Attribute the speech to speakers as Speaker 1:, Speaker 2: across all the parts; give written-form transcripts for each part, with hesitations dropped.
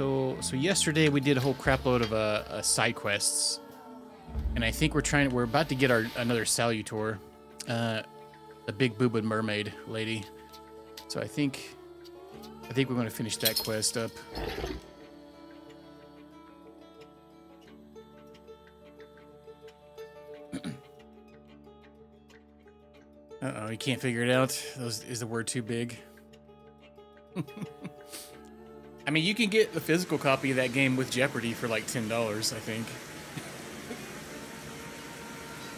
Speaker 1: So yesterday we did a whole crap load of side quests, and I think we're about to get another Salutor, the big boobed mermaid lady. So I think we're going to finish that quest up. Uh-oh, you can't figure it out. Is the word too big? I mean, you can get the physical copy of that game with Jeopardy for like $10, I think.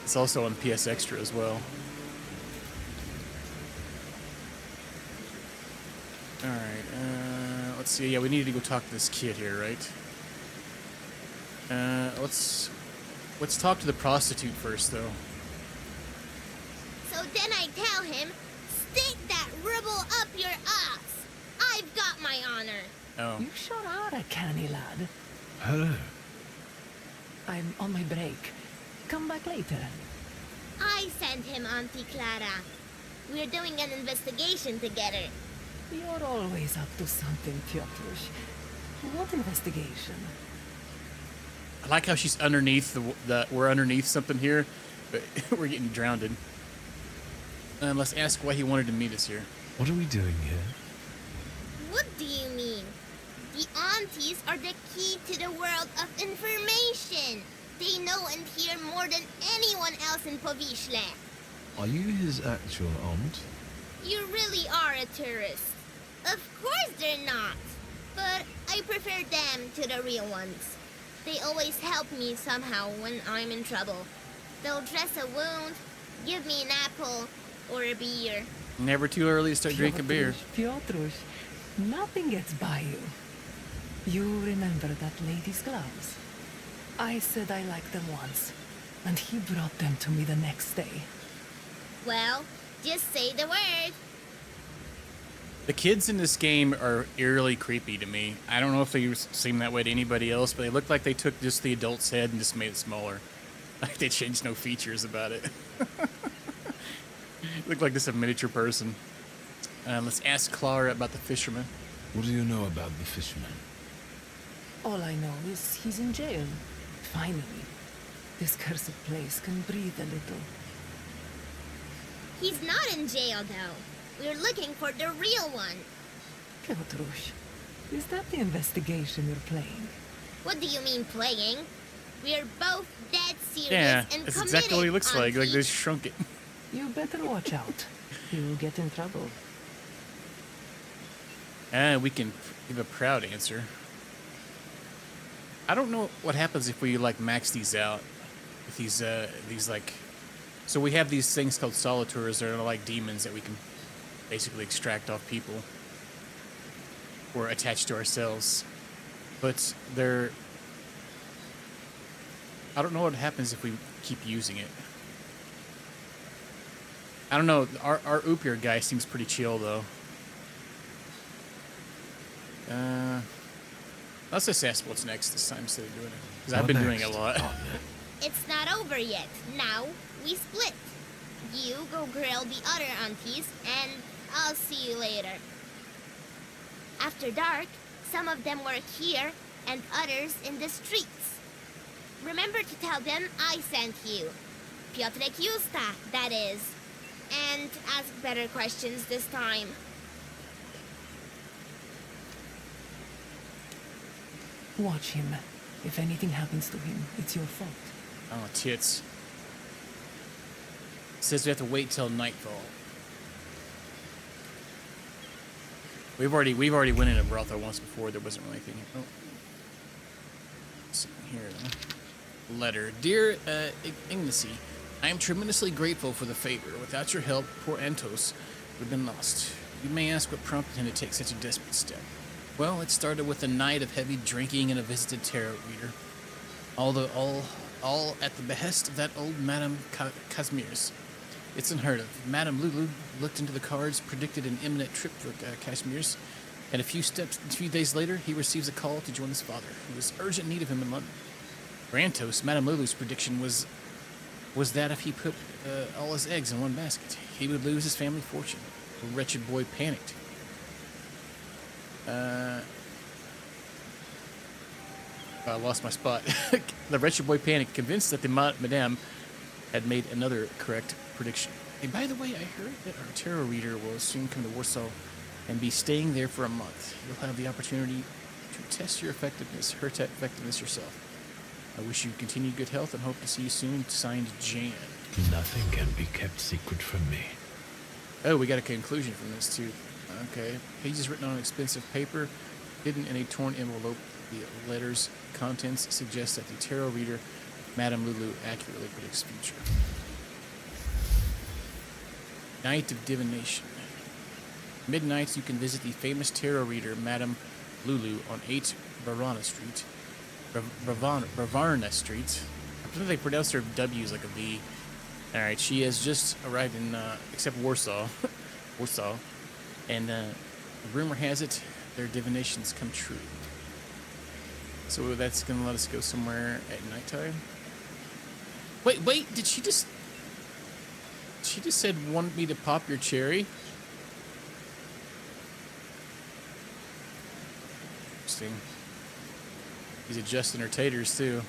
Speaker 1: It's also on PS Extra as well. Alright, let's see. Yeah, we need to go talk to this kid here, right? Let's talk to the prostitute first, though.
Speaker 2: So then I tell him, stick that ribble up your ass. I've got my honor.
Speaker 1: Oh.
Speaker 3: You sure are a canny lad.
Speaker 4: Hello.
Speaker 3: I'm on my break. Come back later.
Speaker 2: I sent him, Auntie Clara. We're doing an investigation together.
Speaker 3: You're always up to something, Piotrush. What investigation?
Speaker 1: I like how she's underneath we're underneath something here, but we're getting drowned. Let's ask why he wanted to meet us here.
Speaker 4: What are we doing here?
Speaker 2: What do you mean? The aunties are the key to the world of information. They know and hear more than anyone else in Powiśle.
Speaker 4: Are you his actual aunt?
Speaker 2: You really are a tourist. Of course they're not. But I prefer them to the real ones. They always help me somehow when I'm in trouble. They'll dress a wound, give me an apple, or a beer.
Speaker 1: Never too early to start drinking beer.
Speaker 3: Piotrush, nothing gets by you. You remember that lady's gloves? I said I liked them once, and he brought them to me the next day.
Speaker 2: Well, just say the word.
Speaker 1: The kids in this game are eerily creepy to me. I don't know if they seem that way to anybody else, but they look like they took just the adult's head and just made it smaller. Like they changed no features about it. Look like just a miniature person. Let's ask Clara about the fisherman.
Speaker 4: What do you know about the fisherman?
Speaker 3: All I know is he's in jail. Finally. This cursed place can breathe a little.
Speaker 2: He's not in jail, though. We're looking for the real one.
Speaker 3: Piotrush, is that the investigation you're playing?
Speaker 2: What do you mean playing? We're both dead serious
Speaker 1: Yeah,
Speaker 2: and committed,
Speaker 1: that's exactly what he looks like. Like
Speaker 2: Auntie.
Speaker 1: they shrunk it.
Speaker 3: You better watch out. You'll get in trouble.
Speaker 1: And we can give a proud answer. I don't know what happens if we like max these out. With these like, so we have these things called Solitors that are like demons that we can basically extract off people or attach to ourselves. But they're, I don't know what happens if we keep using it. I don't know. Our Upir guy seems pretty chill though. Let's just ask what's next this time instead of doing it. Because I've been doing it a lot.
Speaker 2: It's not over yet. Now, we split. You go grill the other aunties, and I'll see you later. After dark, some of them work here, and others in the streets. Remember to tell them I sent you. Piotrek Justa, that is. And ask better questions this time.
Speaker 3: Watch him. If anything happens to him, it's your fault.
Speaker 1: Oh, tits. It says we have to wait till nightfall. We've already went in a brothel once before. There wasn't really anything. Oh. Here. Letter. Dear Ignacy, I am tremendously grateful for the favor. Without your help, poor Antos would have been lost. You may ask what prompted him to take such a desperate step. Well, it started with a night of heavy drinking and a visited tarot reader. All at the behest of that old Madame Kazimierz. It's unheard of. Madame Lulu looked into the cards, predicted an imminent trip for Kazimierz, and a few days later, he receives a call to join his father, who was in urgent need of him in London. For Antos, Madame Lulu's prediction was that if he put all his eggs in one basket, he would lose his family fortune. The wretched boy panicked. I lost my spot. The wretched boy panicked, convinced that the madame had made another correct prediction. Hey, by the way, I heard that our tarot reader will soon come to Warsaw and be staying there for a month. You'll have the opportunity to test her effectiveness yourself. I wish you continued good health and hope to see you soon. Signed, Jan.
Speaker 4: Nothing can be kept secret from me.
Speaker 1: Oh, we got a conclusion from this, too. Okay. Pages written on expensive paper, hidden in a torn envelope. The letter's contents suggest that the tarot reader, Madame Lulu, accurately predicts future. Night of Divination. Midnights, you can visit the famous tarot reader, Madame Lulu, on 8 Bravana Street. Bravarna Street. I think they pronounce her W's like a V. Alright, she has just arrived in, except Warsaw. Warsaw. And, rumor has it, their divinations come true. So that's gonna let us go somewhere at nighttime. Wait, did she just... She just said, want me to pop your cherry? Interesting. He's adjusting her taters, too.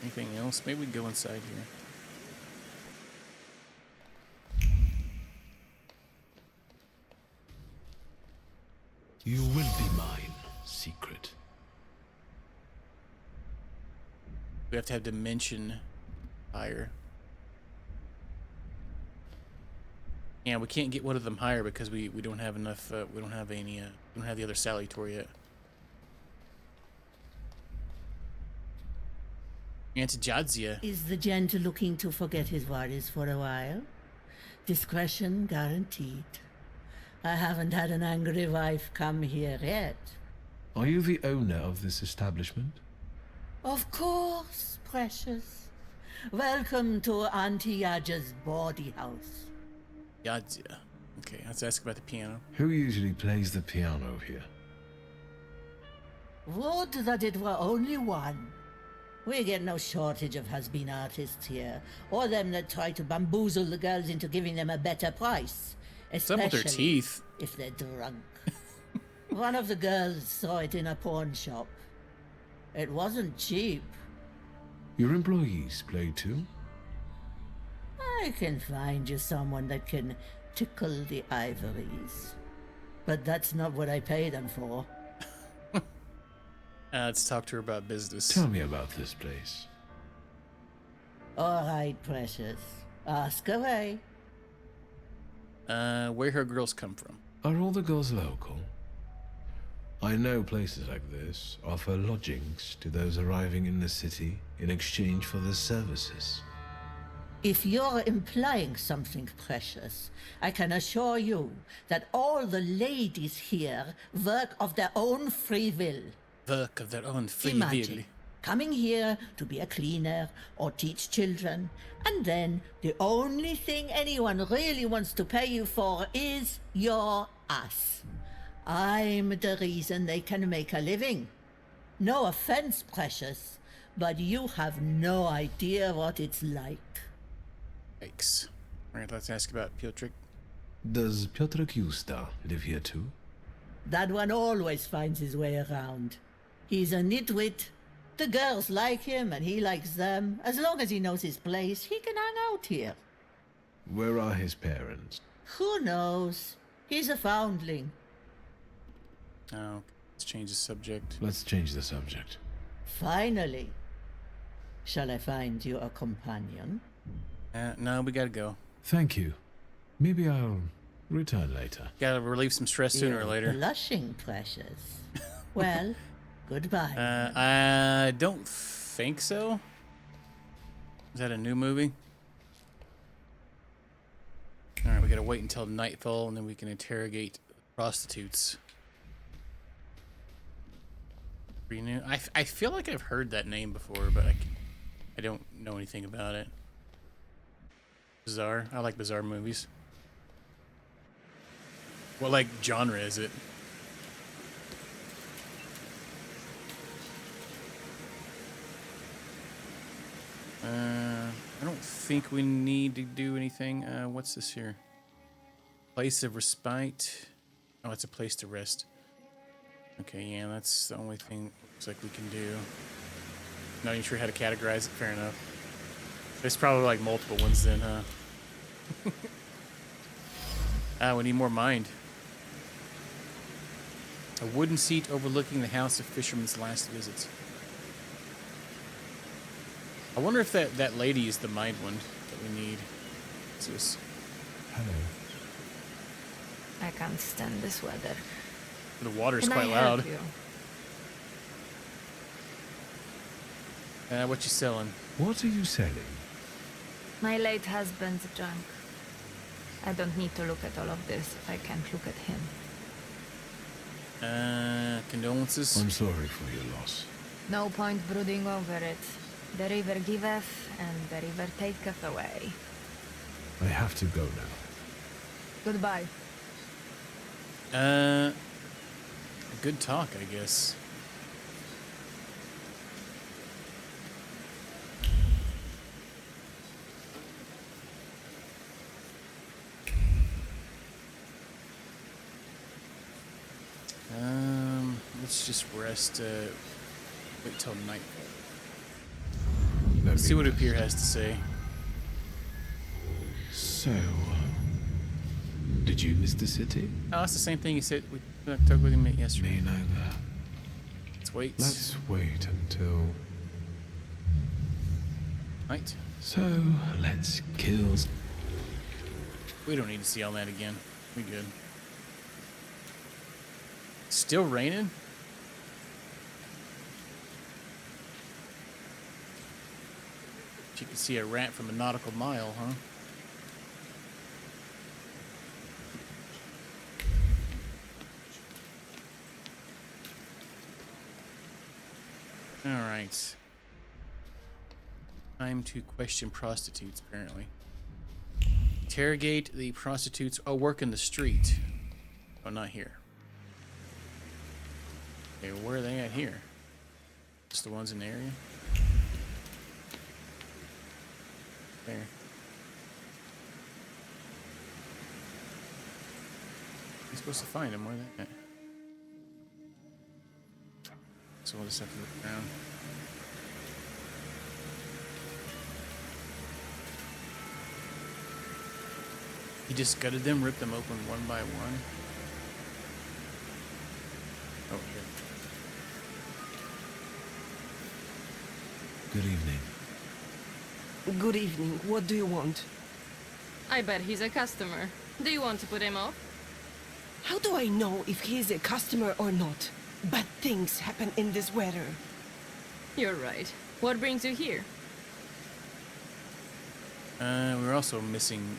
Speaker 1: Anything else? Maybe we can go inside here.
Speaker 4: You will be mine, secret.
Speaker 1: We have to have dimension higher. Yeah, we can't get one of them higher because we don't have enough. We don't have any. We don't have the other Salutor yet. Aunt Jadzia.
Speaker 5: Is the gent looking to forget his worries for a while? Discretion guaranteed. I haven't had an angry wife come here yet.
Speaker 4: Are you the owner of this establishment?
Speaker 5: Of course, precious. Welcome to Auntie Yaja's bawdy house.
Speaker 1: Jadzia. Okay, let's ask about the piano.
Speaker 4: Who usually plays the piano here?
Speaker 5: Would that it were only one. We get no shortage of has-been artists here, or them that try to bamboozle the girls into giving them a better price.
Speaker 1: Some with their
Speaker 5: Especially
Speaker 1: teeth.
Speaker 5: if they're drunk. One of the girls saw it in a pawn shop. It wasn't cheap.
Speaker 4: Your employees play too?
Speaker 5: I can find you someone that can tickle the ivories. But that's not what I pay them for.
Speaker 1: Let's talk to her about business.
Speaker 4: Tell me about this place.
Speaker 5: All right, precious. Ask away.
Speaker 1: Where her girls come from?
Speaker 4: Are all the girls local? I know places like this offer lodgings to those arriving in the city in exchange for their services.
Speaker 5: If you're implying something precious, I can assure you that all the ladies here work of their own free will.
Speaker 1: Work of their own free
Speaker 5: Imagine
Speaker 1: will.
Speaker 5: coming here to be a cleaner or teach children, and then the only thing anyone really wants to pay you for is your ass. I'm the reason they can make a living. No offense, precious, but you have no idea what it's like.
Speaker 1: Yikes. Alright, let's ask about Piotrek.
Speaker 4: Does Piotr Justa live here too?
Speaker 5: That one always finds his way around. He's a nitwit. The girls like him and he likes them. As long as he knows his place, he can hang out here.
Speaker 4: Where are his parents?
Speaker 5: Who knows? He's a foundling.
Speaker 1: Oh, let's change the subject.
Speaker 4: Let's change the subject.
Speaker 5: Finally. Shall I find you a companion?
Speaker 1: No, we gotta go.
Speaker 4: Thank you. Maybe I'll return later.
Speaker 1: Gotta relieve some stress sooner or
Speaker 5: You're
Speaker 1: later.
Speaker 5: blushing, precious. Well, goodbye.
Speaker 1: I don't think so. Is that a new movie? Alright, we gotta wait until nightfall and then we can interrogate prostitutes. Pretty new. I feel like I've heard that name before, but I don't know anything about it. Bizarre. I like bizarre movies. What like genre is it? I don't think we need to do anything. What's this here? Place of respite. Oh, it's a place to rest. Okay, yeah, that's the only thing looks like we can do. Not even sure how to categorize it. Fair enough. There's probably like multiple ones then, huh? We need more mind. A wooden seat overlooking the house of Fisherman's last visit. I wonder if that lady is the mind one that we need. What's this?
Speaker 4: Hello.
Speaker 3: I can't stand this weather.
Speaker 1: The water's
Speaker 3: Can
Speaker 1: quite
Speaker 3: I
Speaker 1: loud.
Speaker 3: help you?
Speaker 1: What you selling?
Speaker 4: What are you selling?
Speaker 3: My late husband's junk. I don't need to look at all of this if I can't look at him.
Speaker 1: Condolences.
Speaker 4: I'm sorry for your loss.
Speaker 3: No point brooding over it. The river giveth, and the river taketh away.
Speaker 4: I have to go now.
Speaker 3: Goodbye.
Speaker 1: Good talk, I guess. Let's just rest, wait till nightfall. Let's see what Upir has to say.
Speaker 4: So, did you miss the city?
Speaker 1: Oh, that's the same thing he said we talked with him yesterday.
Speaker 4: Me neither.
Speaker 1: Let's wait.
Speaker 4: Let's wait until...
Speaker 1: Night.
Speaker 4: So, let's kill...
Speaker 1: We don't need to see all that again. We good. Still raining? You can see a rat from a nautical mile, huh? Alright. Time to question prostitutes, apparently. Interrogate the prostitutes. Oh, work in the street. Oh, not here. Okay, where are they at here? Just the ones in the area? There. You're supposed to find them. Where are they at? So we'll just have to look around. He just gutted them, ripped them open one by one. Oh, here.
Speaker 4: Good evening.
Speaker 6: Good evening. What do you want?
Speaker 7: I bet he's a customer. Do you want to put him off?
Speaker 6: How do I know if he is a customer or not? Bad things happen in this weather.
Speaker 7: You're right. What brings you here?
Speaker 1: We're also missing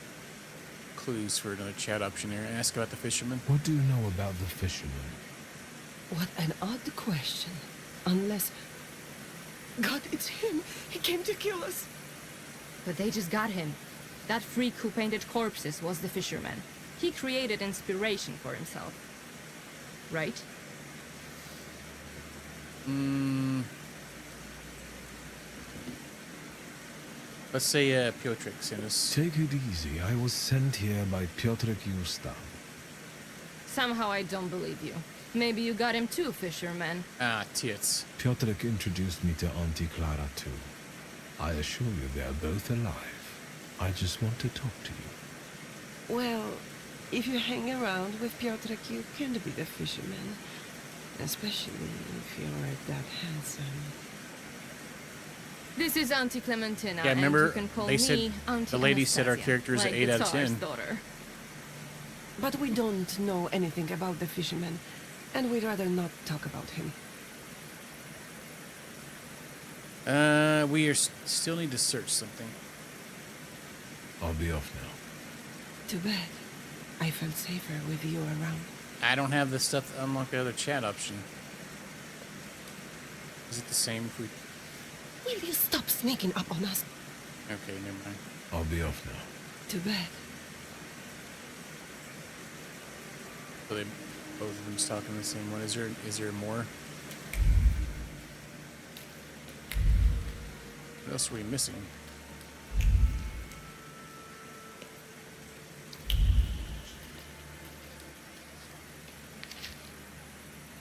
Speaker 1: clues for another chat option here. Ask about the fisherman.
Speaker 4: What do you know about the fisherman?
Speaker 6: What an odd question. Unless... God, it's him! He came to kill us!
Speaker 7: But they just got him. That freak who painted corpses was the fisherman. He created inspiration for himself. Right?
Speaker 1: Let's say Piotrek sent us.
Speaker 4: Take it easy. I was sent here by Piotrek Justa.
Speaker 7: Somehow I don't believe you. Maybe you got him too, fisherman.
Speaker 1: Ah, tits.
Speaker 4: Piotrek introduced me to Auntie Clara too. I assure you they are both alive. I just want to talk to you.
Speaker 6: Well, if you hang around with Piotrek, you can be the fisherman. Especially if you're that handsome.
Speaker 7: This is Auntie Clementina,
Speaker 1: Yeah, remember
Speaker 7: and you can call
Speaker 1: they said
Speaker 7: me Auntie
Speaker 1: the lady said our
Speaker 7: Anastasia,
Speaker 1: characters are
Speaker 7: like
Speaker 1: 8
Speaker 7: the
Speaker 1: out of
Speaker 7: Tsar's
Speaker 1: 10.
Speaker 7: daughter.
Speaker 6: But we don't know anything about the fisherman, and we'd rather not talk about him.
Speaker 1: We still need to search something.
Speaker 4: I'll be off now.
Speaker 6: Too bad. I felt safer with you around.
Speaker 1: I don't have the stuff to unlock the other chat option. Is it the same if we...
Speaker 6: Will you stop sneaking up on us?
Speaker 1: Okay, never mind.
Speaker 4: I'll be off now.
Speaker 6: Too bad.
Speaker 1: So they both of them just talking the same one. Is there more? What else are we missing?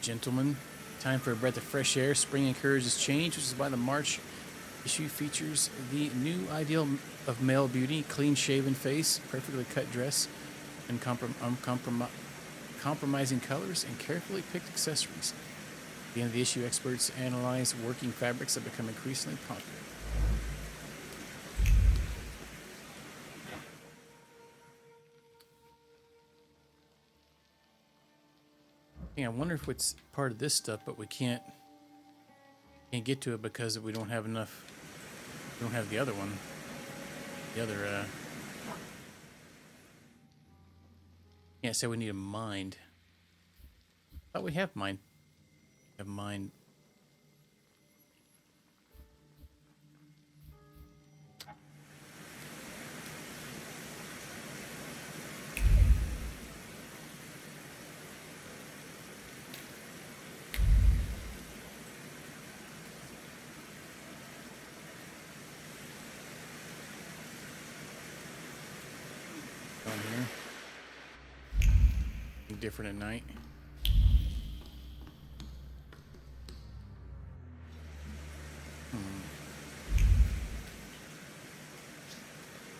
Speaker 1: gentlemen. Time for a breath of fresh air. Spring encourages change, which is why the March issue features the new ideal of male beauty: clean-shaven face, perfectly cut dress, and compromising colors and carefully picked accessories. At the end of the issue, experts analyze working fabrics that become increasingly popular. Yeah, I wonder if it's part of this stuff, but we can't get to it because we don't have enough. We don't have the other one. The other. Can't say we need a mind. Thought we have mind. We have mind. On here. Different at night.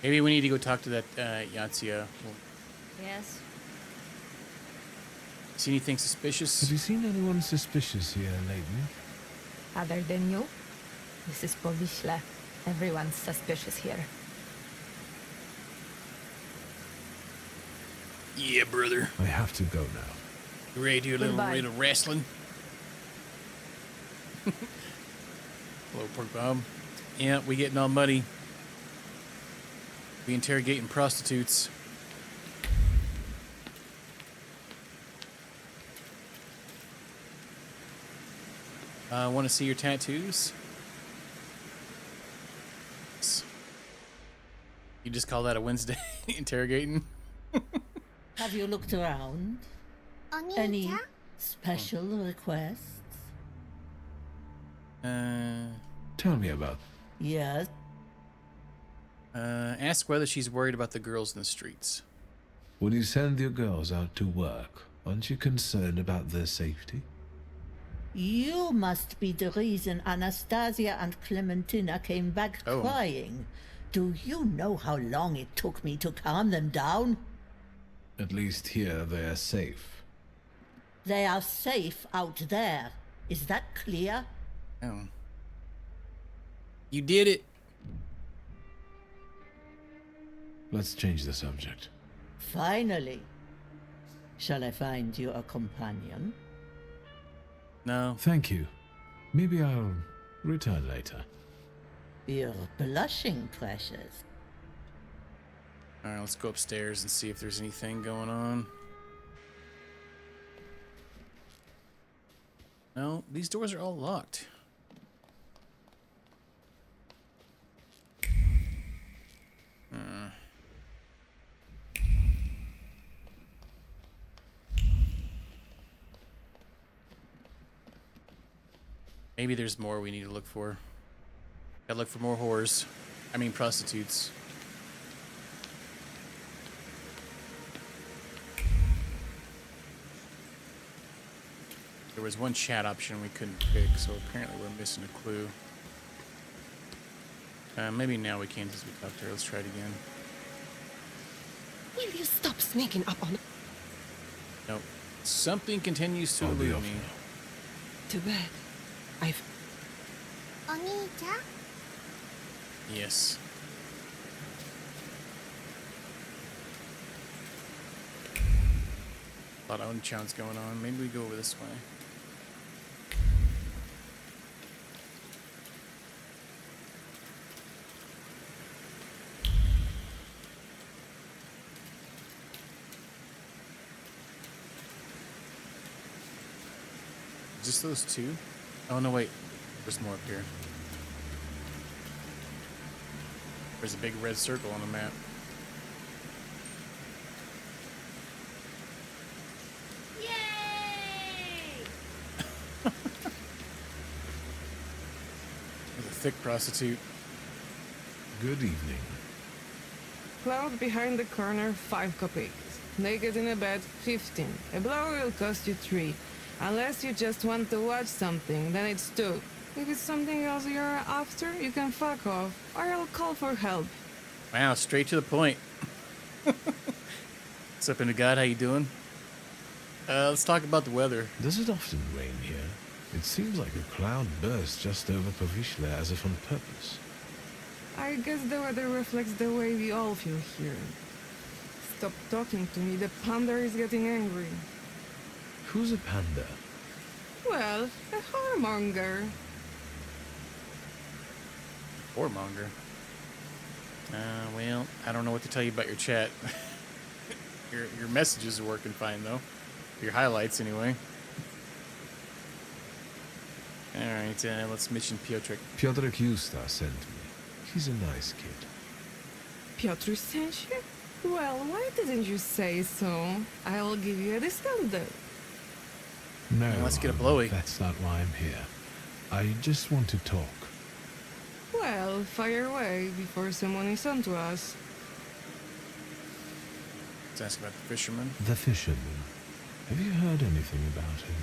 Speaker 1: Maybe we need to go talk to that Yatsia.
Speaker 7: Yes.
Speaker 1: See anything suspicious?
Speaker 4: Have you seen anyone suspicious here lately?
Speaker 7: Other than you? This is Povishla. Everyone's suspicious here.
Speaker 1: Yeah, brother.
Speaker 4: I have to go now.
Speaker 1: You ready to do a little wrestling? Hello, Pork Bob. Yeah, we getting all muddy. We interrogating prostitutes. Want to see your tattoos? You just call that a Wednesday interrogating?
Speaker 5: Have you looked around? Any
Speaker 2: Onita?
Speaker 5: special requests?
Speaker 4: Tell me about.
Speaker 5: Yes.
Speaker 1: Ask whether she's worried about the girls in the streets.
Speaker 4: When you send your girls out to work, aren't you concerned about their safety?
Speaker 5: You must be the reason Anastasia and Clementina came back
Speaker 1: Oh.
Speaker 5: crying. Do you know how long it took me to calm them down?
Speaker 4: At least here they are safe.
Speaker 5: They are safe out there. Is that clear?
Speaker 1: Oh. You did it.
Speaker 4: Let's change the subject.
Speaker 5: Finally. Shall I find you a companion?
Speaker 1: No.
Speaker 4: Thank you. Maybe I'll return later.
Speaker 5: You're blushing, precious.
Speaker 1: Alright, let's go upstairs and see if there's anything going on. No, these doors are all locked. Maybe there's more we need to look for. Gotta look for more whores. I mean prostitutes. There was one chat option we couldn't pick, so apparently we're missing a clue. Maybe now we can, since we talked to her. Let's try it again.
Speaker 6: Will you stop sneaking up on...
Speaker 1: Nope. Something continues to
Speaker 4: I'll be
Speaker 1: elude
Speaker 4: off
Speaker 1: me.
Speaker 4: now.
Speaker 6: Too bad. I've...
Speaker 2: Onita?
Speaker 1: Yes. A lot of unchowns going on. Maybe we go over this way. Just those two? Oh no, wait. There's more up here. There's a big red circle on the map. There's a thick prostitute.
Speaker 4: Good evening.
Speaker 6: Cloud behind the corner, 5 kopecks. Naked in a bed, 15. A blow will cost you 3.
Speaker 7: Unless you just want to watch something, then it's two. If it's something else you're after, you can fuck off, or I'll call for help.
Speaker 1: Wow, straight to the point. What's up, into God? How you doing? Let's talk about the weather.
Speaker 4: Does it often rain here? It seems like a cloud burst just over Povishla as if on purpose.
Speaker 7: I guess the weather reflects the way we all feel here. Stop talking to me, the panda is getting angry.
Speaker 4: Who's a panda?
Speaker 7: Well, a whoremonger.
Speaker 1: Whoremonger. Well, I don't know what to tell you about your chat. Your messages are working fine, though. Your highlights, anyway. Alright, let's mention Piotrek.
Speaker 4: Piotrek Justa sent me. He's a nice kid.
Speaker 7: Piotr sent you? Well, why didn't you say so? I'll give you a discount, though.
Speaker 4: No,
Speaker 1: Let's get a blowy.
Speaker 4: That's not why I'm here. I just want to talk.
Speaker 7: Well, fire away before someone is on to us.
Speaker 1: Let's ask about the fisherman.
Speaker 4: The fisherman. Have you heard anything about him?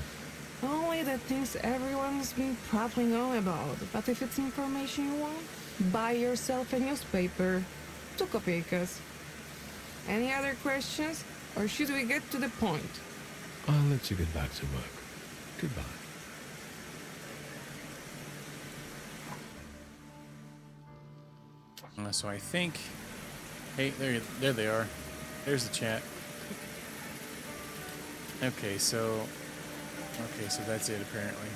Speaker 7: Only the things everyone's been prattling on about. But if it's information you want, buy yourself a newspaper. 2 kopeikas. Any other questions? Or should we get to the point?
Speaker 4: I'll let you get back to work. Goodbye.
Speaker 1: So I think... Hey, there they are. There's the chat. Okay, so that's it, apparently.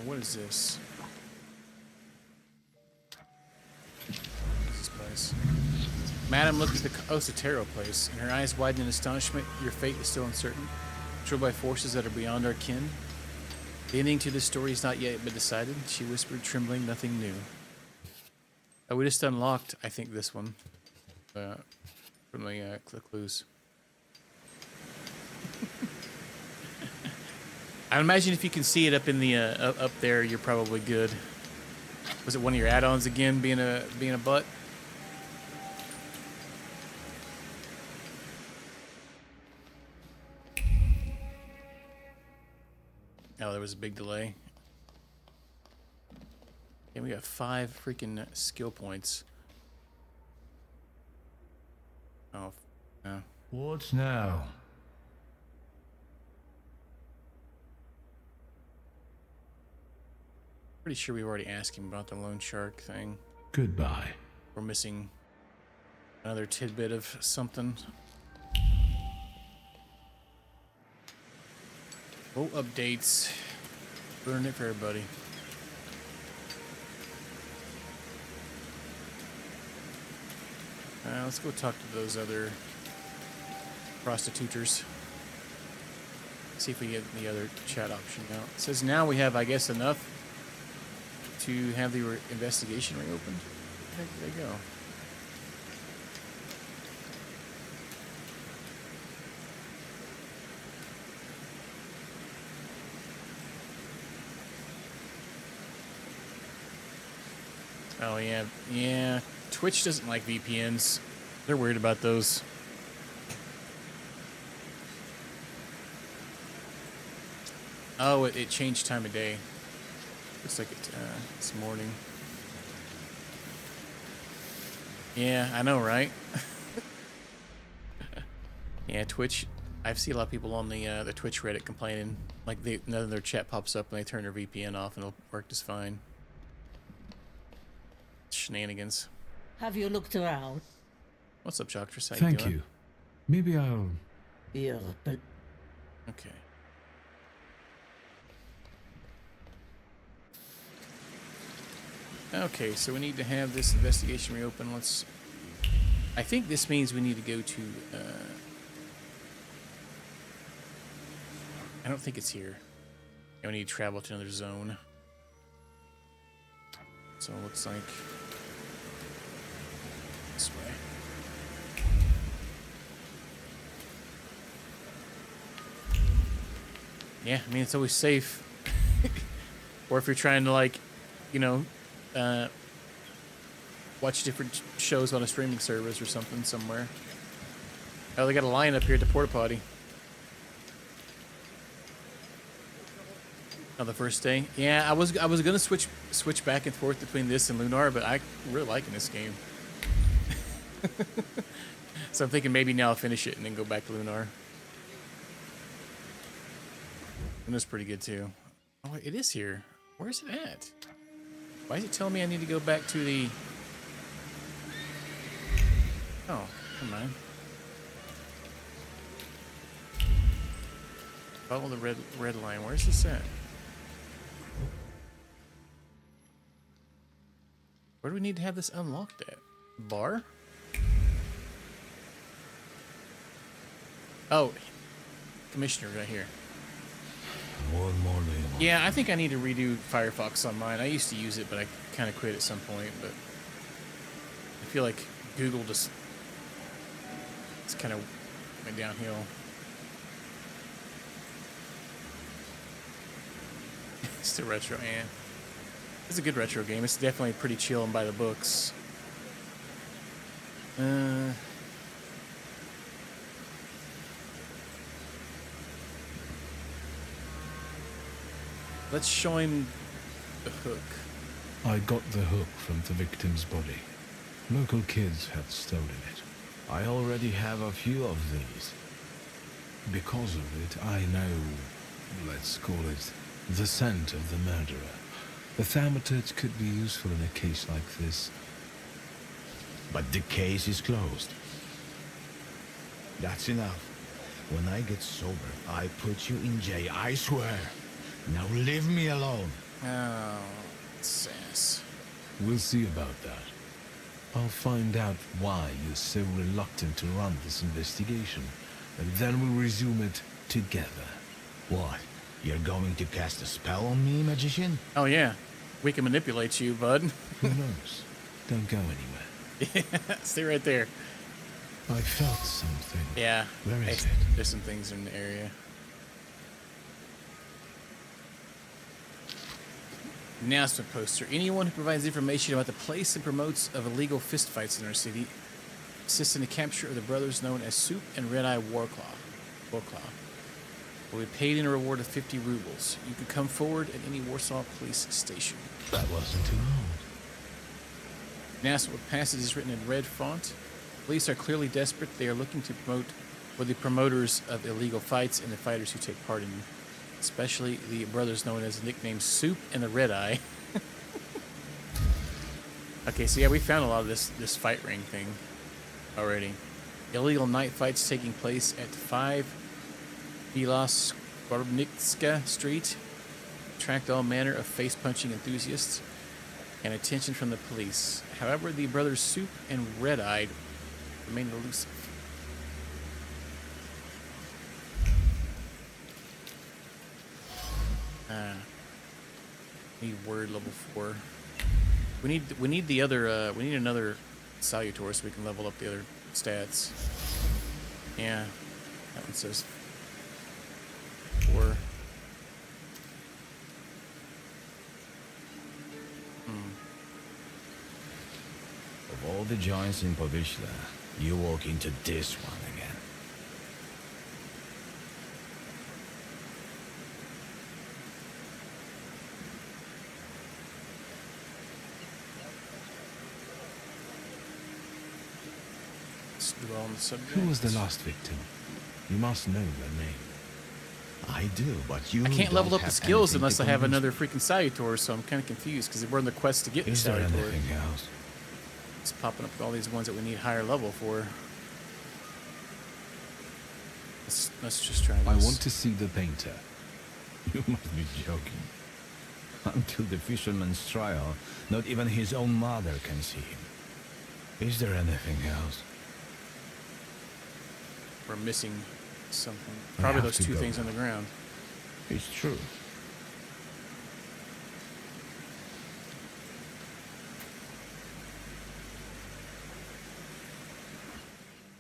Speaker 1: What is this? What is this place? Madam looked at the Osotero place, and her eyes widened in astonishment. Your fate is still uncertain, controlled by forces that are beyond our kin. The ending to this story has not yet been decided, she whispered, trembling, nothing new. Oh, we just unlocked, I think, this one. From the clues. I imagine if you can see it up in the up there, you're probably good. Was it one of your add-ons again, being a butt? Oh, there was a big delay. And we got 5 freaking skill points. Oh, no.
Speaker 8: What now?
Speaker 1: Pretty sure we already asked him about the loan shark thing.
Speaker 4: Goodbye.
Speaker 1: We're missing another tidbit of something. Oh, updates. Ruining it for everybody. Let's go talk to those other prostituters. See if we get the other chat option now. It says now we have, I guess, enough to have the investigation reopened. Where the heck did they go? Oh, yeah. Twitch doesn't like VPNs. They're worried about those. Oh, it changed time of day. Looks like it's morning. Yeah, I know, right? Yeah, Twitch. I see a lot of people on the Twitch Reddit complaining. Like, none of their chat pops up and they turn their VPN off and it'll work just fine. Shenanigans.
Speaker 5: Have you looked around?
Speaker 1: What's up, Choctress? How
Speaker 4: Thank
Speaker 1: doing?
Speaker 4: you. Maybe I'll...
Speaker 5: Yeah, but
Speaker 1: Okay. Okay, so we need to have this investigation reopened. Let's... I think this means we need to go to... I don't think it's here. And we need to travel to another zone. So it looks like... this way. Yeah, I mean, it's always safe. Or if you're trying to, like, you know, watch different shows on a streaming service or something somewhere. Oh, they got a line up here at the porta potty. On the first day, yeah, I was gonna switch back and forth between this and Lunar, but I'm really liking this game. So I'm thinking maybe now I'll finish it and then go back to Lunar. Lunar's pretty good too. Oh, wait, it is here. Where is it at? Why is it telling me I need to go back to the... Oh, never mind. Follow the red line. Where's this at? Where do we need to have this unlocked at? Bar? Oh, Commissioner right here.
Speaker 4: One more day.
Speaker 1: Yeah, I think I need to redo Firefox on mine. I used to use it, but I kind of quit at some point. But I feel like Google just... It's kind of went downhill. It's the retro, yeah. It's a good retro game. It's definitely pretty chill and by the books. Let's show him the hook.
Speaker 4: I got the hook from the victim's body. Local kids had stolen it. I already have a few of these. Because of it, I know, let's call it, the scent of the murderer. The Thaumaturge could be useful in a case like this.
Speaker 8: But the case is closed. That's enough. When I get sober, I put you in jail, I swear. Now leave me alone.
Speaker 1: Oh, sass.
Speaker 4: We'll see about that. I'll find out why you're so reluctant to run this investigation, and then we'll resume it together.
Speaker 8: What? You're going to cast a spell on me, magician?
Speaker 1: Oh yeah, we can manipulate you, bud.
Speaker 4: Who knows? Don't go anywhere.
Speaker 1: Stay right there.
Speaker 4: I felt something.
Speaker 1: Yeah.
Speaker 4: Where is it?
Speaker 1: There's some things in the area. Announcement poster. Anyone who provides information about the place and promotes of illegal fistfights in our city assists in the capture of the brothers known as Soup and Red Eye Warclaw. Will be paid in a reward of 50 rubles. You can come forward at any Warsaw police station.
Speaker 4: That wasn't too long.
Speaker 1: Announcement with passage is written in red font. Police are clearly desperate. They are looking to promote for the promoters of illegal fights and the fighters who take part in them. Especially the brothers known as the nickname Soup and the Red Eye. Okay, so yeah, we found a lot of this fight ring thing already. Illegal night fights taking place at 5 Vilas Skarbnitska Street. Attract all manner of face-punching enthusiasts and attention from the police. However, the brothers Soup and Red Eye remain elusive. Need word level 4. We need the other we need another Salutor so we can level up the other stats. Yeah, that one says 4.
Speaker 8: Of all the joints in Povishla, you walk into this one again.
Speaker 1: Dwell on the subject.
Speaker 4: Who was the last victim? You must know their name.
Speaker 8: I do, but you
Speaker 1: I can't level
Speaker 8: don't
Speaker 1: up the
Speaker 8: have
Speaker 1: skills
Speaker 8: anything
Speaker 1: unless
Speaker 8: to
Speaker 1: I have
Speaker 8: convince
Speaker 1: another freaking Salutor, so I'm kind of confused because we're on the quest to get the
Speaker 4: Is there
Speaker 1: Salutor.
Speaker 4: anything else?
Speaker 1: It's popping up with all these ones that we need higher level for. Let's just try this.
Speaker 4: I want to see the painter.
Speaker 8: You must be joking. Until the fisherman's trial, not even his own mother can see him. Is there anything else?
Speaker 1: We're missing something.
Speaker 4: I
Speaker 1: Probably
Speaker 4: have
Speaker 1: those
Speaker 4: to
Speaker 1: two
Speaker 4: go
Speaker 1: things on
Speaker 4: now.
Speaker 1: the ground.
Speaker 8: It's true.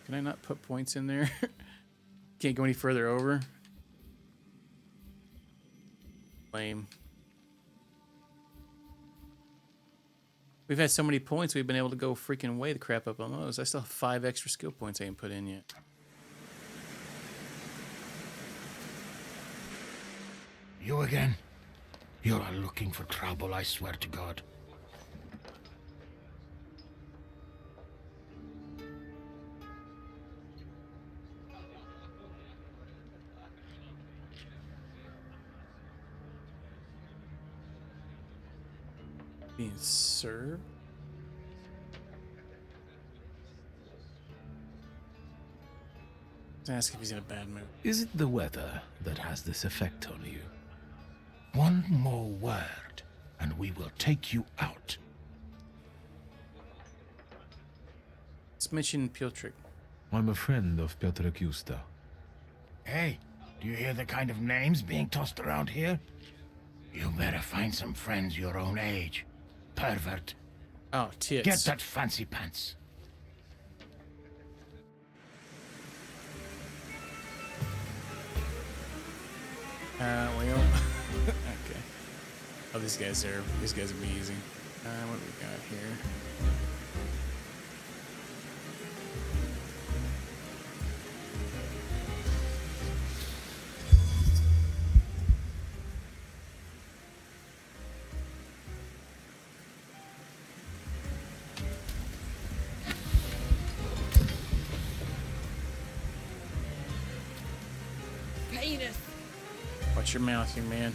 Speaker 1: Can I not put points in there? Can't go any further over. Lame. We've had so many points, we've been able to go freaking way the crap up on those. I still have 5 extra skill points I ain't put in yet.
Speaker 9: You again? You're looking for trouble, I swear to God.
Speaker 1: Being served? Let's ask if he's in a bad mood.
Speaker 4: Is it the weather that has this effect on you?
Speaker 9: One more word, and we will take you out.
Speaker 1: Let's mention Piotrek.
Speaker 4: I'm a friend of Piotr Justa.
Speaker 9: Hey, do you hear the kind of names being tossed around here? You better find some friends your own age. Pervert.
Speaker 1: Oh, tits.
Speaker 9: Get that fancy pants.
Speaker 1: Well, okay. Oh, these guys are easy. What do we got here?
Speaker 7: Penis.
Speaker 1: Watch your mouth, you man.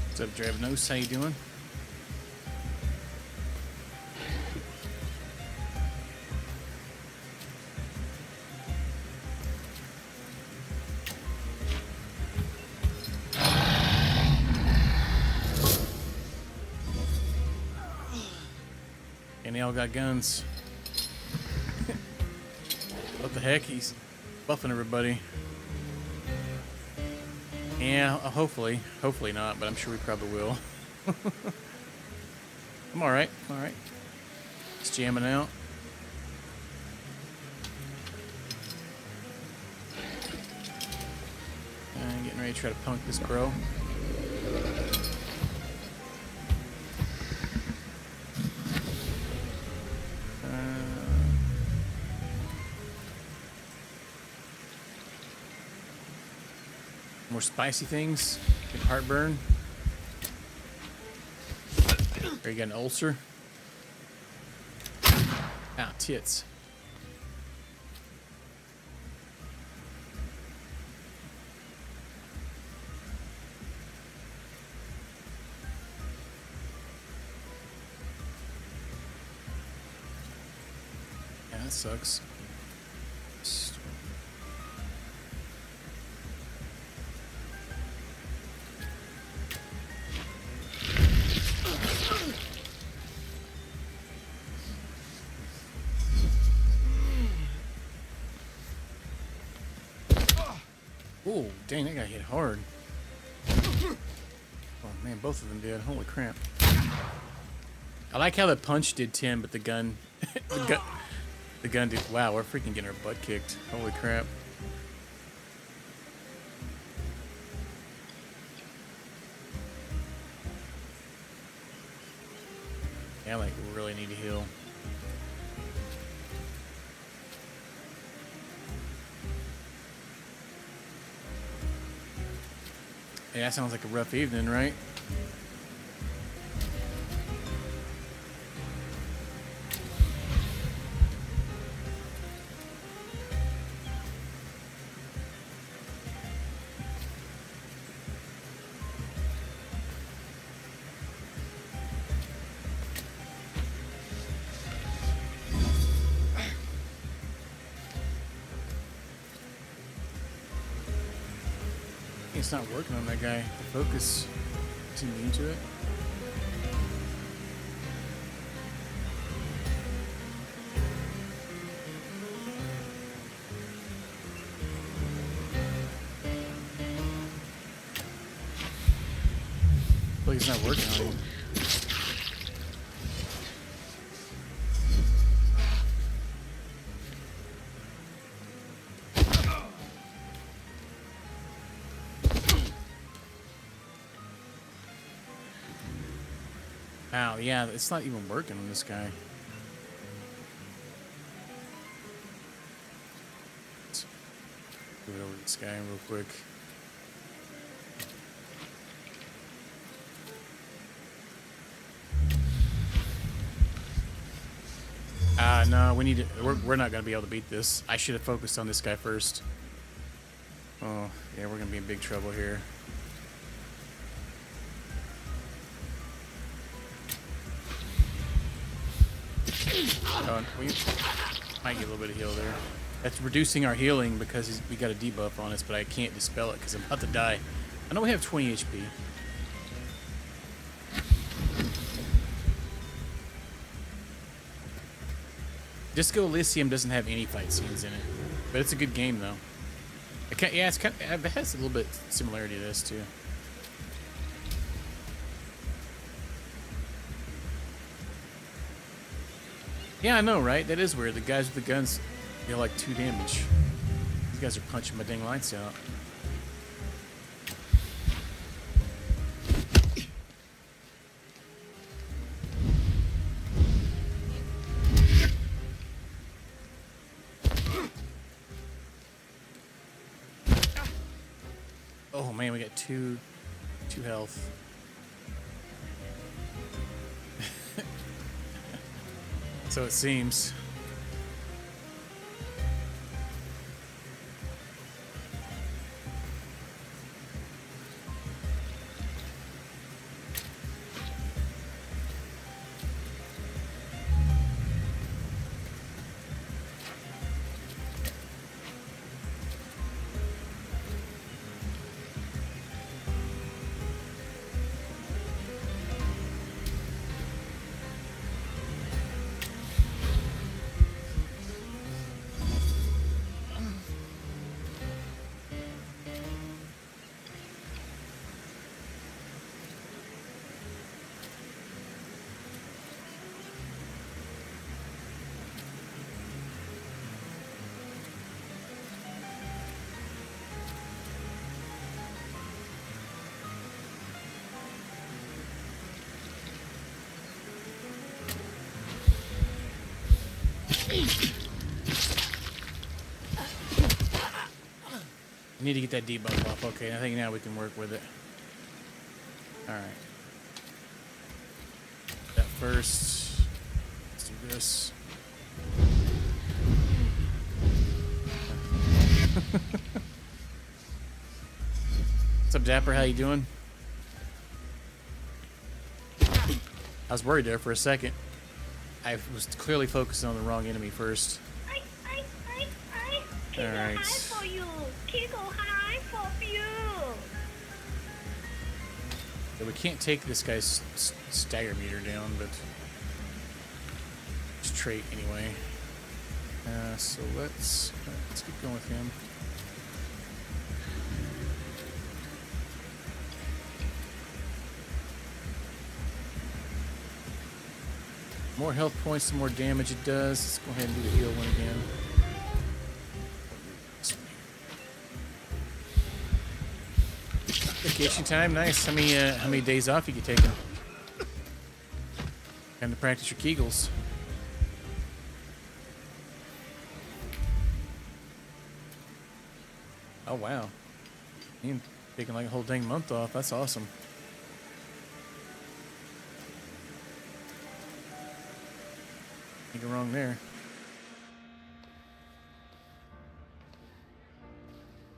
Speaker 1: What's up, Drabnose? How you doing? And they all got guns. What the heck? He's buffing everybody. Yeah, hopefully not, but I'm sure we probably will. I'm alright, Just jamming out. And getting ready to try to punk this bro. More spicy things. Get heartburn. Or you got an ulcer. Ah, tits. Yeah, that sucks. Oh, dang, that guy hit hard. Oh, man, both of them did. Holy crap. I like how the punch did 10, but the gun... the gun did... Wow, we're freaking getting our butt kicked. Holy crap. Yeah, like, we really need to heal. Yeah, that sounds like a rough evening, right? It's not working on that guy. The focus is immune to it. Like it's not working on him. Wow, yeah, it's not even working on this guy. Let's move it over to this guy real quick. No, we need to. We're not gonna be able to beat this. I should have focused on this guy first. Oh, yeah, we're gonna be in big trouble here. Oh, we might get a little bit of heal there. That's reducing our healing because we got a debuff on us, but I can't dispel it because I'm about to die. I know we have 20 HP. Disco Elysium doesn't have any fight scenes in it, but it's a good game though. Yeah, it's kind of, it has a little bit similarity to this too. Yeah, I know, right? That is weird. The guys with the guns deal like 2 damage. These guys are punching my dang lights out. Oh man, we got two health. So it seems. I need to get that debuff off. Okay, I think now we can work with it. Alright. That first. Let's do this. What's up, Dapper? How you doing? I was worried there for a second. I was clearly focusing on the wrong enemy first. Alright. So we can't take this guy's stagger meter down, but it's trait anyway. So let's keep going with him. More health points, the more damage it does. Let's go ahead and do the heal one again. Vacation time, nice. How many days off you get taken? Time to practice your Kegels. Oh wow, you taking like a whole dang month off. That's awesome. Can't go wrong there.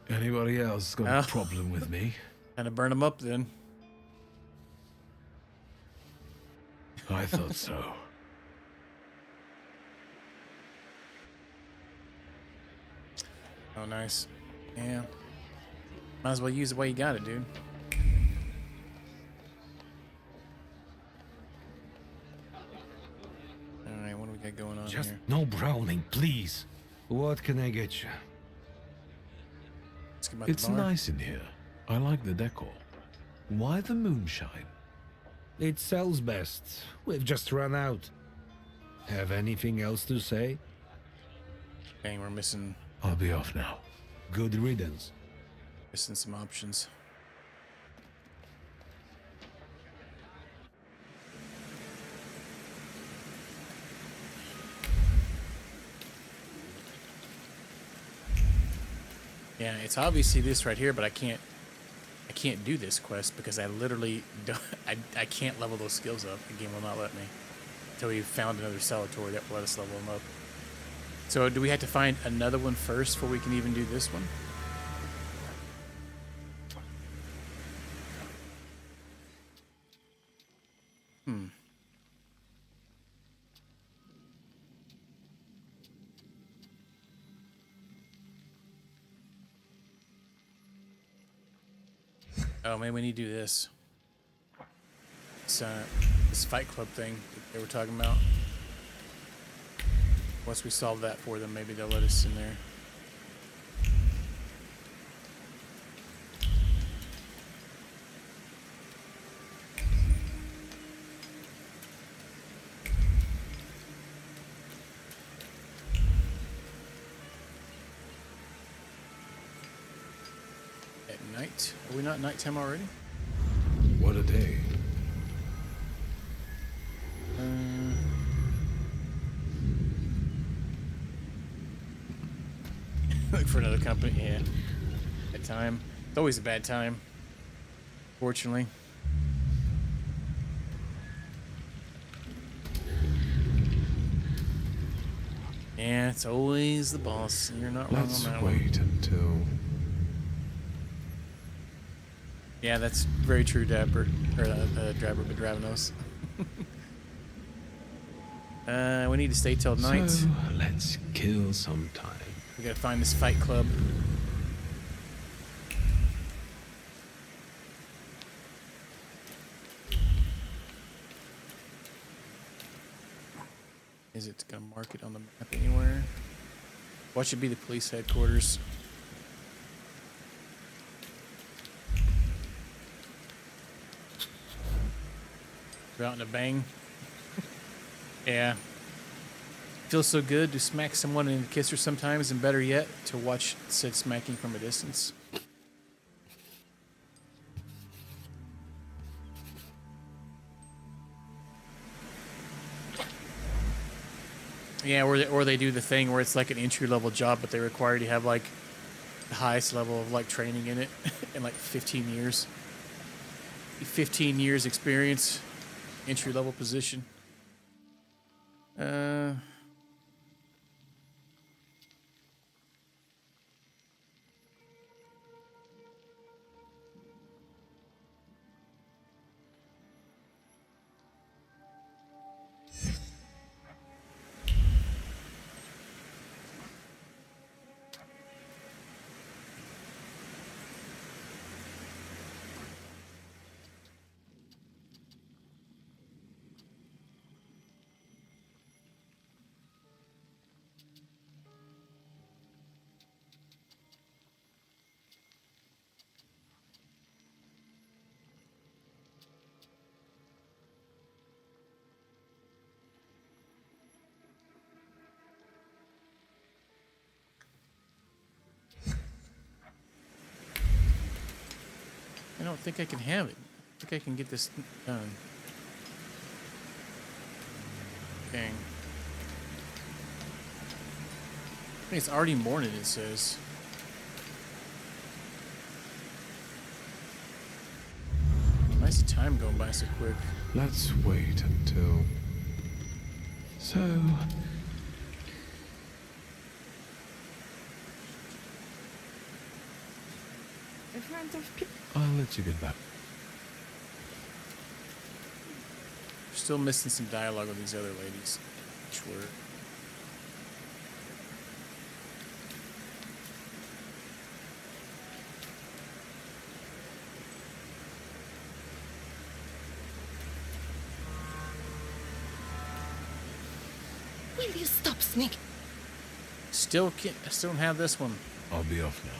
Speaker 4: Anybody else got a problem with me?
Speaker 1: Kind of burn them up then.
Speaker 4: I thought so.
Speaker 1: Oh, nice. Yeah. Might as well use it while you got it, dude. Alright, what do we got going on
Speaker 4: Just
Speaker 1: here?
Speaker 4: no browning, please.
Speaker 8: What can I get you?
Speaker 1: Let's get about
Speaker 4: It's
Speaker 1: the bar.
Speaker 4: nice in here. I like the decor. Why the moonshine?
Speaker 8: It sells best. We've just run out. Have anything else to say?
Speaker 1: Dang, we're missing
Speaker 4: I'll be off now.
Speaker 8: Good riddance.
Speaker 1: some options. Yeah, it's obviously this right here, but I can't do this quest because I literally don't, I can't level those skills up. The game will not let me until we found another Salator that will let us level them up. So do we have to find another one first before we can even do this one? Oh man, we need to do this. This Fight Club thing that they were talking about. Once we solve that for them, maybe they'll let us in there. At night? Are we not nighttime already?
Speaker 4: What a day.
Speaker 1: Look for another company. Yeah. Bad time. It's always a bad time. Fortunately. Yeah, it's always the boss. You're not wrong
Speaker 4: Let's
Speaker 1: on that one.
Speaker 4: wait until...
Speaker 1: Yeah, that's very true, Dapper. Or Drabber, but Dravenos. We need to stay till night.
Speaker 4: So, let's kill some time.
Speaker 1: We gotta find this Fight Club. Is it gonna mark it on the map anywhere? What should be the police headquarters? Go out in a bang. Yeah. Feels so good to smack someone and kiss her sometimes, and better yet, to watch said smacking from a distance. Yeah, or they do the thing where it's like an entry-level job, but they require you to have like the highest level of like training in it in like 15 years. 15 years experience, entry-level position. I don't think I can have it. I think I can get this done. Dang. I think it's already morning, it says. Why is the time going by so quick?
Speaker 4: Let's wait until... So...
Speaker 7: In front of people.
Speaker 4: I'll let you get back.
Speaker 1: Still missing some dialogue with these other ladies. Sure.
Speaker 3: Will you stop sneaking?
Speaker 1: Still don't have this one.
Speaker 4: I'll be off now.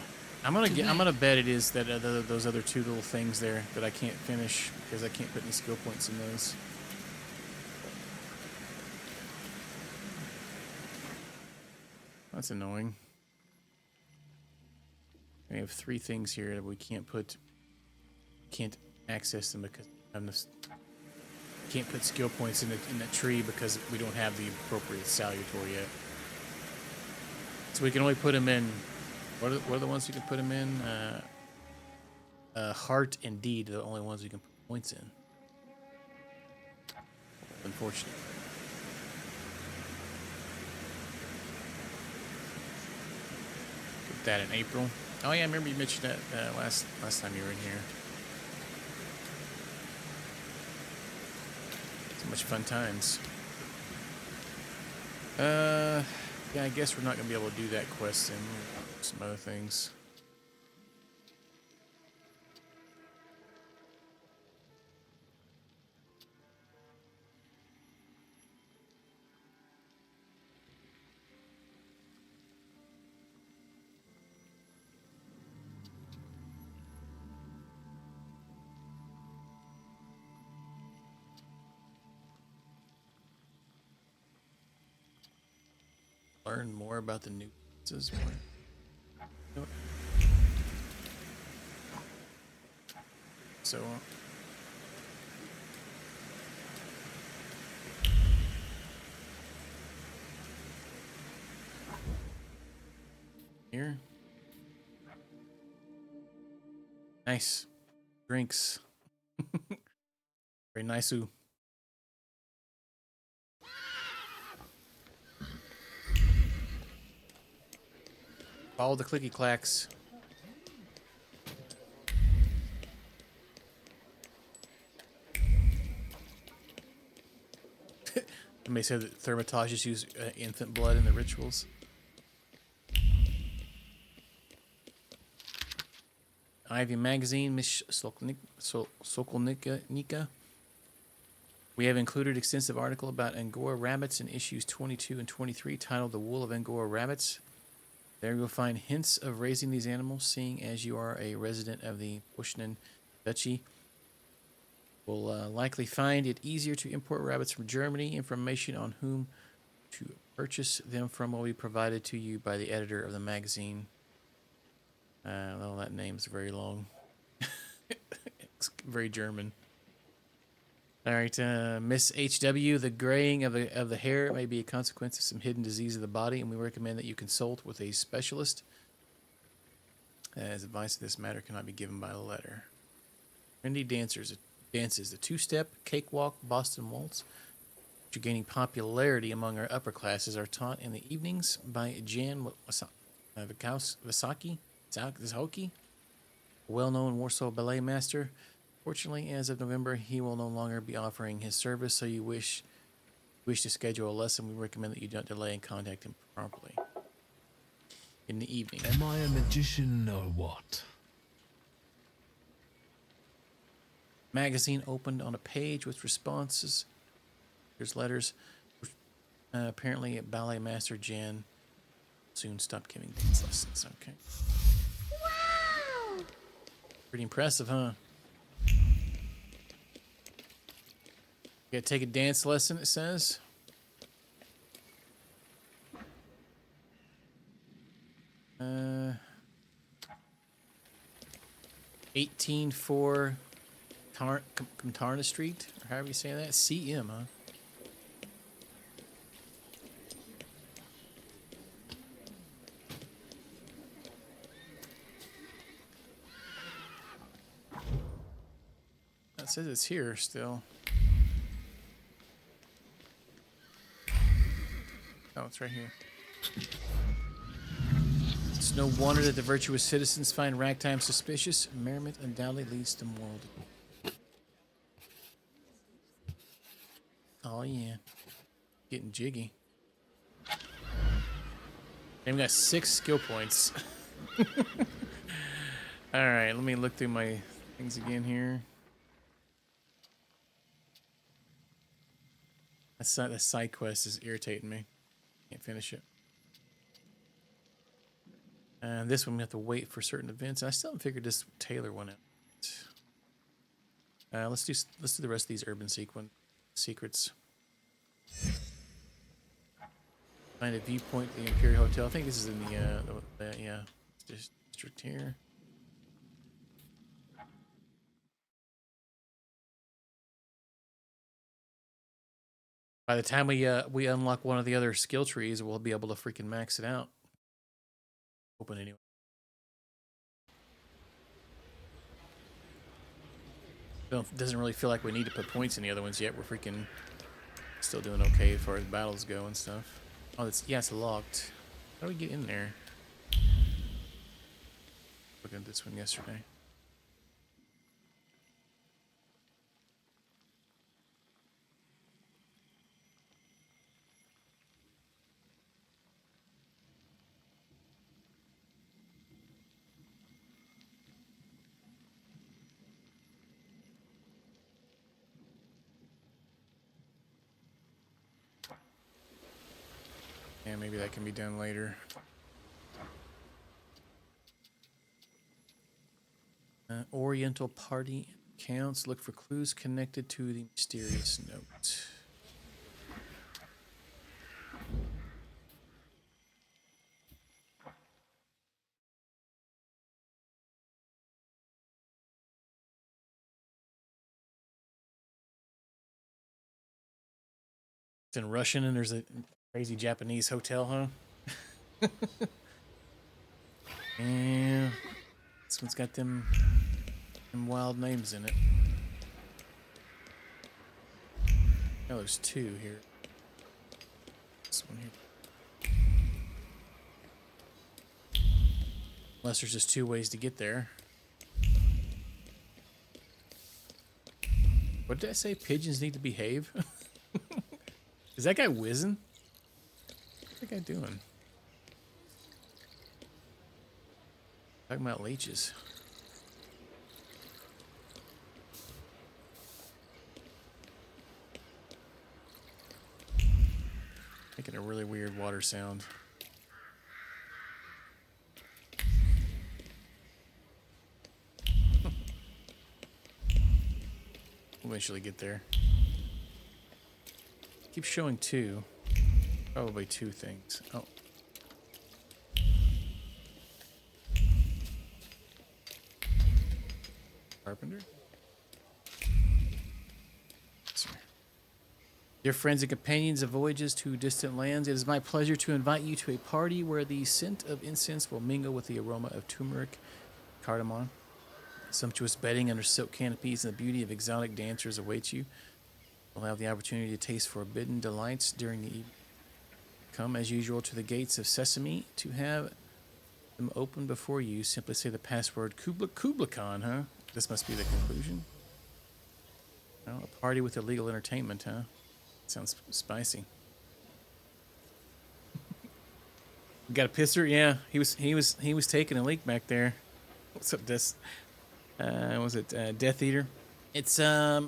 Speaker 1: I'm gonna bet it is that those other two little things there that I can't finish because I can't put any skill points in those. That's annoying. We have 3 things here that we can't access them because can't put skill points in that tree because we don't have the appropriate Salutor yet. So we can only put them in. What are the ones you can put them in? Heart and deed are the only ones you can put points in. Unfortunately. Get that in April. Oh yeah, I remember you mentioned that last time you were in here. So much fun times. Yeah, I guess we're not gonna be able to do that quest and some other things. Learn more about the new nuances. So here. Nice. Drinks. Very nice. Follow the clicky clacks. Somebody said that Thaumaturges use infant blood in the rituals. Ivy Magazine, Miss Sokolnika. We have included extensive article about Angora rabbits in issues 22 and 23 titled The Wool of Angora Rabbits. There you'll find hints of raising these animals, seeing as you are a resident of the Pushnan Duchy. We'll likely find it easier to import rabbits from Germany. Information on whom to purchase them from will be provided to you by the editor of the magazine. Well, that name's very long. It's very German. All right, Miss HW, the graying of the hair may be a consequence of some hidden disease of the body, and we recommend that you consult with a specialist. As advice of this matter cannot be given by letter. Trendy dances, the two-step, cakewalk, Boston waltz, which are gaining popularity among our upper classes, are taught in the evenings by Jan Vasaki, a well-known Warsaw ballet master. Fortunately, as of November, he will no longer be offering his service, so you wish to schedule a lesson, we recommend that you don't delay and contact him promptly. In the evening.
Speaker 4: Am I a magician or what?
Speaker 1: Magazine opened on a page with responses. Here's letters. Apparently, ballet master Jan soon stopped giving dance lessons. Okay.
Speaker 2: Wow!
Speaker 1: Pretty impressive, huh? You gotta take a dance lesson, it says. Uh, 18-4 Kamtarna Street, or however you say that. CM, huh? That says it's here still. Oh, it's right here. It's no wonder that the virtuous citizens find ragtime suspicious. Merriment undoubtedly leads to moral decay. Oh, yeah. Getting jiggy. And we got 6 skill points. Alright, let me look through my things again here. That side quest is irritating me. Can't finish it. And this one we have to wait for certain events. I still haven't figured this Taylor one out. Let's do the rest of these urban secrets. Find a viewpoint at the Imperial Hotel. I think this is in the district here. By the time we unlock one of the other skill trees, we'll be able to freaking max it out. Open anyway. Doesn't really feel like we need to put points in the other ones yet. We're freaking still doing okay as far as battles go and stuff. Oh, it's locked. How do we get in there? Looking at this one yesterday. Yeah, maybe that can be done later. Oriental party accounts. Look for clues connected to the mysterious note. It's in Russian and there's a crazy Japanese hotel, huh? Yeah. This one's got them wild names in it. Oh, there's two here. This one here. Unless there's just two ways to get there. What did I say? Pigeons need to behave? Is that guy whizzing? What's that guy doing? Talking about leeches. Making a really weird water sound. We'll eventually get there. Keep showing two. Probably two things. Oh. Carpenter? Sorry. Dear friends and companions of voyages to distant lands, it is my pleasure to invite you to a party where the scent of incense will mingle with the aroma of turmeric, cardamom. Sumptuous bedding under silk canopies and the beauty of exotic dancers awaits you. You'll have the opportunity to taste forbidden delights during the evening. Come as usual to the gates of Sesame to have them open before you. Simply say the password Kubla Khan, huh? This must be the conclusion. Oh, a party with illegal entertainment, huh? Sounds spicy. Got a pisser? Yeah, he was taking a leak back there. What's up, this? Was it Death Eater? It's I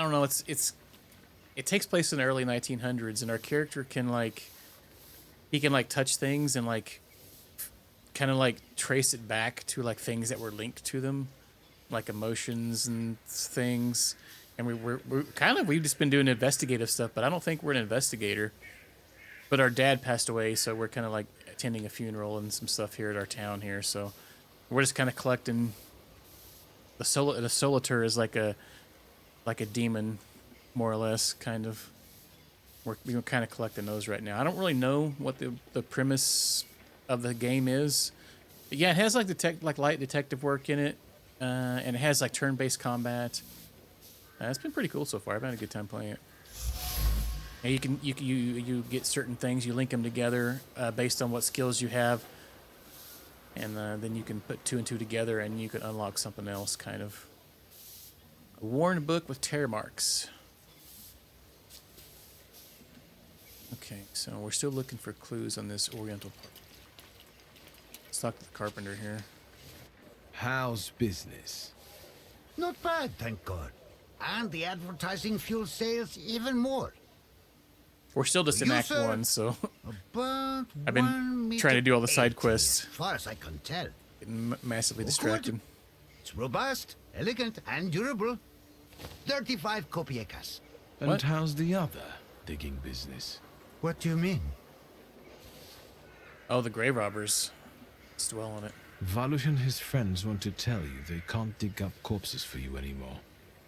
Speaker 1: don't know. It takes place in the early 1900s, and our character can he can touch things and kind of trace it back to things that were linked to them, like emotions and things. And we've just been doing investigative stuff, but I don't think we're an investigator. But our dad passed away, so we're kind of attending a funeral and some stuff here at our town here. So we're just kind of collecting. The Thaumaturge is like a demon, more or less, kind of. We're kind of collecting those right now. I don't really know what the premise of the game is. But yeah, it has light detective work in it, and it has turn-based combat. It's been pretty cool so far. I've had a good time playing it. And you get certain things, you link them together based on what skills you have, and then you can put two and two together, and you can unlock something else. Kind of a worn book with tear marks. Okay, so we're still looking for clues on this Oriental part. Let's talk to the carpenter here.
Speaker 4: How's business?
Speaker 9: Not bad, thank God. And the advertising fuels sales even more.
Speaker 1: We're still just in
Speaker 9: You,
Speaker 1: Act
Speaker 9: sir?
Speaker 1: 1, so
Speaker 9: About
Speaker 1: I've been trying to do all the side quests.
Speaker 9: As far as I can tell.
Speaker 1: getting massively
Speaker 9: Oh,
Speaker 1: distracted.
Speaker 9: good. It's robust, elegant, and durable. 35 kopiekas.
Speaker 4: And
Speaker 1: What?
Speaker 4: how's the other digging business?
Speaker 9: What do you mean?
Speaker 1: Oh, the grave robbers. Let's dwell on it.
Speaker 4: Valush and his friends want to tell you they can't dig up corpses for you anymore.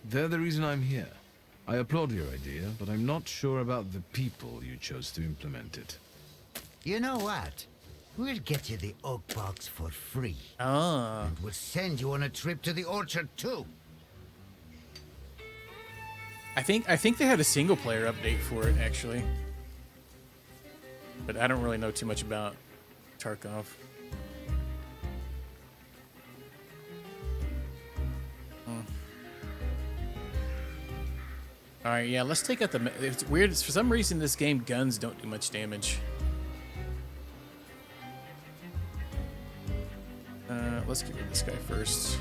Speaker 4: They're the reason I'm here. I applaud your idea, but I'm not sure about the people you chose to implement it.
Speaker 9: You know what? We'll get you the oak box for free.
Speaker 1: Ah.
Speaker 9: And we'll send you on a trip to the orchard, too.
Speaker 1: I think they had a single player update for it actually, but I don't really know too much about Tarkov. All right, yeah, let's take out the. It's weird. For some reason, this game guns don't do much damage. Let's get rid of this guy first.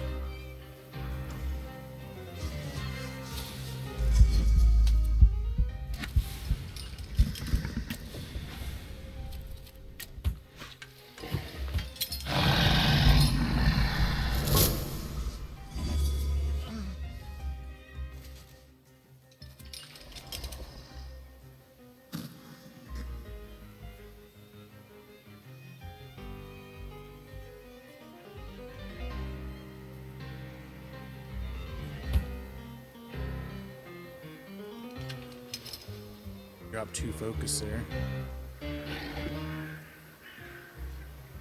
Speaker 1: Drop 2 focus there.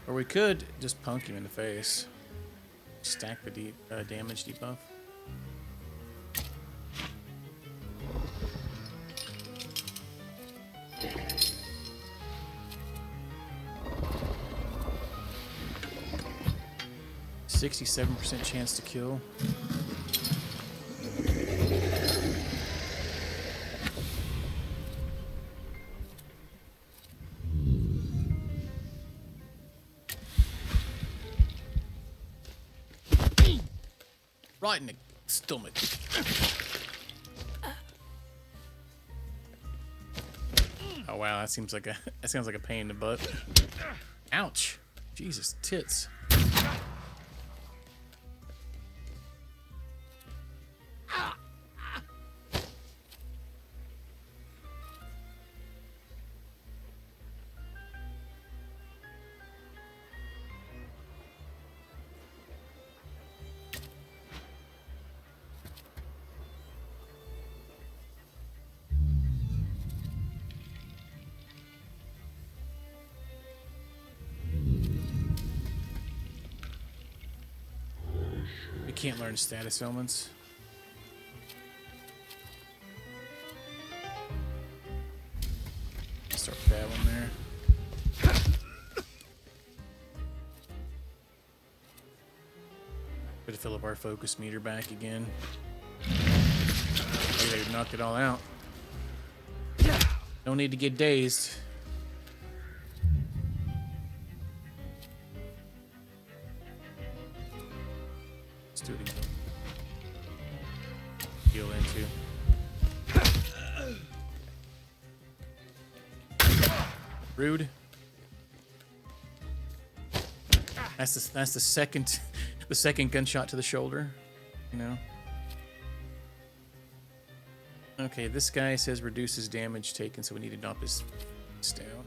Speaker 1: Or we could just punk him in the face. Stack the damage debuff. %67% chance to kill. Right in the stomach. Oh wow, that sounds like a pain in the butt. Ouch. Jesus, tits. Can't learn status elements. Start battling there. Better fill up our focus meter back again. Maybe they knocked it all out. No need to get dazed. Do it again. Heal into. Rude. That's the second gunshot to the shoulder. You know. Okay, this guy says reduces damage taken, so we need to knock his down.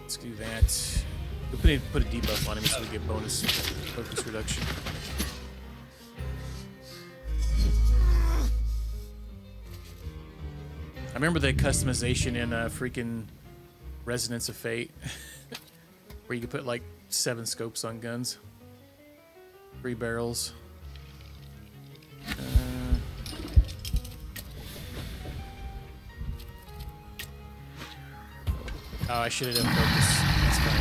Speaker 1: Let's do that. We'll put a debuff on him so we get bonus focus reduction. I remember the customization in freaking Resonance of Fate, where you could put like 7 scopes on guns, 3 barrels. Oh, I should have done focus. That's fine.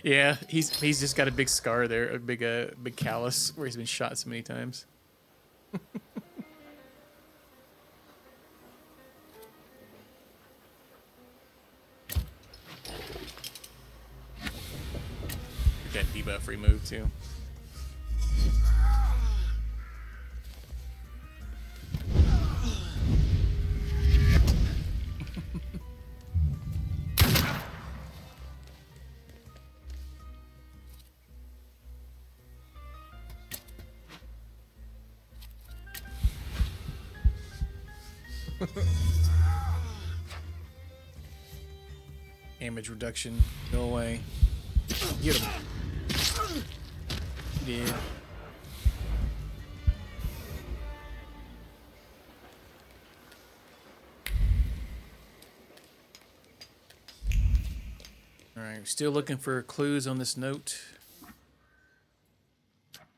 Speaker 1: Yeah, he's just got a big scar there, a big callus where he's been shot so many times. Get that debuff removed too. Damage reduction, go away. Get him. Yeah. Alright, still looking for clues on this note.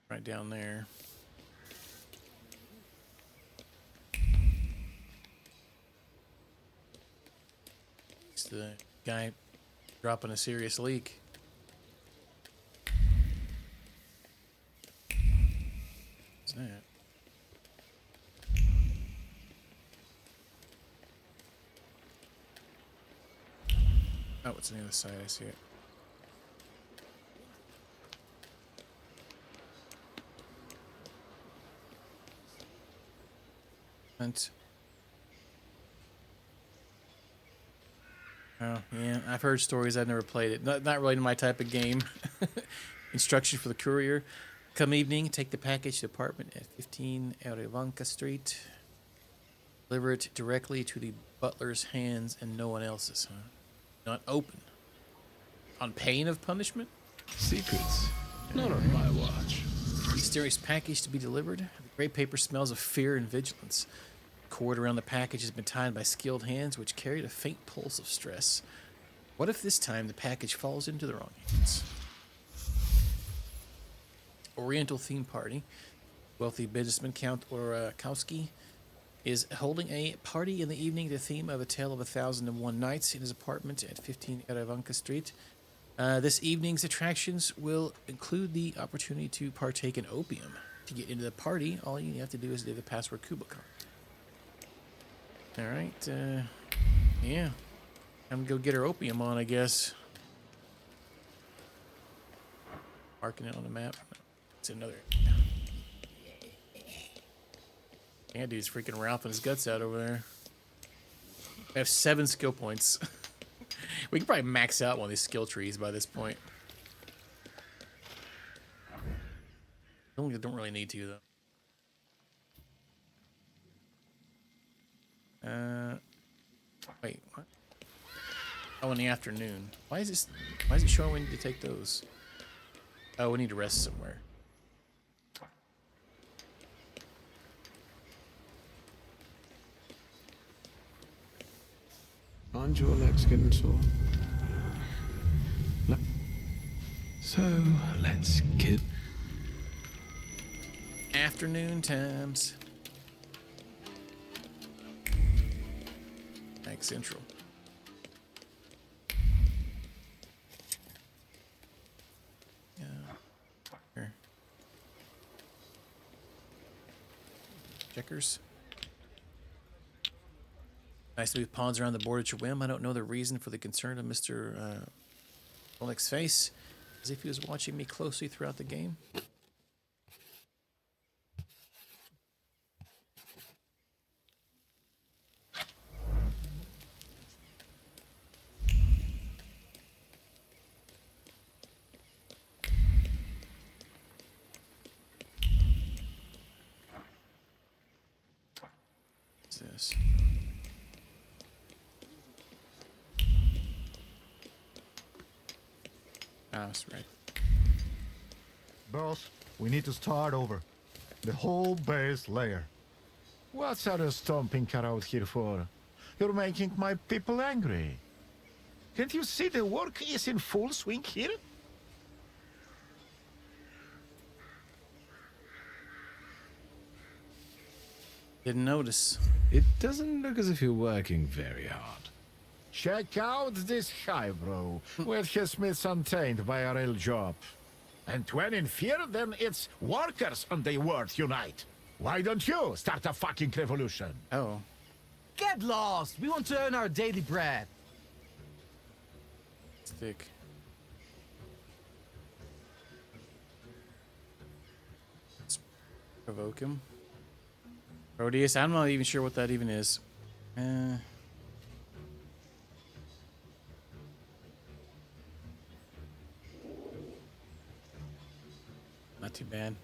Speaker 1: Right down there. It's the guy dropping a serious leak. What's that? Oh, it's on the other side. I see it. And oh yeah, I've heard stories. I've never played it. Not really my type of game. Instructions for the courier: come evening, take the package to the apartment at 15 Arevanka Street. Deliver it directly to the butler's hands and no one else's. Huh? Not open. On pain of punishment.
Speaker 4: Secrets. Not on my watch.
Speaker 1: Mysterious package to be delivered. The gray paper smells of fear and vigilance. Cord around the package has been tied by skilled hands, which carried a faint pulse of stress. What if this time the package falls into the wrong hands? Oriental theme party. Wealthy businessman Count Orkowski is holding a party in the evening, the theme of A Tale of 1001 Nights, in his apartment at 15 Erevanka Street. This evening's attractions will include the opportunity to partake in opium. To get into the party, all you have to do is do the password Kubicon. Alright, yeah. I'm gonna go get her opium on, I guess. Marking it on the map. It's another. Yeah, dude's freaking Ralphing his guts out over there. I have 7 skill points. We can probably max out one of these skill trees by this point. Don't really need to, though. Wait, what? Oh, in the afternoon. Why is it showing we need to take those? Oh, we need to rest somewhere.
Speaker 4: Aren't your legs getting sore? No. So, let's get...
Speaker 1: Afternoon times. Ag Central. Yeah. Here. Checkers. Nice to move pawns around the board at your whim. I don't know the reason for the concern of Mr. Oleg's face, as if he was watching me closely throughout the game. What's this? Ah, that's right.
Speaker 10: Boss, we need to start over. The whole base layer. What's are you stomping around here for? You're making my people angry. Can't you see the work is in full swing here?
Speaker 1: Didn't notice.
Speaker 4: It doesn't look as if you're working very hard.
Speaker 10: Check out this highbrow, with his myths untainted by a real job. And when in fear, then it's workers and the world unite. Why don't you start a fucking revolution?
Speaker 1: Oh.
Speaker 11: Get lost! We want to earn our daily bread.
Speaker 1: Stick. Let's provoke him. Proteus, I'm not even sure what that even is. Not too bad.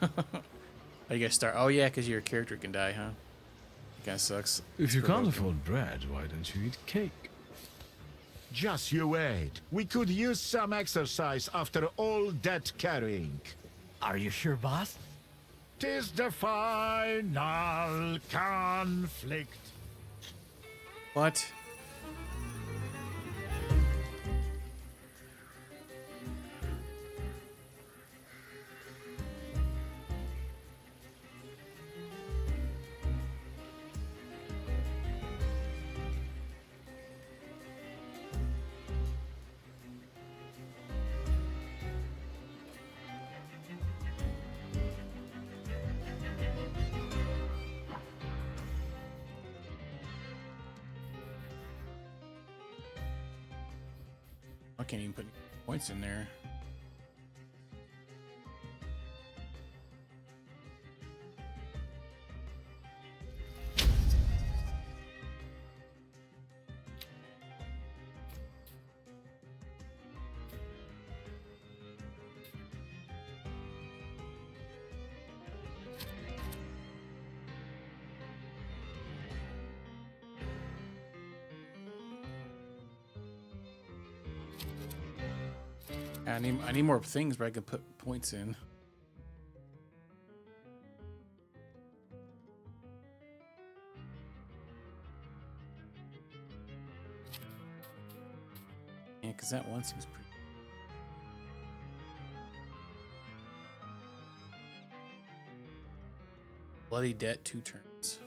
Speaker 1: Oh, you gotta start. Oh, yeah, because your character can die, huh? Kind of sucks.
Speaker 4: If you can't afford bread, why don't you eat cake?
Speaker 10: Just you wait. We could use some exercise after all that carrying.
Speaker 11: Are you sure, boss?
Speaker 10: 'Tis the final conflict.
Speaker 1: What? I can't even put any points in there. I need more things where I can put points in. Yeah, because that one seems pretty. Bloody debt, 2 turns.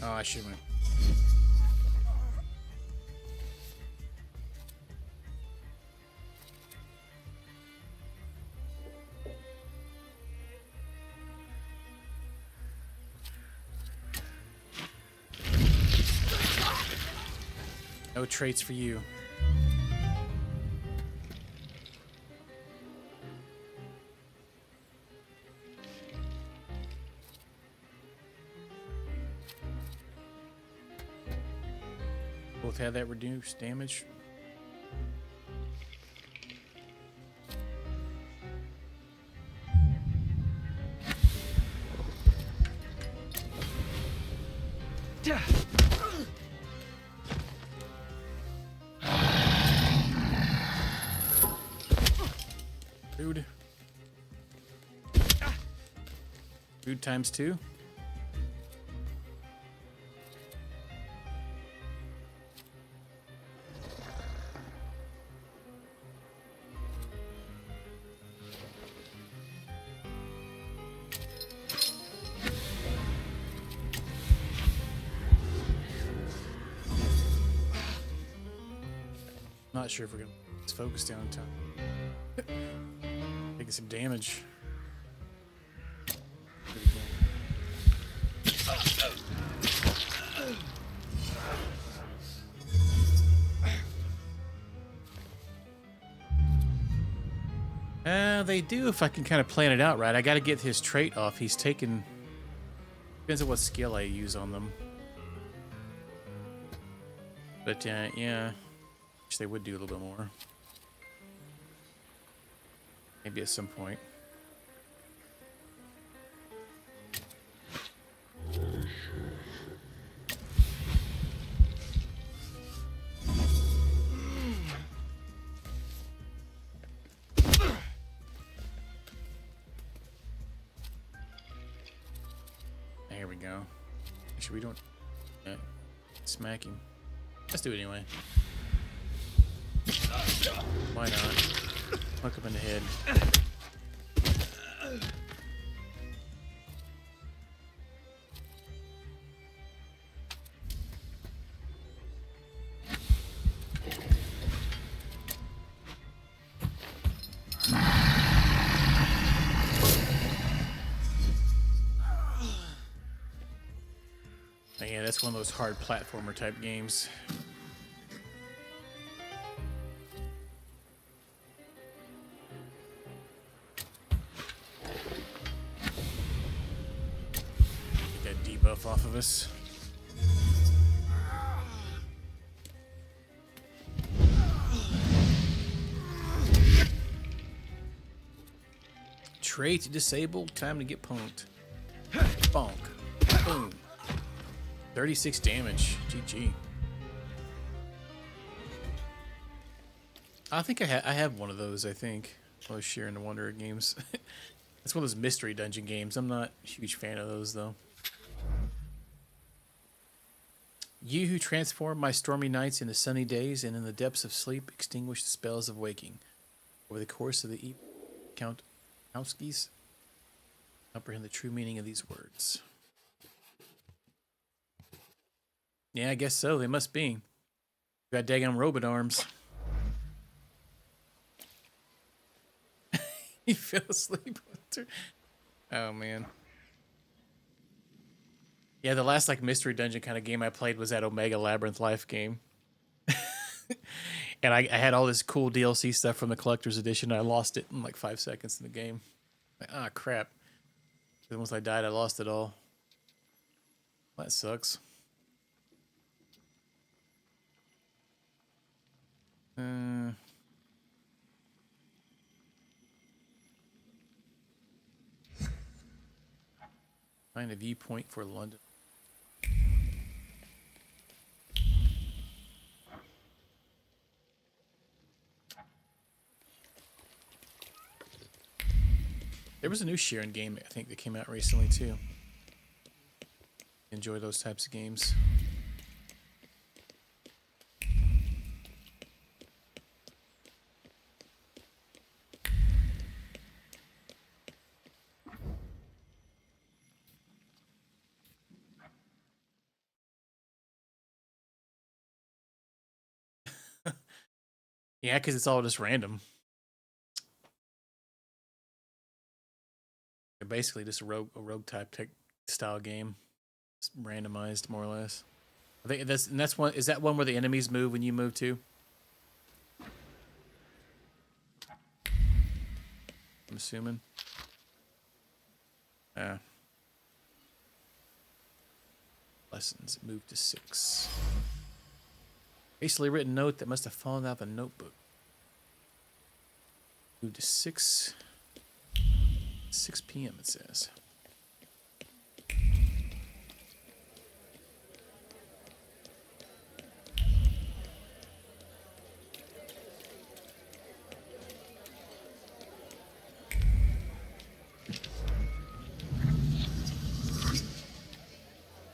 Speaker 1: Oh, I should win. No traits for you. Both had that reduced damage. Rude. Rude times 2. Not sure if we're gonna focus down in time. Taking some damage. They do if I can kind of plan it out right. I got to get his trait off. He's taken. Depends on what skill I use on them. But yeah, wish they would do a little bit more. Maybe at some point. There we go. Actually, we don't smack him. Let's do it anyway. Why not? Hook him in the head. Yeah, that's one of those hard platformer type games. Get that debuff off of us. Trait disabled. Time to get punked. Bonk. Boom. 36 damage. GG. I think I have one of those. I think one of those Sharing the Wonder games. It's one of those mystery dungeon games. I'm not a huge fan of those though. You who transform my stormy nights into sunny days, and in the depths of sleep extinguish the spells of waking. Over the course of the Count Outskis, comprehend the true meaning of these words. Yeah, I guess so. They must be. You got daggone robot arms. He fell asleep. Oh man. Yeah, the last like mystery dungeon kind of game I played was that Omega Labyrinth Life game. And I had all this cool DLC stuff from the collector's edition. I lost it in like 5 seconds in the game. Like, ah, crap. Then once I died, I lost it all. That sucks. Find a viewpoint for London. There was a new Sharon game, I think, that came out recently, too. Enjoy those types of games. Yeah, because it's all just random. They're basically just a rogue type style game. It's randomized, more or less. I think that's one. Is that one where the enemies move when you move too? I'm assuming. Lessons. Move to 6. Hastily written note that must have fallen out of a notebook. Move to 6. 6 p.m. it says.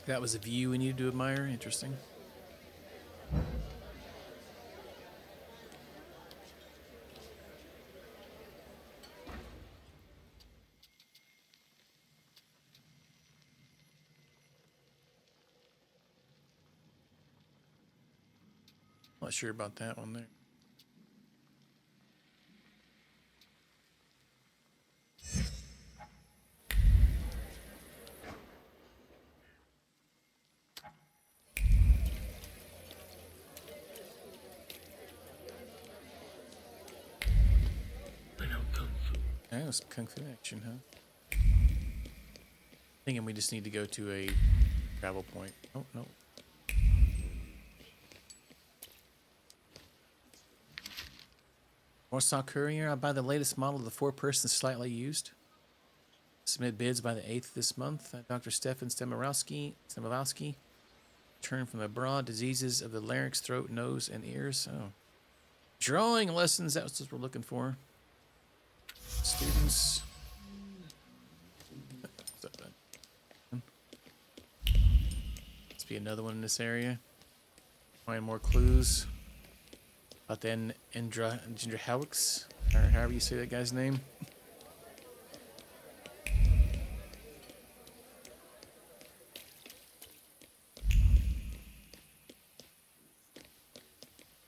Speaker 1: That was a view we needed to admire. Interesting. Not sure about that one there. That was Kung Fu action, huh? Thinking we just need to go to a travel point. Oh, no. Warsaw Courier, I'll buy the latest model of the 4-person slightly used. Submit bids by the 8th this month. Dr. Stefan Stemowski. Returned from abroad. Diseases of the larynx, throat, nose, and ears. Oh. Drawing lessons, that's what we're looking for. Students. Must be another one in this area. Find more clues. About the Ginger Howix, or however you say that guy's name.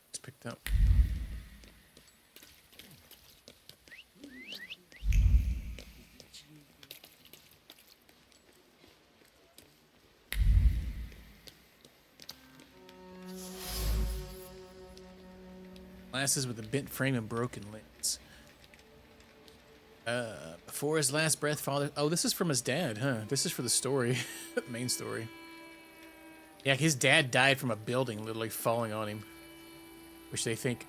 Speaker 1: It's picked up. Glasses with a bent frame and broken lens. Before his last breath, father... Oh, this is from his dad, huh? This is for the story. Main story. Yeah, his dad died from a building literally falling on him. Which they think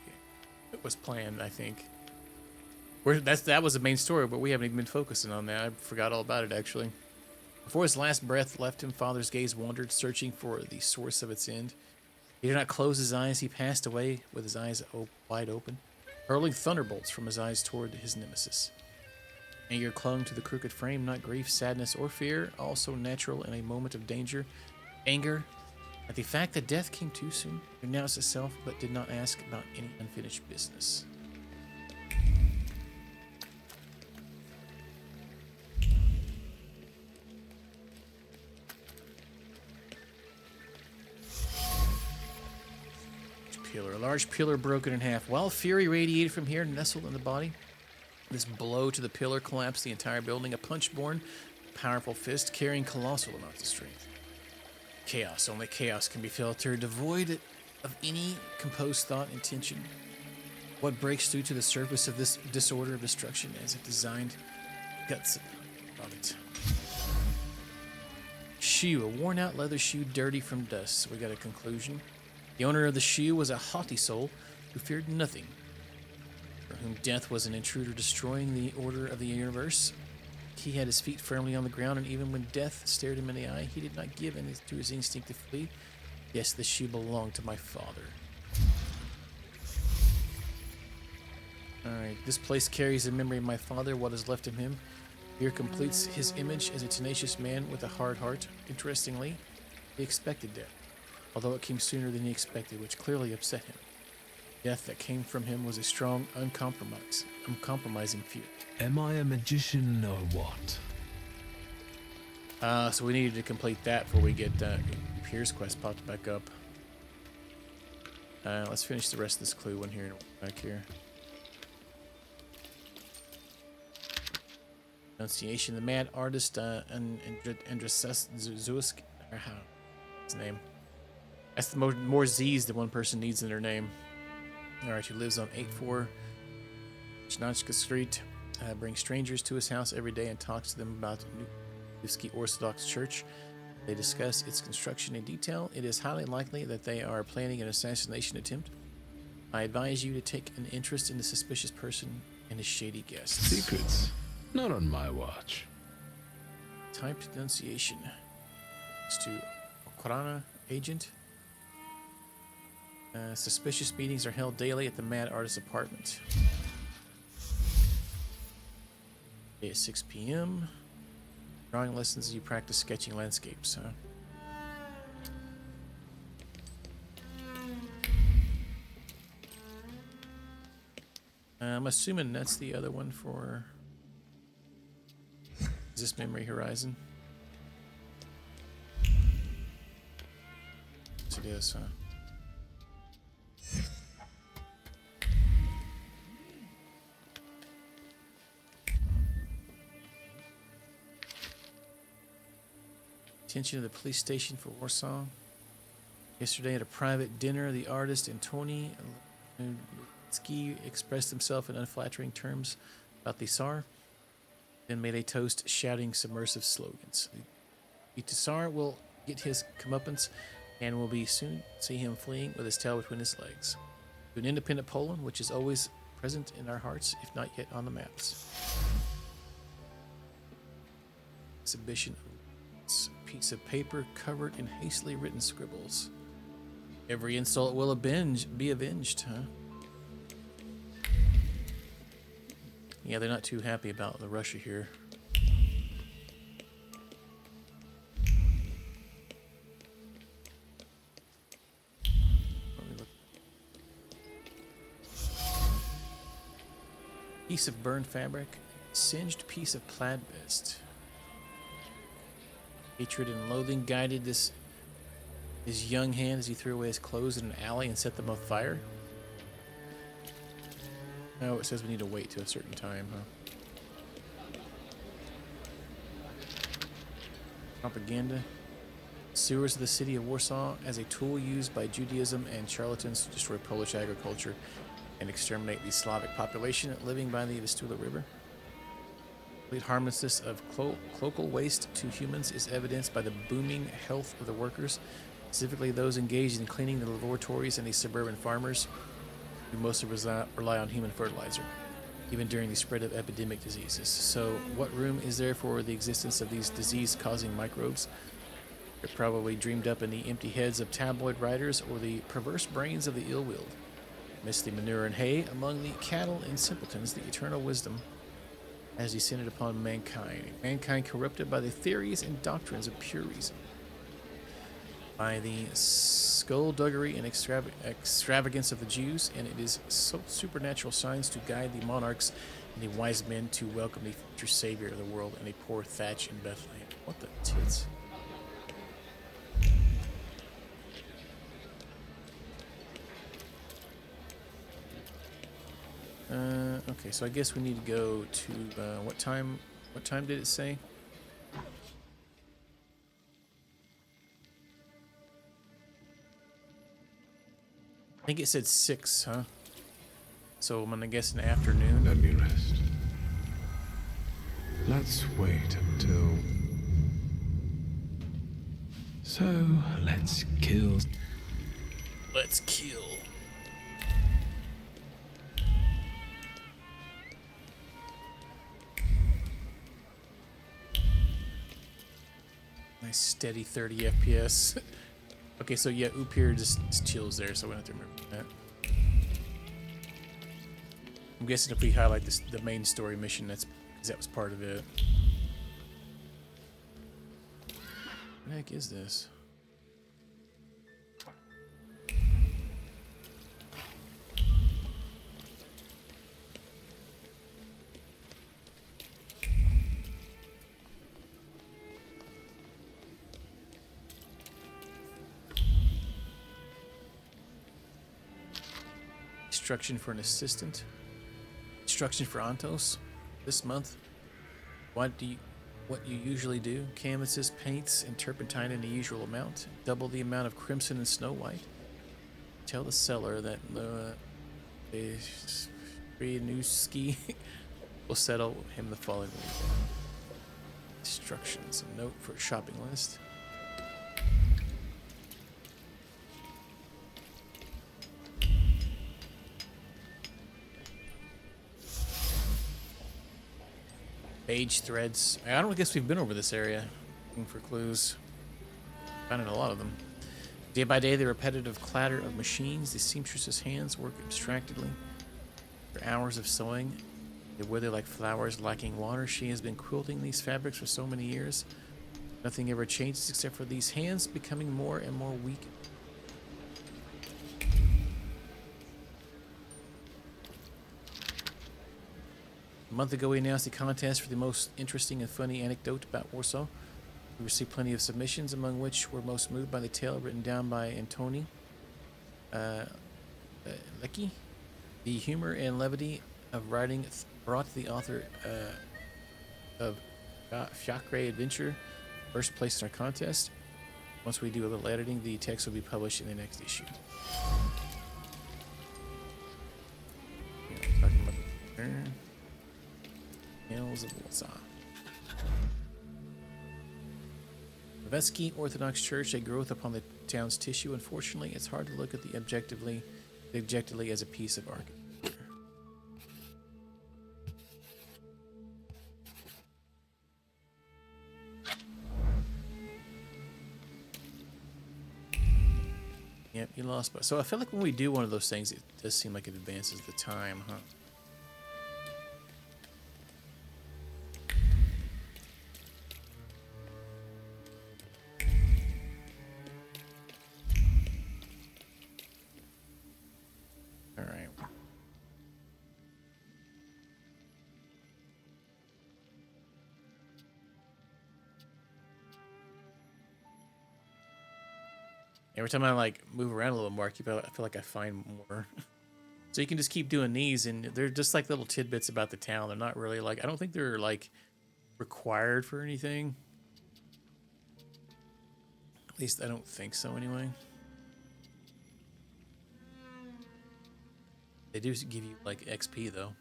Speaker 1: it was planned, I think. That was the main story, but we haven't even been focusing on that. I forgot all about it, actually. Before his last breath left him, father's gaze wandered, searching for the source of its end. He did not close his eyes. He passed away with his eyes wide open. hurling thunderbolts from his eyes toward his nemesis. Anger clung to the crooked frame, not grief, sadness, or fear, also natural in a moment of danger. Anger at the fact that death came too soon, renounced itself, but did not ask about any unfinished business. Pillar. A large pillar broken in half. While fury radiated from here, nestled in the body, this blow to the pillar collapsed the entire building. A punch-born, powerful fist carrying colossal amounts of strength. Chaos. Only chaos can be filtered, devoid of any composed thought, intention. What breaks through to the surface of this disorder of destruction as if designed guts of it. Shoe. A worn-out leather shoe, dirty from dust. So we got a conclusion. The owner of the shoe was a haughty soul who feared nothing, for whom death was an intruder destroying the order of the universe. He had his feet firmly on the ground, and even when death stared him in the eye, he did not give in to his instinct to flee. Yes, the shoe belonged to my father. Alright, this place carries the memory of my father, what is left of him. Here completes his image as a tenacious man with a hard heart. Interestingly, he expected death, although it came sooner than he expected, which clearly upset him. Death that came from him was a strong, uncompromising fear.
Speaker 4: Am I a magician or what?
Speaker 1: So we needed to complete that before we get Pierre's quest popped back up. Let's finish the rest of this clue one here back here. Pronunciation. The mad artist Andrzejewski, or how his name. That's the more Z's than one person needs in their name. Alright, who lives on 84 Chnachka Street, brings strangers to his house every day and talks to them about New Orthodox Church. They discuss its construction in detail. It is highly likely that they are planning an assassination attempt. I advise you to take an interest in the suspicious person and his shady guests.
Speaker 4: Secrets? Not on my watch.
Speaker 1: Type denunciation. It's to Okhrana agent. Suspicious meetings are held daily at the Mad Artist's apartment. At 6 p.m. Drawing lessons as you practice sketching landscapes, huh? I'm assuming that's the other one for... Is this Memory Horizon? Yes, it is, huh? Attention to the police station for Warsaw. Yesterday at a private dinner, the artist Antoni Lubitsky expressed himself in unflattering terms about the Tsar, then made a toast shouting submersive slogans. The Tsar will get his comeuppance and will be soon see him fleeing with his tail between his legs. To an independent Poland, which is always present in our hearts, if not yet on the maps. Exhibition of piece of paper covered in hastily written scribbles. Every insult will be avenged, huh? Yeah, they're not too happy about the Russia here. Piece of burned fabric, singed piece of plaid vest. Hatred and loathing guided his young hand as he threw away his clothes in an alley and set them on fire. Oh, it says we need to wait till a certain time, huh? Propaganda. Sewers of the city of Warsaw as a tool used by Judaism and charlatans to destroy Polish agriculture and exterminate the Slavic population living by the Vistula River. Complete harmlessness of local waste to humans is evidenced by the booming health of the workers, specifically those engaged in cleaning the laboratories and the suburban farmers who mostly rely on human fertilizer, even during the spread of epidemic diseases. So what room is there for the existence of these disease-causing microbes? They're probably dreamed up in the empty heads of tabloid writers or the perverse brains of the ill-willed. Amidst the manure and hay, among the cattle and simpletons, the eternal wisdom has descended upon mankind. Mankind corrupted by the theories and doctrines of pure reason, by the skullduggery and extravagance of the Jews, and it is so supernatural signs to guide the monarchs and the wise men to welcome the future savior of the world and a poor thatch in Bethlehem. What the tits? Okay, so I guess we need to go to what time? What time did it say? I think it said 6, huh? So I'm gonna guess an afternoon.
Speaker 4: Let me rest. Let's wait until... So, let's kill...
Speaker 1: Let's kill. Nice steady 30 FPS. Okay, so yeah, Upir just chills there, so we don't have to remember that. I'm guessing if we highlight this, the main story mission, that's because that was part of it. What the heck is this? Instruction for an assistant. Instruction for Antos. This month. What you usually do? Canvases, paints, and turpentine in the usual amount. Double the amount of crimson and snow white. Tell the seller that the Brianuski will settle him the following week. Instructions. A note for a shopping list. Page threads. I don't guess we've been over this area. Looking for clues. Finding a lot of them. Day by day, the repetitive clatter of machines, the seamstress's hands work abstractedly. For hours of sewing, they wither like flowers lacking water. She has been quilting these fabrics for so many years. Nothing ever changes except for these hands becoming more and more weak. A month ago, we announced the contest for the most interesting and funny anecdote about Warsaw. We received plenty of submissions, among which were most moved by the tale written down by Antoni Leckie. The humor and levity of writing brought the author of Fiacre Adventure first place in our contest. Once we do a little editing, the text will be published in the next issue. Talking about Tales of Warsaw. The Vesky Orthodox Church, a growth upon the town's tissue. Unfortunately, it's hard to look at the objectively as a piece of architecture. Yep, you lost. But so I feel like when we do one of those things, it does seem like it advances the time, huh? All right. Every time I like move around a little more, I feel like I find more. So you can just keep doing these, and they're just like little tidbits about the town. They're not really like, I don't think they're like required for anything. At least I don't think so anyway. They do give you like XP though.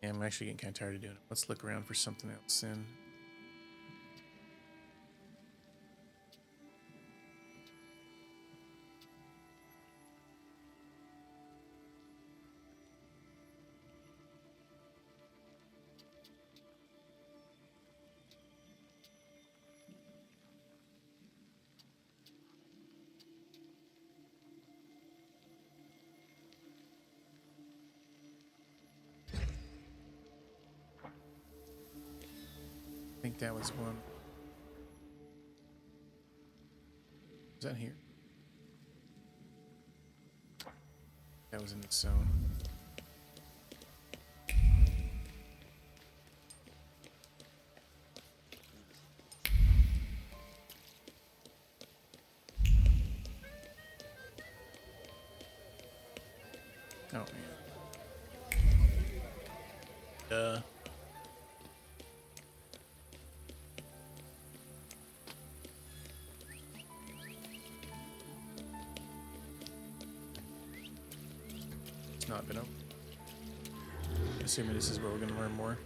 Speaker 1: Yeah, I'm actually getting kind of tired of doing it. Let's look around for something else in. that was one. Was that here? That was in the zone. Oh, man. It's not been open. Assuming this is where we're gonna learn more.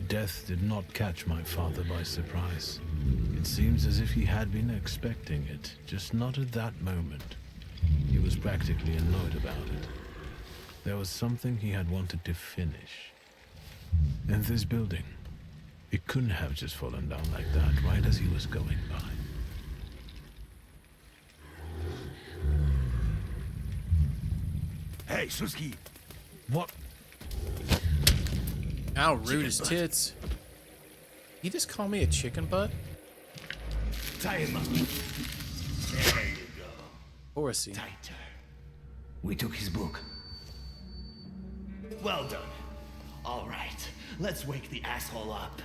Speaker 4: Death did not catch my father by surprise. It seems as if he had been expecting it, just not at that moment. He was practically annoyed about it. There was something he had wanted to finish. And this building, it couldn't have just fallen down like that right as he was going by.
Speaker 9: Hey, Suski!
Speaker 4: What?
Speaker 1: Ow, rude as tits. You just call me a chicken butt?
Speaker 9: Tie him up. There you go.
Speaker 1: Horsey.
Speaker 9: Tighter. We took his book. Well done. All right, let's wake the asshole up.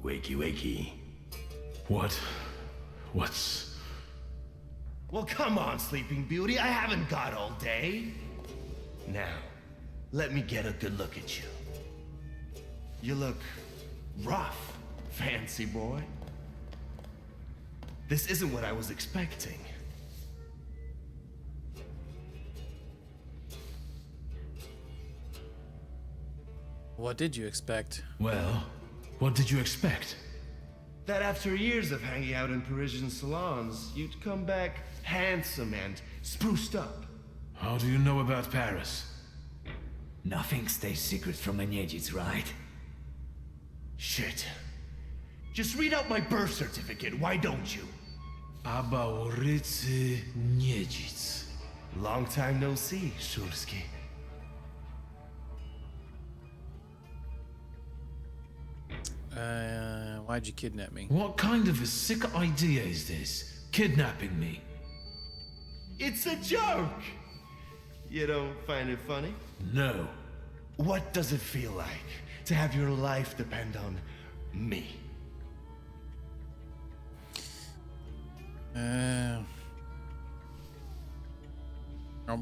Speaker 9: Wakey, wakey.
Speaker 4: What's...
Speaker 9: Well, come on, Sleeping Beauty. I haven't got all day. Now, let me get a good look at you. You look rough, fancy boy. This isn't what I was expecting.
Speaker 1: What did you expect?
Speaker 4: Well, what did you expect?
Speaker 9: That after years of hanging out in Parisian salons, you'd come back handsome and spruced up.
Speaker 4: How do you know about Paris?
Speaker 12: Nothing stays secret from the Niedzic, right?
Speaker 9: Shit. Just read out my birth certificate, why don't you?
Speaker 4: Abaorycy Niedzic.
Speaker 9: Long time no see, Szurski.
Speaker 1: Why'd you kidnap me?
Speaker 4: What kind of a sick idea is this? Kidnapping me?
Speaker 9: It's a joke! You don't find it funny?
Speaker 4: No.
Speaker 9: What does it feel like to have your life depend on me?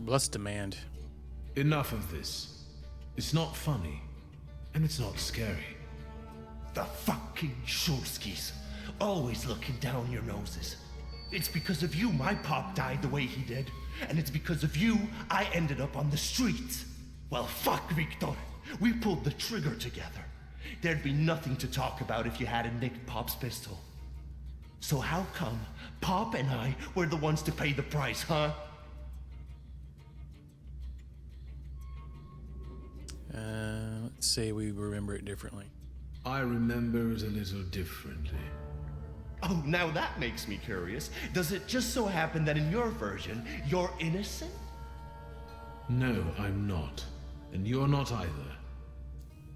Speaker 1: Let's demand.
Speaker 4: Enough of this. It's not funny, and it's not scary.
Speaker 9: The fucking Szurskis, always looking down your noses. It's because of you my pop died the way he did, and it's because of you I ended up on the streets. Well, fuck, Victor. We pulled the trigger together. There'd be nothing to talk about if you hadn't nicked Pop's pistol. So how come Pop and I were the ones to pay the price, huh?
Speaker 1: Let's say we remember it differently.
Speaker 4: I remember it a little differently.
Speaker 9: Oh, now that makes me curious. Does it just so happen that in your version, you're innocent?
Speaker 4: No, I'm not. And you're not either.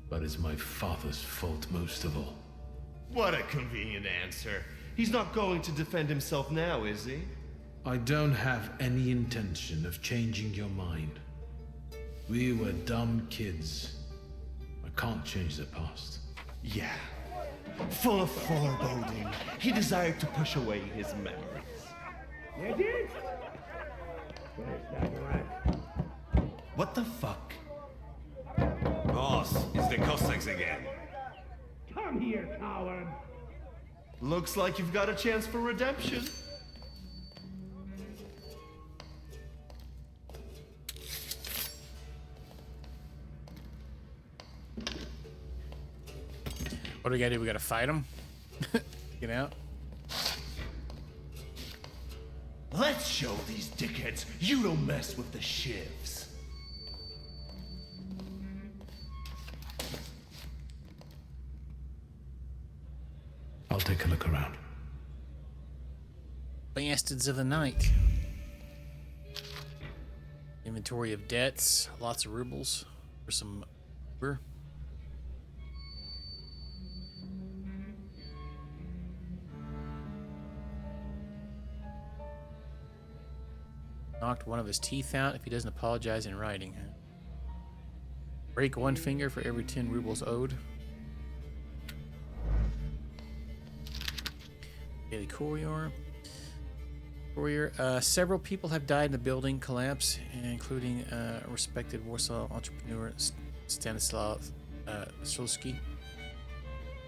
Speaker 4: But it's my father's fault most of all.
Speaker 9: What a convenient answer. He's not going to defend himself now, is he?
Speaker 4: I don't have any intention of changing your mind. We were dumb kids. I can't change the past.
Speaker 9: Yeah. Full of foreboding, he desired to push away his memories. What the fuck?
Speaker 13: Boss, it's the Cossacks again.
Speaker 9: Come here, coward! Looks like you've got a chance for redemption.
Speaker 1: What do we gotta do? We gotta fight him? Get out?
Speaker 9: Let's show these dickheads you don't mess with the shivs.
Speaker 4: I'll take a look around.
Speaker 1: Bastards of the night. Inventory of debts. Lots of rubles for some beer. Knocked one of his teeth out if he doesn't apologize in writing. Break one finger for every 10 rubles owed. Daily Courier. Several people have died in the building collapse, including respected Warsaw entrepreneur Stanislav Szulski.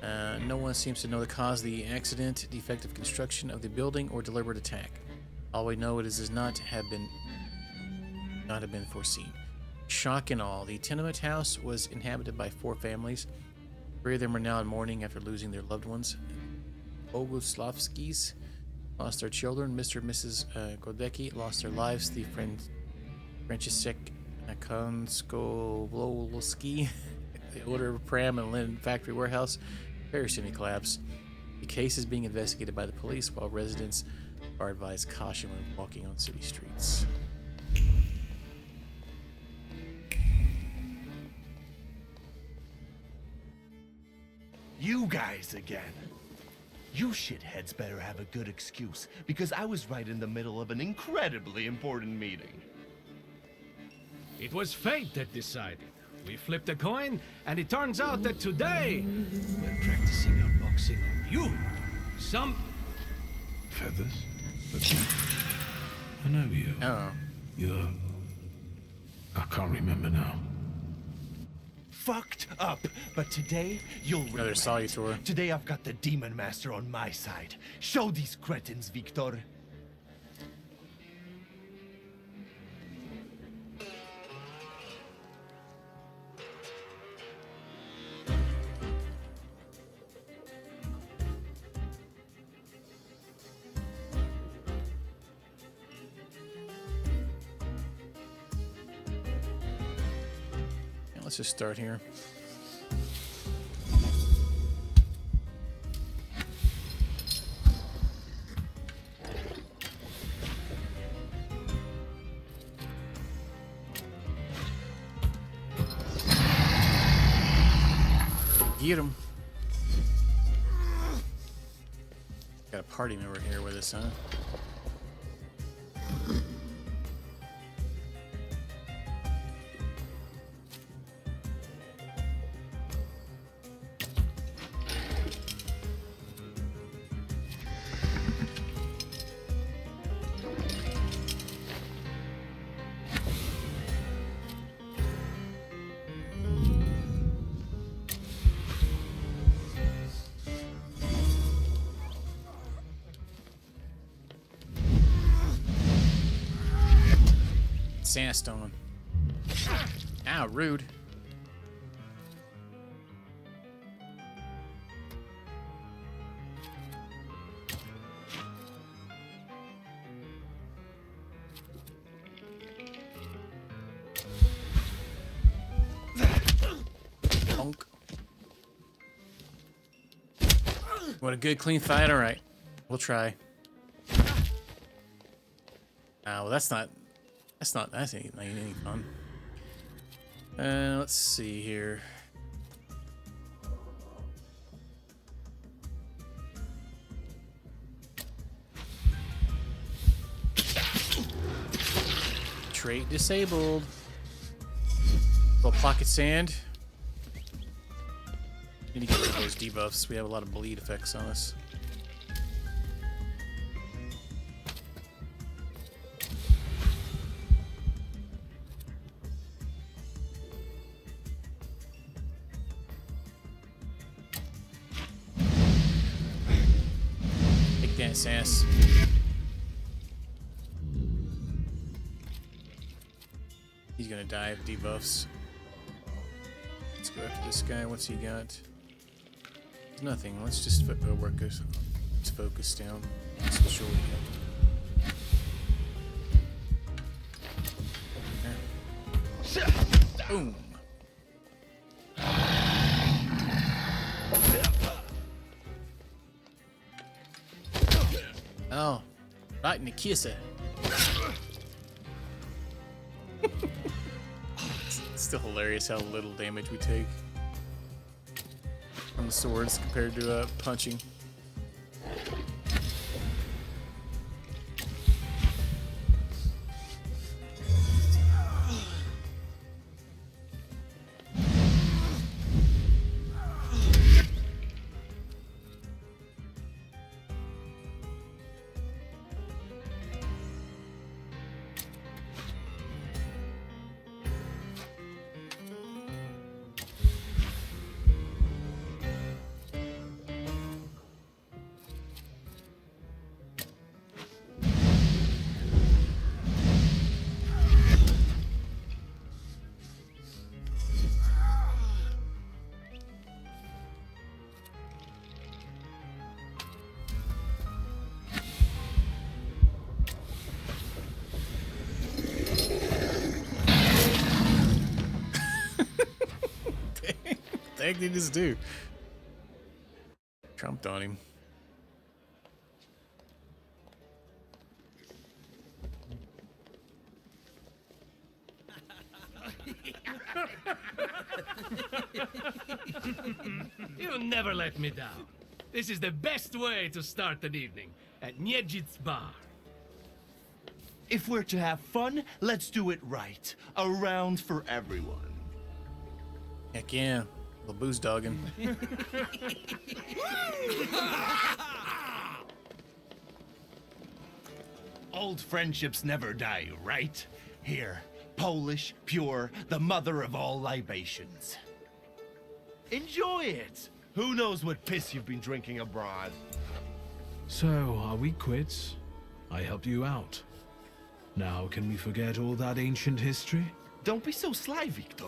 Speaker 1: No one seems to know the cause of the accident, defective construction of the building, or deliberate attack. All we know is not have been foreseen. Shock and all. The tenement house was inhabited by 4 families. 3 of them are now in mourning after losing their loved ones. Boguslavskis lost their children. Mr. and Mrs. Godecki lost their lives. The Franciszek Konskovolski, the owner of a pram and linen factory warehouse, perished in the collapse. The case is being investigated by the police, while residents are advised caution when walking on city streets.
Speaker 9: You guys again. You shitheads better have a good excuse, because I was right in the middle of an incredibly important meeting.
Speaker 14: It was fate that decided. We flipped a coin, and it turns out that today we're practicing our boxing on you. Some
Speaker 4: Feathers? I know you.
Speaker 1: Oh.
Speaker 4: You're... I can't remember now.
Speaker 9: Fucked up, but today you'll
Speaker 1: Another
Speaker 9: regret.
Speaker 1: Salutor.
Speaker 9: Today I've got the Demon Master on my side. Show these cretins, Victor.
Speaker 1: Let's just start here. Get him. Got a party member here with us, huh? Sandstone. Ow, rude. Bonk. What a good clean fight. All right, we'll try. Well, that's ain't any fun. Let's see here. Trait disabled. Little pocket sand. Need to get rid of those debuffs. We have a lot of bleed effects on us. Ass. He's gonna die of debuffs. Let's go after this guy. What's he got? Nothing. Let's just work this. Let's focus down. Let's show what we have. Boom. Oh, right in the kisser. It's still hilarious how little damage we take from the swords compared to punching. The heck did he just do? Trumped on him.
Speaker 14: You'll never let me down. This is the best way to start an evening at Niedzic's bar.
Speaker 9: If we're to have fun, let's do it right. A round for everyone.
Speaker 1: Heck yeah. The booze dogging.
Speaker 9: Old friendships never die, right? Here, Polish, pure, the mother of all libations. Enjoy it! Who knows what piss you've been drinking abroad?
Speaker 4: So, are we quits? I helped you out. Now, can we forget all that ancient history?
Speaker 9: Don't be so sly, Victor.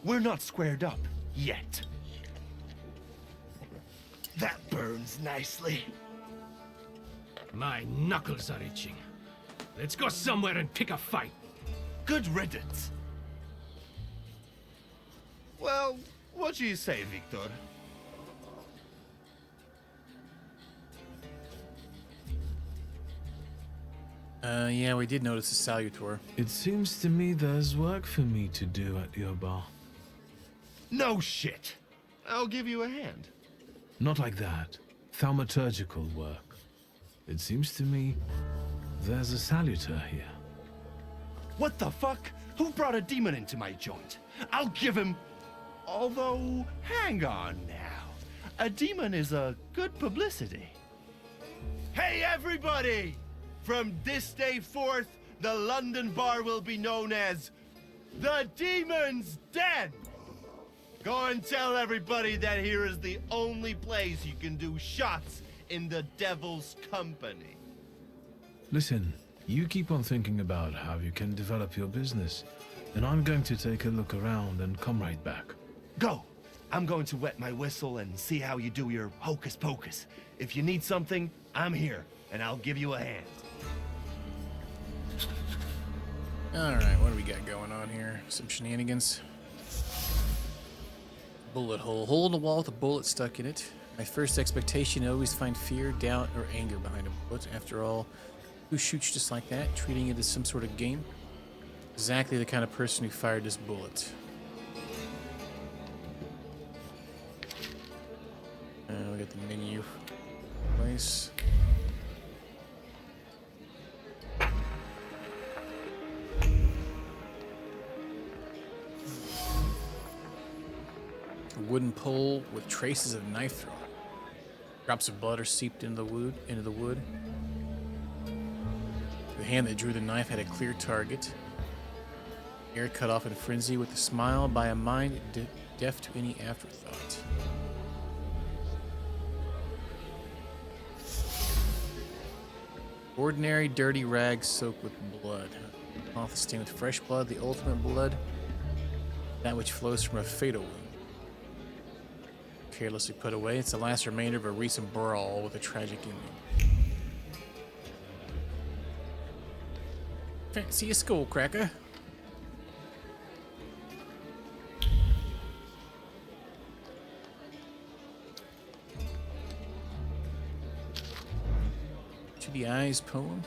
Speaker 9: We're not squared up. Yet. That burns nicely.
Speaker 14: My knuckles are itching. Let's go somewhere and pick a fight.
Speaker 9: Good riddance. Well, what do you say, Victor?
Speaker 1: Yeah, we did notice the Salutor.
Speaker 4: It seems to me there's work for me to do at your bar.
Speaker 9: No shit. I'll give you a hand.
Speaker 4: Not like that. Thaumaturgical work. It seems to me there's a salutor here.
Speaker 9: What the fuck? Who brought a demon into my joint? I'll give him... Although, hang on now. A demon is a good publicity. Hey everybody! From this day forth, the London bar will be known as the Demon's Den! Go and tell everybody that here is the only place you can do shots in the devil's company.
Speaker 4: Listen, you keep on thinking about how you can develop your business, and I'm going to take a look around and come right back.
Speaker 9: Go! I'm going to wet my whistle and see how you do your hocus pocus. If you need something, I'm here, and I'll give you a hand.
Speaker 1: Alright, what do we got going on here? Some shenanigans. Bullet hole. Hole in the wall with a bullet stuck in it. My first expectation, I always find fear, doubt, or anger behind a bullet. After all, who shoots just like that, treating it as some sort of game? Exactly the kind of person who fired this bullet. We got the menu place. A wooden pole with traces of knife through it. Drops of blood are seeped into the wood. The hand that drew the knife had a clear target. Hair cut off in frenzy with a smile by a mind deaf to any afterthought. Ordinary dirty rags soaked with blood. Cloth stained with fresh blood, the ultimate blood, that which flows from a fatal wound. Carelessly put away, it's the last remainder of a recent brawl with a tragic ending. Fancy a skull cracker? To the eyes poem.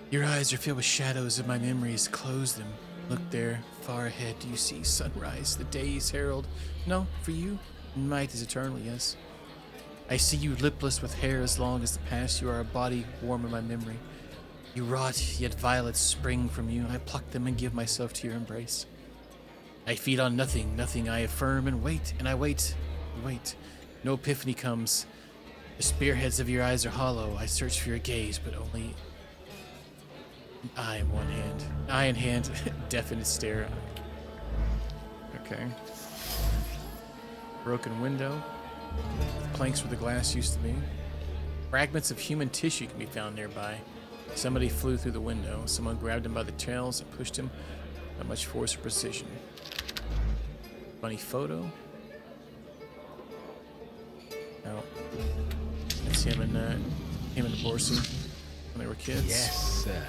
Speaker 1: Your eyes are filled with shadows of my memories. Close them. Look there. far ahead do you see sunrise, the day's herald? No, for you, night is eternal, yes. I see you lipless with hair as long as the past. You are a body warm in my memory. You rot, yet violets spring from you. I pluck them and give myself to your embrace. I feed on nothing, nothing. I affirm and wait, and I wait, and wait. No epiphany comes. The spearheads of your eyes are hollow. I search for your gaze, but only eye in one hand. Eye in hand, definite stare. Okay. Broken window. Planks where the glass used to be. Fragments of human tissue can be found nearby. Somebody flew through the window. Someone grabbed him by the tails and pushed him. Not much force or precision. Funny photo. Oh. That's him and Borsi when they were kids.
Speaker 4: Yes, sir.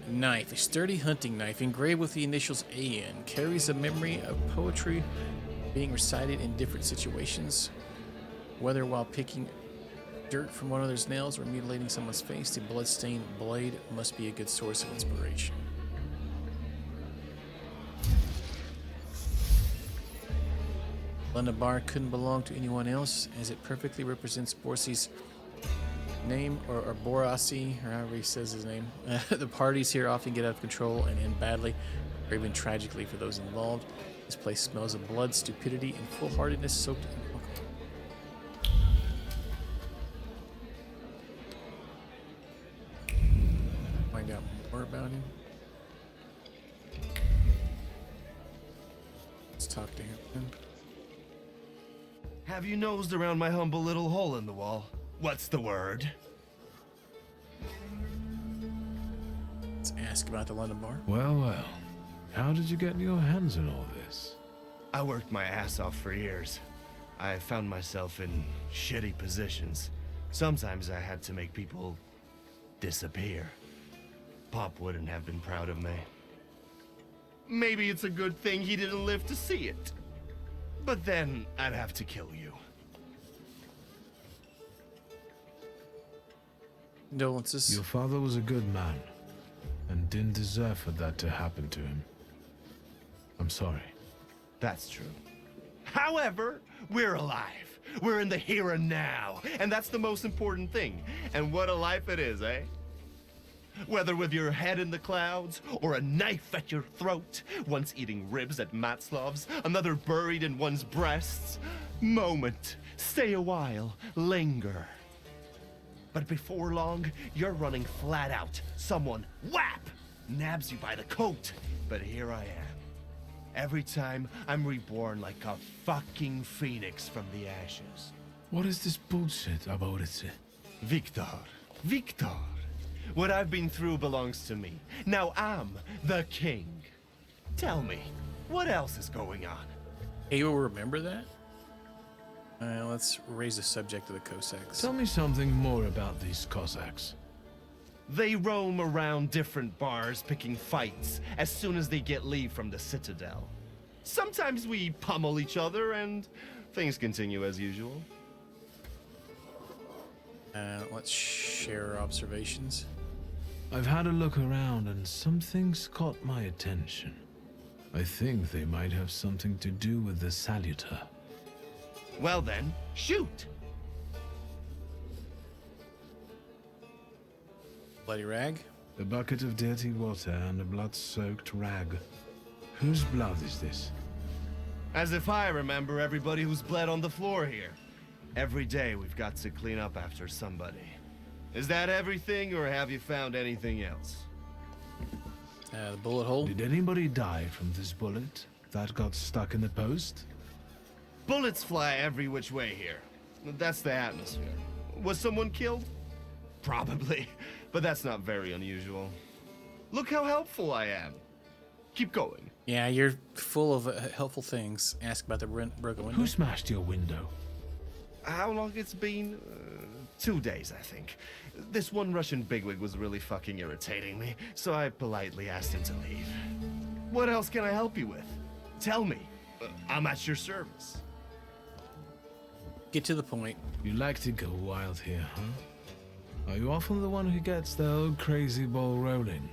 Speaker 1: Knife. A sturdy hunting knife engraved with the initials AN carries a memory of poetry being recited in different situations. Whether while picking dirt from one another's nails or mutilating someone's face, the blood-stained blade must be a good source of inspiration. London Bar couldn't belong to anyone else, as it perfectly represents Borsi's name, or Borasi, or however he says his name. The parties here often get out of control and end badly, or even tragically for those involved. This place smells of blood, stupidity, and foolhardiness soaked in alcohol. Find out more about him. Let's talk to him.
Speaker 9: Have you nosed around my humble little hole in the wall? What's the word?
Speaker 1: Let's ask about the London Bar.
Speaker 4: Well, well. How did you get your hands on all this?
Speaker 9: I worked my ass off for years. I found myself in shitty positions. Sometimes I had to make people disappear. Pop wouldn't have been proud of me. Maybe it's a good thing he didn't live to see it. But then I'd have to kill you.
Speaker 1: Condolences.
Speaker 4: Your father was a good man, and didn't deserve for that to happen to him. I'm sorry.
Speaker 9: That's true. However, we're alive. We're in the here and now, and that's the most important thing. And what a life it is, eh? Whether with your head in the clouds, or a knife at your throat, once eating ribs at Matzlov's, another buried in one's breasts. Moment, stay a while, linger. But before long, you're running flat out. Someone, whap, nabs you by the coat. But here I am. Every time, I'm reborn like a fucking phoenix from the ashes.
Speaker 4: What is this bullshit about it?
Speaker 9: Victor. Victor. What I've been through belongs to me. Now I'm the king. Tell me, what else is going on?
Speaker 1: Hey, will remember that? Let's raise the subject of the Cossacks.
Speaker 4: Tell me something more about these Cossacks.
Speaker 9: They roam around different bars picking fights as soon as they get leave from the Citadel. Sometimes we pummel each other and things continue as usual.
Speaker 1: Let's share our observations.
Speaker 4: I've had a look around and some things caught my attention. I think they might have something to do with the Saluter.
Speaker 9: Well then, shoot!
Speaker 1: Bloody rag?
Speaker 4: A bucket of dirty water and a blood-soaked rag. Whose blood is this?
Speaker 9: As if I remember everybody who's bled on the floor here. Every day we've got to clean up after somebody. Is that everything, or have you found anything else?
Speaker 1: The bullet hole?
Speaker 4: Did anybody die from this bullet that got stuck in the post?
Speaker 9: Bullets fly every which way here. That's the atmosphere. Was someone killed? Probably, but that's not very unusual. Look how helpful I am. Keep going.
Speaker 1: Yeah, you're full of helpful things. Ask about the broken window.
Speaker 4: Who smashed your window?
Speaker 9: How long it's been? 2 days, I think. This one Russian bigwig was really fucking irritating me, so I politely asked him to leave. What else can I help you with? Tell me. I'm at your service.
Speaker 1: Get to the point.
Speaker 4: You like to go wild here, huh? Are you often the one who gets the old crazy ball rolling?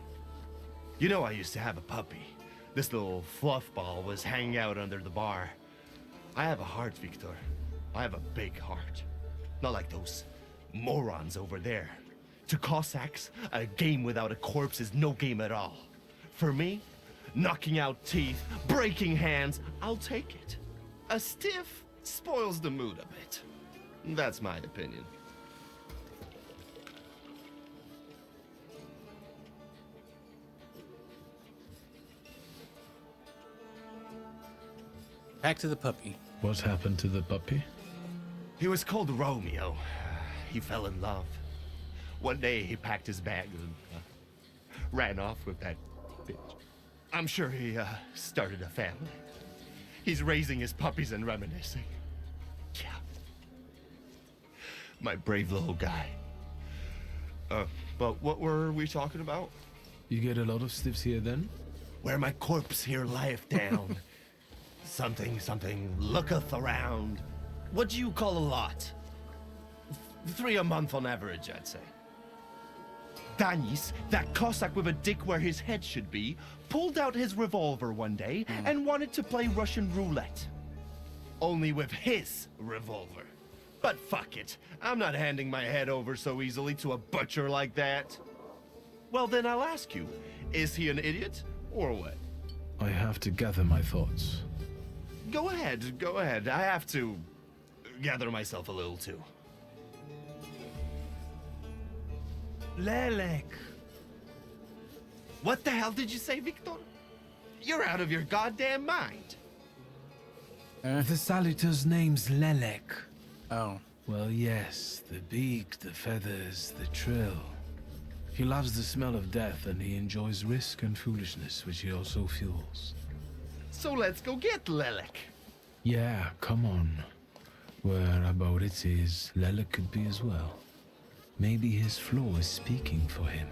Speaker 9: You know I used to have a puppy. This little fluff ball was hanging out under the bar. I have a heart, Victor. I have a big heart. Not like those morons over there. To Cossacks, a game without a corpse is no game at all. For me, knocking out teeth, breaking hands, I'll take it. A stiff spoils the mood a bit. That's my opinion.
Speaker 1: Back to the puppy.
Speaker 4: What happened to the puppy?
Speaker 9: He was called Romeo. He fell in love. One day he packed his bags and ran off with that bitch. I'm sure he started a family. He's raising his puppies and reminiscing. Yeah. My brave little guy. But what were we talking about?
Speaker 4: You get a lot of stiffs here then?
Speaker 9: Where my corpse here lieth down. Something looketh around. What do you call a lot? 3 a month on average, I'd say. Danis, that Cossack with a dick where his head should be, pulled out his revolver one day and wanted to play Russian roulette. Only with his revolver. But fuck it, I'm not handing my head over so easily to a butcher like that. Well then I'll ask you, is he an idiot or what?
Speaker 4: I have to gather my thoughts.
Speaker 9: Go ahead. I have to gather myself a little too. Lelek. What the hell did you say, Victor? You're out of your goddamn mind.
Speaker 8: The Salutor's name's Lelek.
Speaker 1: Oh.
Speaker 8: Well, yes, the beak, the feathers, the trill.
Speaker 4: He loves the smell of death and he enjoys risk and foolishness, which he also fuels.
Speaker 9: So let's go get Lelek.
Speaker 4: Yeah, come on. Whereabouts it is, Lelek could be as well. Maybe his flaw is speaking for him.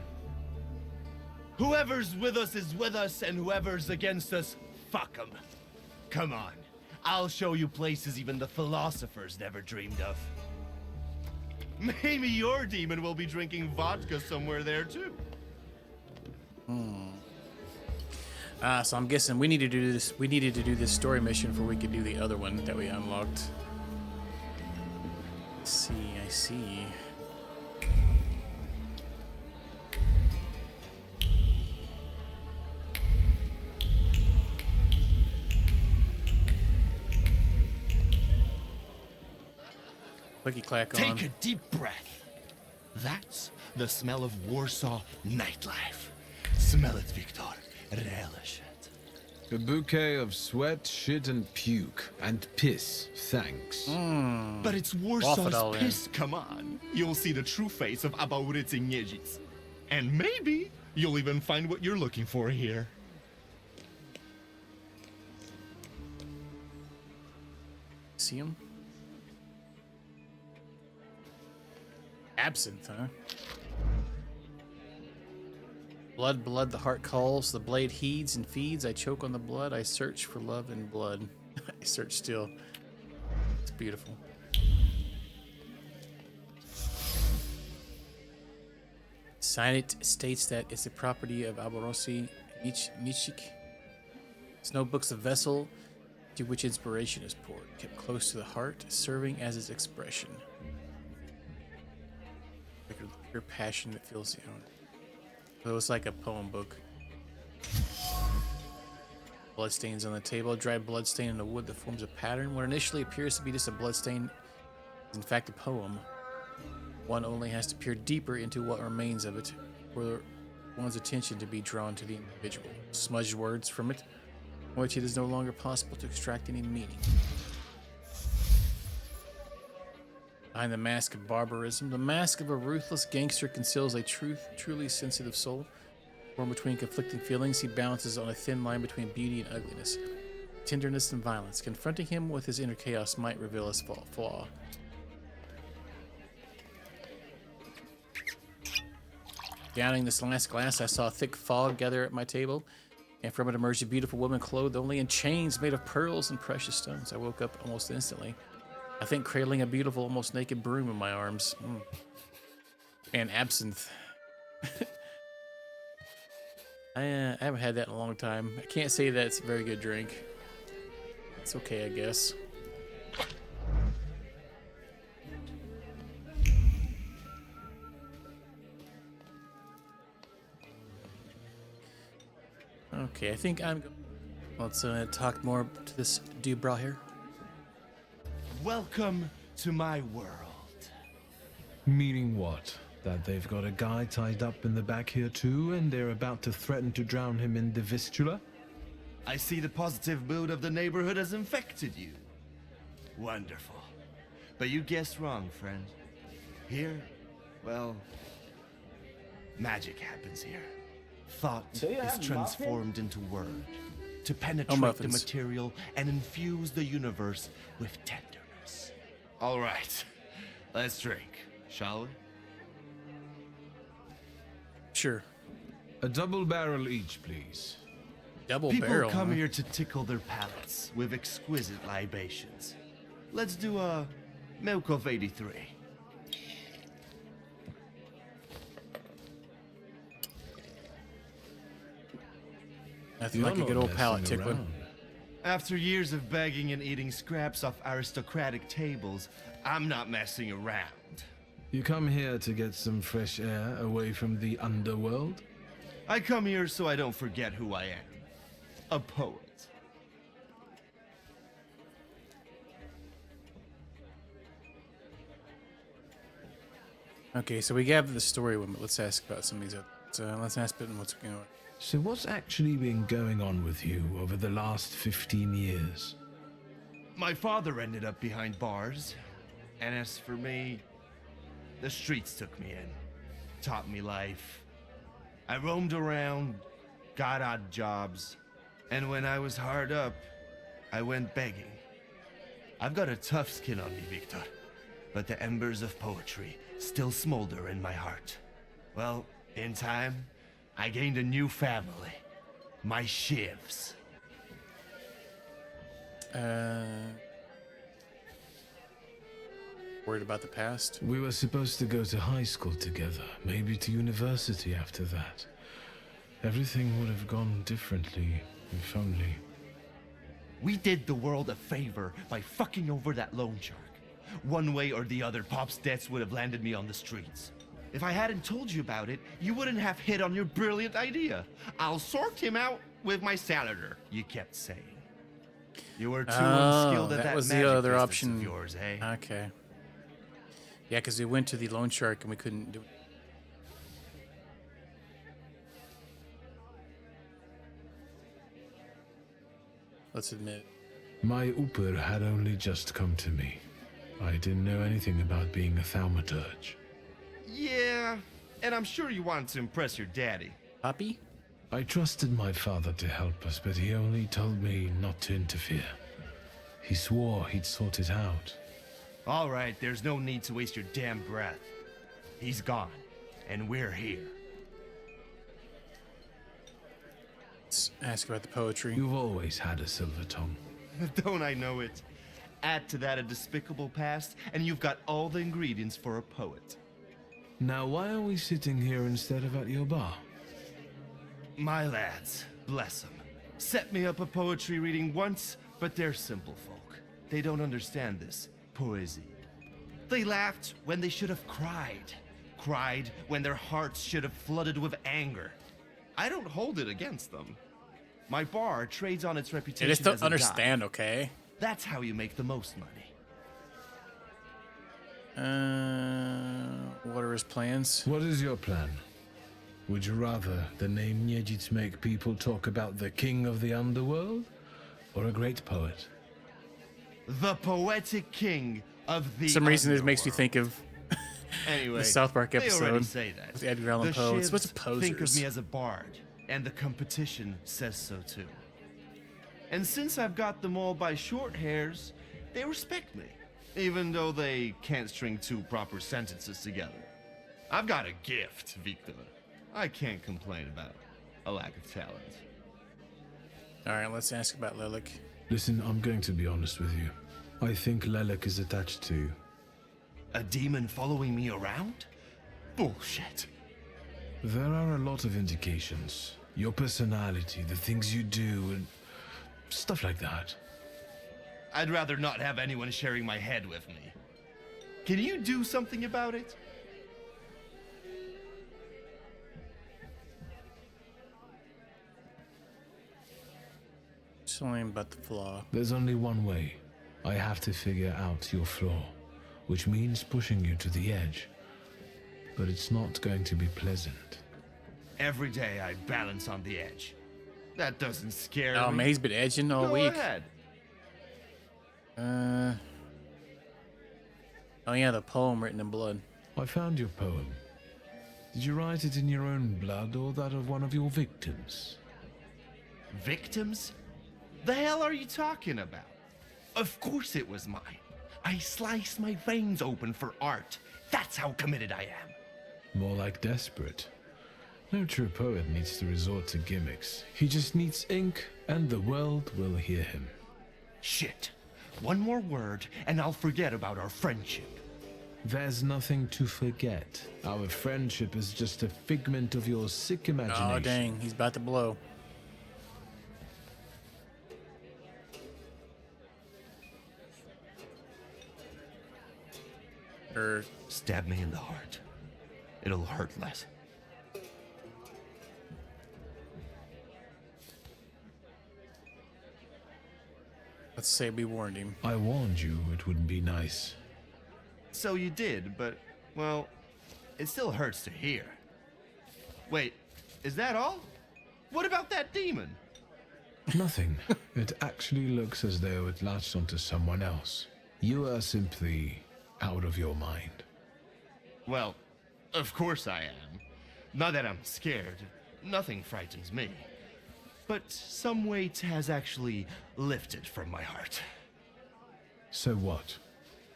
Speaker 9: Whoever's with us is with us, and whoever's against us, fuck 'em. Come on, I'll show you places even the philosophers never dreamed of. Maybe your demon will be drinking vodka somewhere there too.
Speaker 1: So I'm guessing we needed to do this. We needed to do this story mission before we could do the other one that we unlocked. Let's see, I see. Clicky clack on.
Speaker 9: Take a deep breath. That's the smell of Warsaw nightlife. Smell it, Victor. Relish it.
Speaker 4: A bouquet of sweat, shit, and puke. And piss. Thanks.
Speaker 9: But it's Warsaw's piss, come on. You'll see the true face of Abaurycy Niedzic. And maybe you'll even find what you're looking for here.
Speaker 1: See him? Absinthe, huh? Blood, blood, the heart calls, the blade heeds and feeds. I choke on the blood, I search for love and blood. I search still. It's beautiful. Signet states that it's a property of Abaurycy Niedzic. It's notebook's a vessel to which inspiration is poured, kept close to the heart, serving as its expression. Like a pure passion that fills the own. It was like a poem book. Bloodstains on the table. A dry bloodstain in the wood that forms a pattern. What initially appears to be just a bloodstain is in fact a poem. One only has to peer deeper into what remains of it, for one's attention to be drawn to the individual. Smudged words from it, from which it is no longer possible to extract any meaning. Behind the mask of barbarism, the mask of a ruthless gangster conceals a truly sensitive soul. Born between conflicting feelings, he balances on a thin line between beauty and ugliness, tenderness and violence. Confronting him with his inner chaos might reveal his flaw. Downing this last glass, I saw a thick fog gather at my table, and from it emerged a beautiful woman clothed only in chains made of pearls and precious stones. I woke up almost instantly. I think cradling a beautiful, almost naked broom in my arms. And absinthe. I haven't had that in a long time. I can't say that it's a very good drink. It's okay, I guess. Okay, I think I'm. Let's talk more to this dude bra here.
Speaker 9: Welcome to my world.
Speaker 4: Meaning what? That they've got a guy tied up in the back here too, and they're about to threaten to drown him in the Vistula?
Speaker 9: I see the positive mood of the neighborhood has infected you. Wonderful. But you guessed wrong, friend. Here, well, magic happens here. Thought is transformed into word to penetrate the material and infuse the universe with tenderness. All right, let's drink, shall we?
Speaker 1: Sure.
Speaker 4: A double barrel each, please.
Speaker 1: Double
Speaker 9: People
Speaker 1: barrel.
Speaker 9: come here to tickle their palates with exquisite libations. Let's do a Milk of 83.
Speaker 1: Nothing like a good old palate tickling.
Speaker 9: After years of begging and eating scraps off aristocratic tables, I'm not messing around.
Speaker 4: You come here to get some fresh air away from the underworld?
Speaker 9: I come here so I don't forget who I am. A poet.
Speaker 1: Okay, so we gathered the story, but let's ask about some of these other. Let's ask about what's going on.
Speaker 4: So what's actually been going on with you over the last 15 years?
Speaker 9: My father ended up behind bars, and as for me, the streets took me in, taught me life. I roamed around, got odd jobs, and when I was hard up, I went begging. I've got a tough skin on me, Victor, but the embers of poetry still smolder in my heart. Well, in time, I gained a new family. My shivs.
Speaker 1: Worried about the past?
Speaker 4: We were supposed to go to high school together, maybe to university after that. Everything would have gone differently, if only.
Speaker 9: We did the world a favor by fucking over that loan shark. One way or the other, Pop's debts would have landed me on the streets. If I hadn't told you about it, you wouldn't have hit on your brilliant idea. I'll sort him out with my salader, you kept saying. You were too unskilled at that
Speaker 1: was
Speaker 9: magic
Speaker 1: the other
Speaker 9: business
Speaker 1: option.
Speaker 9: of yours, eh?
Speaker 1: Okay. Yeah, because we went to the loan shark and we couldn't do it. Let's admit.
Speaker 4: My Uper had only just come to me. I didn't know anything about being a Thaumaturge.
Speaker 9: Yeah, and I'm sure you wanted to impress your daddy.
Speaker 1: Poppy?
Speaker 4: I trusted my father to help us, but he only told me not to interfere. He swore he'd sort it out.
Speaker 9: All right, there's no need to waste your damn breath. He's gone, and we're here.
Speaker 1: Let's ask about the poetry.
Speaker 4: You've always had a silver tongue.
Speaker 9: Don't I know it? Add to that a despicable past, and you've got all the ingredients for a poet.
Speaker 4: Now, why are we sitting here instead of at your bar?
Speaker 9: My lads, bless them, set me up a poetry reading once, but they're simple folk. They don't understand this poesy. They laughed when they should have cried. Cried when their hearts should have flooded with anger. I don't hold it against them. My bar trades on its reputation.
Speaker 1: I just don't
Speaker 9: as a
Speaker 1: understand,
Speaker 9: dive.
Speaker 1: okay?
Speaker 9: That's how you make the most money.
Speaker 1: What are his plans?
Speaker 4: What is your plan? Would you rather the name Niedzic make people talk about the king of the underworld? Or a great poet?
Speaker 9: The poetic king of the
Speaker 1: For some reason,
Speaker 9: underworld.
Speaker 1: this makes me think of
Speaker 9: Anyway,
Speaker 1: the South Park
Speaker 9: they
Speaker 1: episode
Speaker 9: already say that.
Speaker 1: with Edgar Allan
Speaker 9: The
Speaker 1: Poe. It's a bunch
Speaker 9: shivs
Speaker 1: of posers.
Speaker 9: think of me as a bard, and the competition says so too. And since I've got them all by short hairs, they respect me, even though they can't string two proper sentences together. I've got a gift, Victor. I can't complain about a lack of talent.
Speaker 1: All right, let's ask about Lilik.
Speaker 4: Listen, I'm going to be honest with you. I think Lilik is attached to you.
Speaker 9: A demon following me around? Bullshit.
Speaker 4: There are a lot of indications. Your personality, the things you do, and stuff like that.
Speaker 9: I'd rather not have anyone sharing my head with me. Can you do something about it?
Speaker 1: Something about the flaw.
Speaker 4: There's only one way. I have to figure out your flaw, which means pushing you to the edge. But it's not going to be pleasant.
Speaker 9: Every day I balance on the edge. That doesn't scare
Speaker 1: Oh
Speaker 9: me.
Speaker 1: man, he's been edging all
Speaker 9: Go
Speaker 1: week.
Speaker 9: ahead.
Speaker 1: Oh yeah, the poem written in blood.
Speaker 4: I found your poem. Did you write it in your own blood or that of one of your victims?
Speaker 9: Victims? The hell are you talking about? Of course it was mine. I sliced my veins open for art. That's how committed I am.
Speaker 4: More like desperate. No true poet needs to resort to gimmicks. He just needs ink, and the world will hear him.
Speaker 9: Shit. One more word, and I'll forget about our friendship.
Speaker 4: There's nothing to forget. Our friendship is just a figment of your sick imagination.
Speaker 1: Oh dang, he's about to blow.
Speaker 9: Stab me in the heart. It'll hurt less.
Speaker 1: Let's say we warned him.
Speaker 4: I warned you it wouldn't be nice.
Speaker 9: So you did, but, well, it still hurts to hear. Wait, is that all? What about that demon?
Speaker 4: Nothing. It actually looks as though it latched onto someone else. You are simply out of your mind.
Speaker 9: Well, of course I am. Not that I'm scared. Nothing frightens me. But some weight has actually lifted from my heart.
Speaker 4: So what?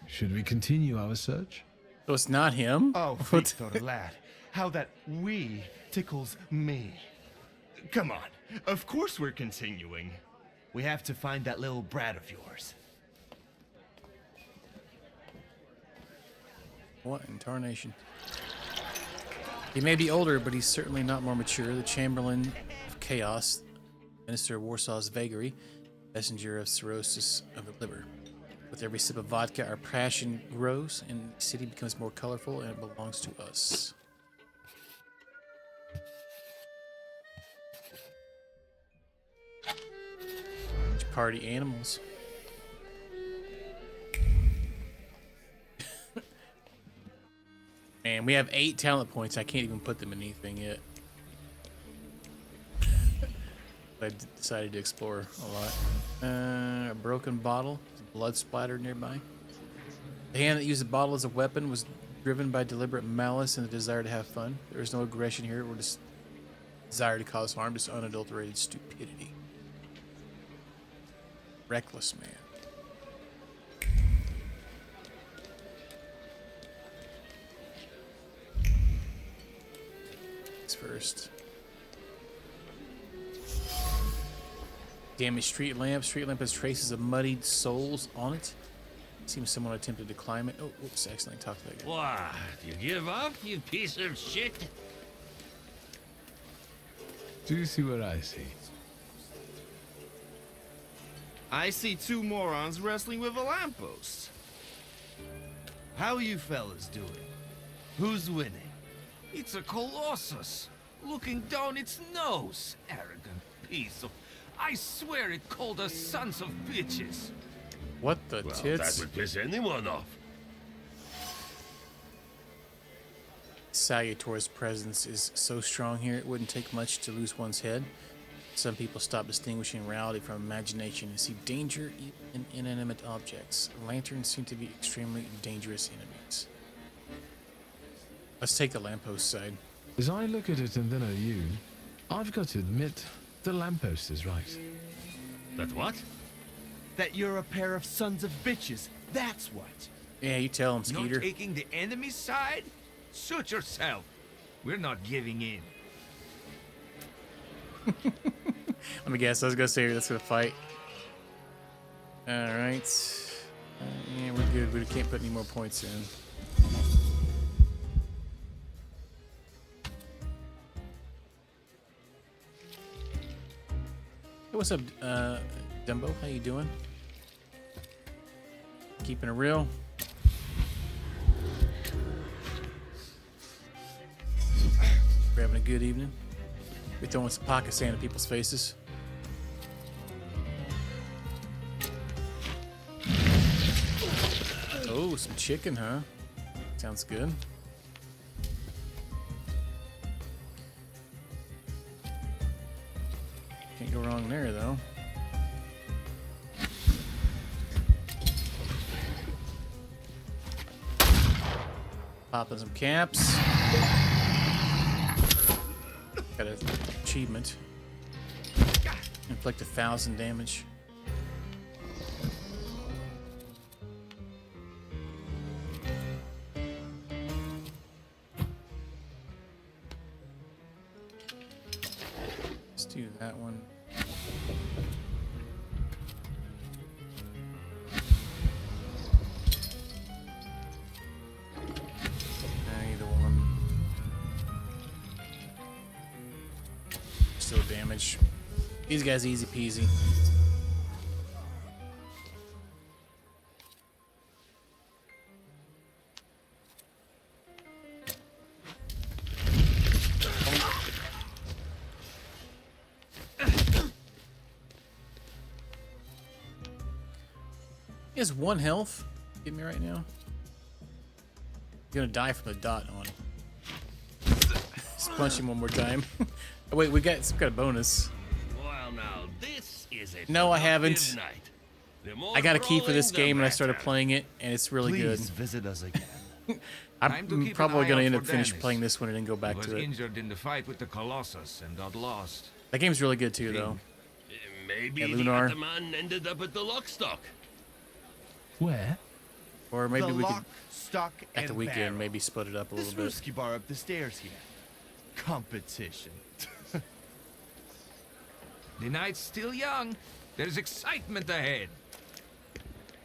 Speaker 4: Should we continue our search?
Speaker 1: So it's not him?
Speaker 9: Oh, Victor lad, how that we tickles me. Come on, of course we're continuing. We have to find that little brat of yours.
Speaker 1: What in tarnation? He may be older, but he's certainly not more mature. The Chamberlain of Chaos, Minister of Warsaw's Vagary, Messenger of Cirrhosis of the Liver. With every sip of vodka, our passion grows, and the city becomes more colorful, and it belongs to us. Party animals. Man, we have 8 talent points. I can't even put them in anything yet. I decided to explore a lot. A broken bottle, blood splattered nearby. The hand that used the bottle as a weapon was driven by deliberate malice and the desire to have fun. There was no aggression here, or just desire to cause harm, just unadulterated stupidity. Reckless man. First. Damaged street lamp. Street lamp has traces of muddied soles on it. Seems someone attempted to climb it. Oh, whoops, accidentally talked like that.
Speaker 14: What? You give up, you piece of shit?
Speaker 4: Do you see what I see?
Speaker 9: I see 2 morons wrestling with a lamppost. How are you fellas doing? Who's winning?
Speaker 12: It's a colossus, looking down its nose. Arrogant piece of... I swear it called us sons of bitches.
Speaker 1: What the
Speaker 14: Well,
Speaker 1: tits?
Speaker 14: that would piss anyone off.
Speaker 1: Salutor's presence is so strong here, it wouldn't take much to lose one's head. Some people stop distinguishing reality from imagination and see danger even in inanimate objects. Lanterns seem to be extremely dangerous enemies. Let's take the lamppost side.
Speaker 4: As I look at it and then at you, I've got to admit, the lamppost is right.
Speaker 14: That what?
Speaker 9: That you're a pair of sons of bitches. That's what.
Speaker 1: Yeah, you tell him, Skeeter.
Speaker 12: Not taking the enemy's side? Suit yourself. We're not giving in.
Speaker 1: Let me guess. I was gonna say that's gonna fight. All right. Yeah, we're good. We can't put any more points in. what's up, Dumbo? How you doing? Keeping it real. We're having a good evening. We're throwing some pocket sand in people's faces. Oh, some chicken, huh? Sounds good. Can't go wrong there, though. Popping some caps. Got an achievement. Inflict 1,000 damage. Let's do that one. Either one. Still damage. These guys easy peasy. He has 1 health. Give me right now. You're gonna die from the dot on. Just punch him one more time. Oh, wait, we got a bonus.
Speaker 12: Well, now this is a
Speaker 1: No, I haven't.
Speaker 12: productive night. The more
Speaker 1: I got a key for
Speaker 12: brawling,
Speaker 1: this
Speaker 12: the
Speaker 1: game and I started
Speaker 12: better.
Speaker 1: playing it, and it's really good.
Speaker 13: Please visit us again.
Speaker 12: Time to
Speaker 1: I'm
Speaker 12: keep
Speaker 1: probably
Speaker 12: an eye
Speaker 1: gonna
Speaker 12: out
Speaker 1: end
Speaker 12: for
Speaker 1: up finish
Speaker 12: Dennis.
Speaker 1: playing this one and then go back
Speaker 12: He was
Speaker 1: to it.
Speaker 12: injured in the fight with the Colossus and got lost.
Speaker 1: That game's really good too, though.
Speaker 12: Maybe
Speaker 1: Yeah,
Speaker 12: the
Speaker 1: Lunar.
Speaker 12: Ataman ended up at the Lockstock.
Speaker 4: Where?
Speaker 1: Or maybe
Speaker 9: the
Speaker 1: we
Speaker 9: lock,
Speaker 1: could,
Speaker 9: stock,
Speaker 1: at the
Speaker 9: and
Speaker 1: weekend,
Speaker 9: barrel.
Speaker 1: maybe split it up a
Speaker 9: This
Speaker 1: little bit.
Speaker 9: Ruski bar up the stairs here. Competition.
Speaker 12: The night's still young. There's excitement ahead.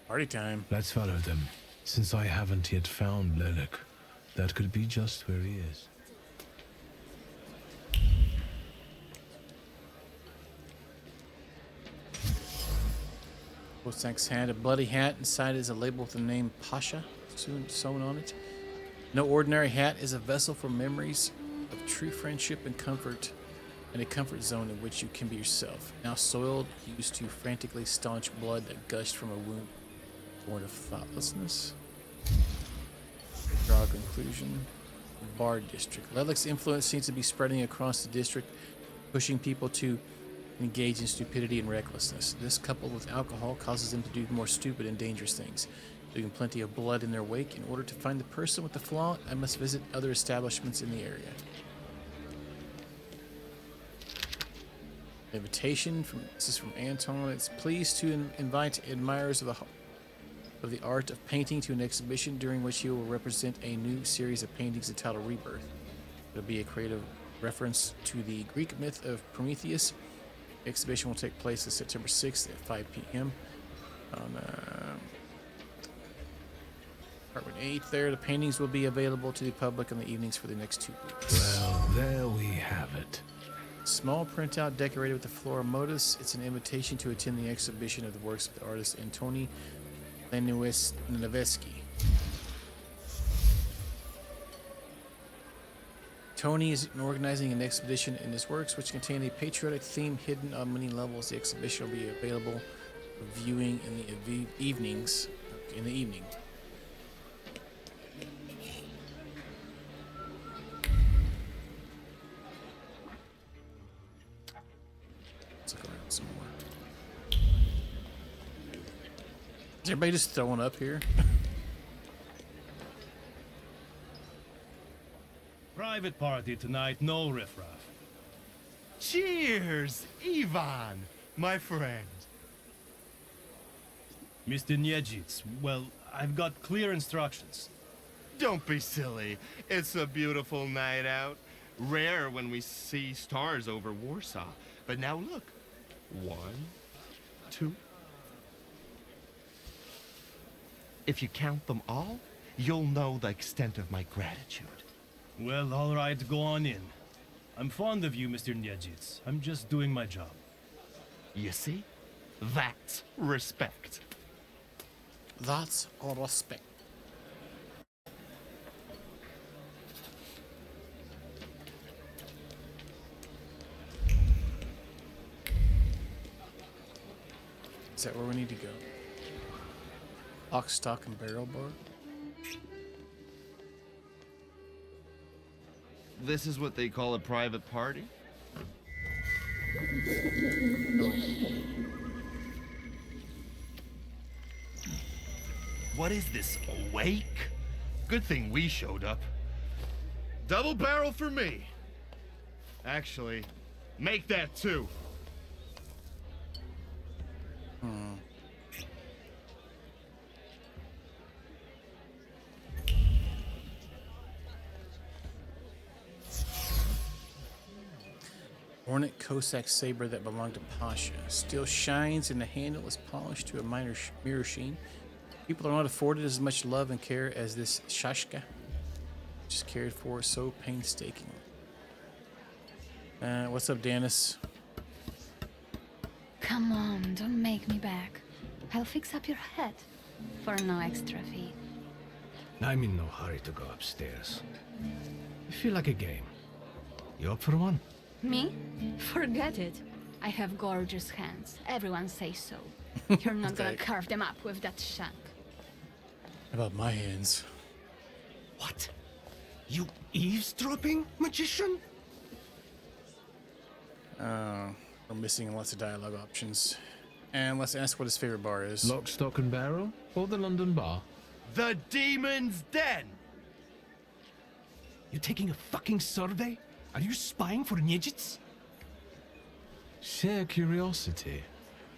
Speaker 1: Party time.
Speaker 4: Let's follow them. Since I haven't yet found Lelik, that could be just where he is.
Speaker 1: Bosank's hand, a bloody hat. Inside is a label with the name Pasha sewn on it. No ordinary hat is a vessel for memories of true friendship and comfort, and a comfort zone in which you can be yourself. Now soiled, used to frantically staunch blood that gushed from a wound born of thoughtlessness. Draw a conclusion. Bard District. Lelik's influence seems to be spreading across the district, pushing people to engage in stupidity and recklessness. This, coupled with alcohol, causes them to do more stupid and dangerous things, leaving plenty of blood in their wake. In order to find the person with the flaw, I must visit other establishments in the area. Invitation from this is from Anton. It's pleased to invite admirers of the art of painting to an exhibition during which he will represent a new series of paintings entitled Rebirth. It'll be a creative reference to the Greek myth of Prometheus. The exhibition will take place on September 6th at 5 p.m. on Apartment 8 there. The paintings will be available to the public in the evenings for the next 2 weeks.
Speaker 4: Well, there we have it.
Speaker 1: Small printout decorated with the floral motifs. It's an invitation to attend the exhibition of the works of the artist Antoni Leniweski. Tony is organizing an exhibition in his works which contain a patriotic theme hidden on many levels. The exhibition will be available for viewing in the evenings. In the evening. Let's look around some more. Is everybody just throwing up here?
Speaker 14: Private party tonight, no riffraff.
Speaker 9: Cheers, Ivan, my friend.
Speaker 14: Mr. Niedzits, well, I've got clear instructions.
Speaker 9: Don't be silly. It's a beautiful night out. Rare when we see stars over Warsaw. But now look. 1, 2. If you count them all, you'll know the extent of my gratitude.
Speaker 14: Well, all right, go on in. I'm fond of you, Mr. Niedzits. I'm just doing my job.
Speaker 9: You see? That's respect.
Speaker 1: That's all respect. Is that where we need to go? Lock, stock, and barrel bar?
Speaker 9: This is what they call a private party? What is this, a wake? Good thing we showed up. Double barrel for me. Actually, make that two.
Speaker 1: Ornate Cossack saber that belonged to Pasha. Still shines and the handle is polished to a minor mirror sheen. People are not afforded as much love and care as this shashka, which is cared for so painstakingly. What's up, Danis?
Speaker 15: Come on, don't make me back. I'll fix up your head for no extra fee.
Speaker 14: I'm in no hurry to go upstairs. I feel like a game. You up for one?
Speaker 15: Me? Forget it. I have gorgeous hands. Everyone says so. You're not gonna carve them up with that shank.
Speaker 1: How about my hands?
Speaker 14: What? You eavesdropping, magician?
Speaker 1: We're missing lots of dialogue options. And let's ask what his favorite bar is.
Speaker 4: Lock, stock, and barrel? Or the London Bar?
Speaker 9: The Demon's Den!
Speaker 14: You taking a fucking survey? Are you spying for Nijits?
Speaker 4: Sheer curiosity.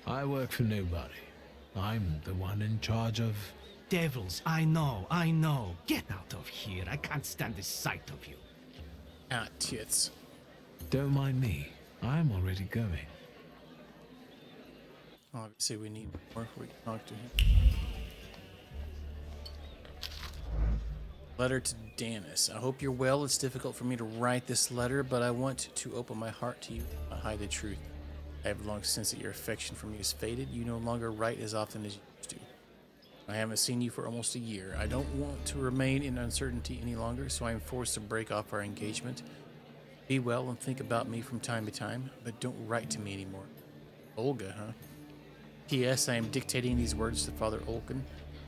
Speaker 4: I work for nobody. I'm the one in charge of...
Speaker 14: Devils, I know. Get out of here. I can't stand the sight of you.
Speaker 1: Ah, tits.
Speaker 4: Don't mind me. I'm already going.
Speaker 1: Obviously, we need more before we can talk to him. Letter to Danis. I hope you're well. It's difficult for me to write this letter, but I want to open my heart to you. I hide the truth. I have long since that your affection for me has faded. You no longer write as often as you used to. I haven't seen you for almost a year. I don't want to remain in uncertainty any longer, so I am forced to break off our engagement. Be well and think about me from time to time, but don't write to me anymore. Olga, huh? P.S. I am dictating these words to Father Olkin,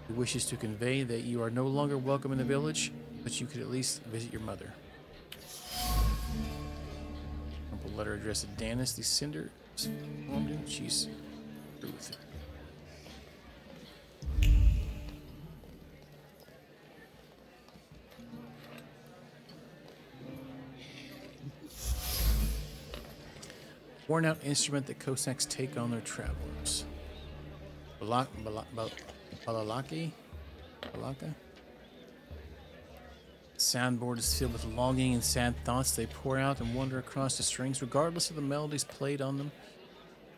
Speaker 1: who wishes to convey that you are no longer welcome in the village, but you could at least visit your mother. Simple letter addressed to Danis, the Cinder. She's through with it. Worn out instrument that Cossacks take on their travelers. Balalaki? Balaka? Soundboard is filled with longing and sad thoughts. They pour out and wander across the strings, regardless of the melodies played on them.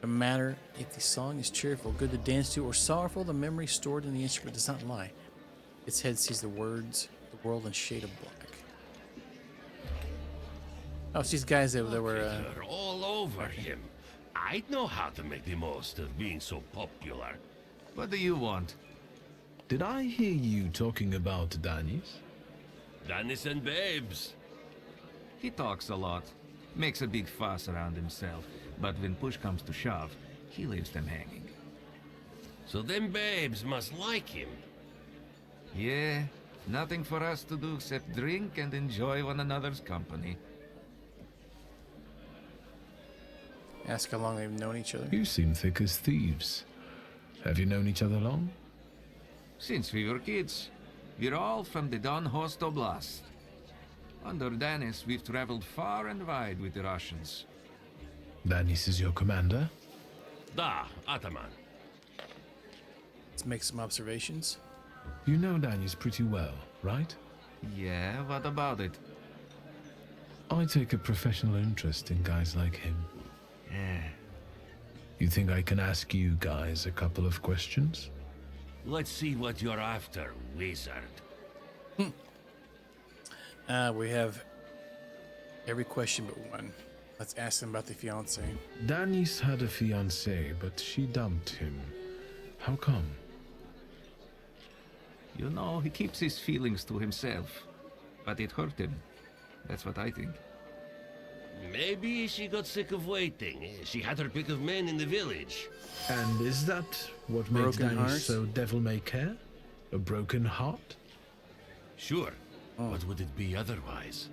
Speaker 1: No matter if the song is cheerful, good to dance to, or sorrowful, the memory stored in the instrument does not lie. Its head sees the words, the world in shade of black. Oh, it's these guys that were...
Speaker 16: You're all over him. I'd know how to make the most of being so popular.
Speaker 8: What do you want?
Speaker 4: Did I hear you talking about Danis?
Speaker 16: Danis and babes.
Speaker 12: He talks a lot, makes a big fuss around himself, but when push comes to shove, he leaves them hanging.
Speaker 16: So them babes must like him.
Speaker 12: Yeah, nothing for us to do except drink and enjoy one another's company.
Speaker 1: Ask how long they've known each other.
Speaker 4: You seem thick as thieves. Have you known each other long?
Speaker 12: Since we were kids. We're all from the Don Host Oblast. Under Danis, we've traveled far and wide with the Russians.
Speaker 4: Danis is your commander?
Speaker 16: Da, Ataman.
Speaker 1: Let's make some observations.
Speaker 4: You know Danis pretty well, right?
Speaker 12: Yeah, what about it?
Speaker 4: I take a professional interest in guys like him.
Speaker 12: Yeah.
Speaker 4: You think I can ask you guys a couple of questions?
Speaker 16: Let's see what you're after, wizard.
Speaker 1: We have every question but one. Let's ask him about the fiancé.
Speaker 4: Danis had a fiancée, but she dumped him. How come?
Speaker 12: You know, he keeps his feelings to himself. But it hurt him. That's what I think.
Speaker 16: Maybe she got sick of waiting. She had her pick of men in the village.
Speaker 4: And is that what makes
Speaker 1: Broken
Speaker 4: Danis
Speaker 1: heart?
Speaker 4: so devil-may-care? A broken heart?
Speaker 16: Sure. What would it be otherwise?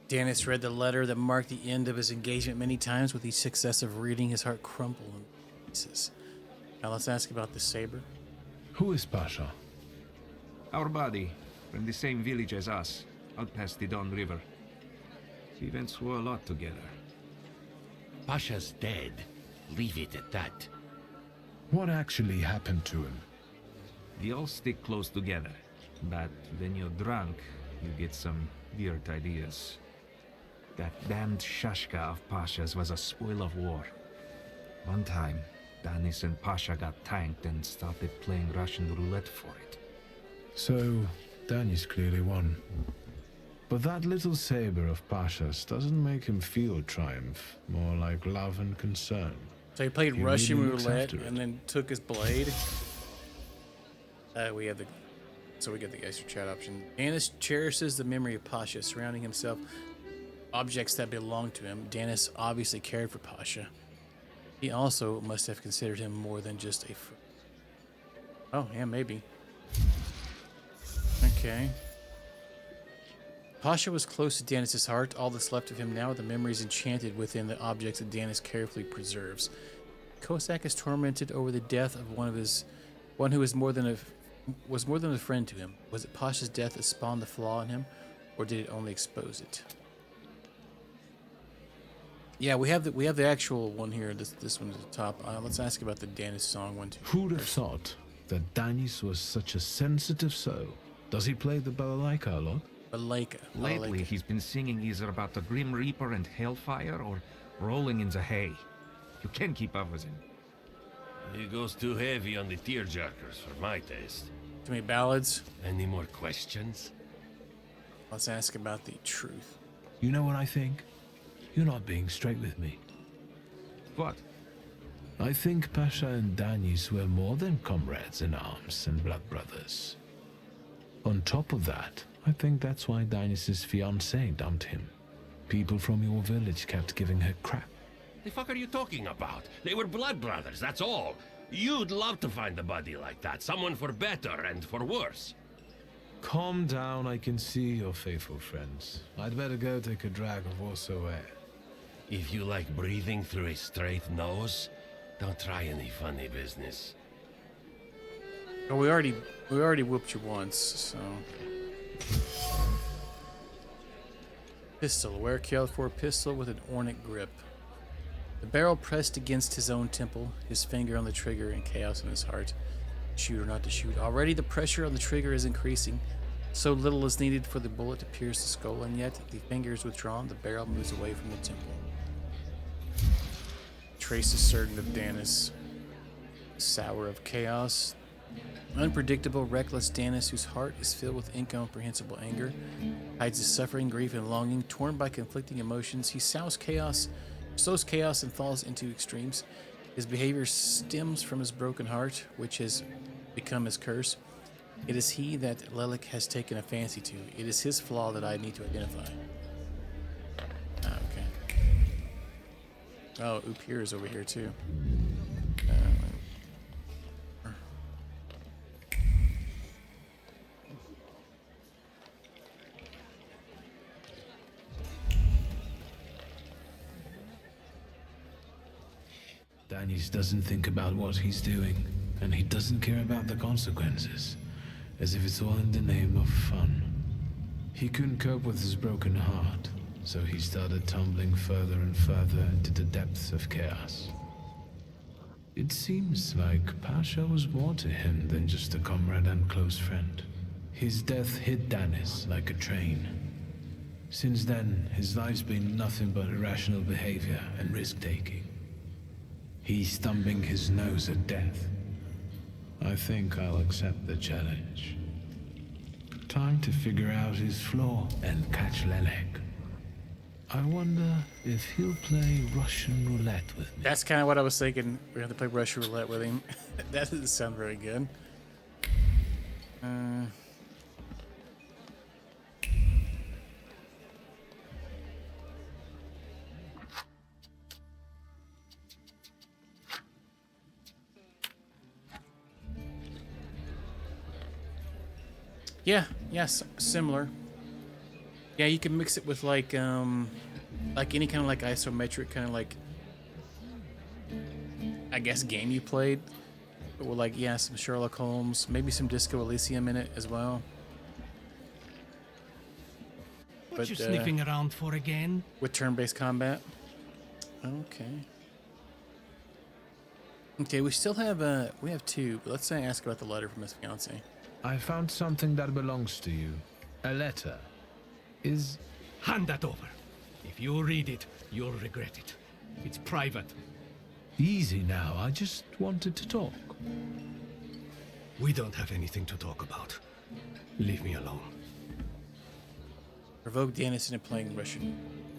Speaker 1: Danis read the letter that marked the end of his engagement many times. With each successive reading, his heart crumbled in pieces. Now let's ask about the saber.
Speaker 4: Who is Pasha?
Speaker 12: Our buddy, from the same village as us, out past the Don River. We went through a lot together.
Speaker 16: Pasha's dead. Leave it at that.
Speaker 4: What actually happened to him?
Speaker 12: We all stick close together, but when you're drunk, you get some weird ideas. That damned Shashka of Pasha's was a spoil of war. One time, Danis and Pasha got tanked and started playing Russian roulette for it.
Speaker 4: So, Danis clearly won. But that little saber of Pasha's doesn't make him feel triumph, more like love and concern.
Speaker 1: So he played
Speaker 4: He
Speaker 1: Russian
Speaker 4: really looks
Speaker 1: roulette
Speaker 4: after it.
Speaker 1: and then took his blade. We get the extra chat option. Danis cherishes the memory of Pasha, surrounding himself objects that belong to him. Danis obviously cared for Pasha. He also must have considered him more than just a friend. Oh, yeah, maybe. Okay. Pasha was close to Danis' heart. All that's left of him now are the memories enchanted within the objects that Danis carefully preserves. Cossack is tormented over the death of one who was more than a friend to him. Was it Pasha's death that spawned the flaw in him, or did it only expose it? Yeah, we have the actual one here. This one at the top. Let's ask about the Danis song one too.
Speaker 4: Who'd have thought that Danis was such a sensitive soul? Does he play the balalaika a lot?
Speaker 12: Lately, he's been singing either about the Grim Reaper and Hellfire or rolling in the hay. You can't keep up with him.
Speaker 16: He goes too heavy on the tearjerkers for my taste.
Speaker 1: Too many ballads.
Speaker 16: Any more questions?
Speaker 1: Let's ask about the truth.
Speaker 4: You know what I think? You're not being straight with me.
Speaker 12: What?
Speaker 4: I think Pasha and Danis were more than comrades in arms and blood brothers. On top of that, I think that's why Danis' fiancée dumped him. People from your village kept giving her crap.
Speaker 16: The fuck are you talking about? They were blood brothers, that's all. You'd love to find a buddy like that. Someone for better and for worse.
Speaker 4: Calm down, I can see your faithful friends. I'd better go take a drag of Warsaw air.
Speaker 16: If you like breathing through a straight nose, don't try any funny business.
Speaker 1: Oh, we already whooped you once, so. Pistol. Wear Kiel-for pistol with an ornate grip. The barrel pressed against his own temple, his finger on the trigger, and chaos in his heart. Shoot or not to shoot. Already the pressure on the trigger is increasing. So little is needed for the bullet to pierce the skull, and yet the finger is withdrawn, the barrel moves away from the temple. Trace is certain of Danis. Sour of chaos. Unpredictable, reckless Danis, whose heart is filled with incomprehensible anger, hides his suffering, grief, and longing. Torn by conflicting emotions, he sows chaos and falls into extremes. His behavior stems from his broken heart, which has become his curse. It is he that Lelik has taken a fancy to. It is his flaw that I need to identify. Okay. Oh, Upir is over here too.
Speaker 4: Danis doesn't think about what he's doing, and he doesn't care about the consequences, as if it's all in the name of fun. He couldn't cope with his broken heart, so he started tumbling further and further into the depths of chaos. It seems like Pasha was more to him than just a comrade and close friend. His death hit Danis like a train. Since then, his life's been nothing but irrational behavior and risk-taking. He's thumbing his nose at death. I think I'll accept the challenge. Time to figure out his flaw and catch Lelek. I wonder if he'll play Russian roulette with me.
Speaker 1: That's kind of what I was thinking. We're going to play Russian roulette with him. That doesn't sound very good. Yeah, yes, similar. Yeah, you can mix it with like any kind of like isometric kind of like, I guess, game you played. But with like, yeah, some Sherlock Holmes, maybe some Disco Elysium in it as well.
Speaker 14: What you sniffing around for again?
Speaker 1: With turn-based combat. Okay. Okay, we still have we have two, but let's say ask about the letter from his fiance.
Speaker 4: I found something that belongs to you. A letter.
Speaker 14: Hand that over. If you read it, you'll regret it. It's private.
Speaker 4: Easy now, I just wanted to talk.
Speaker 14: We don't have anything to talk about. Leave me alone.
Speaker 1: Provoke Dennis into playing Russian.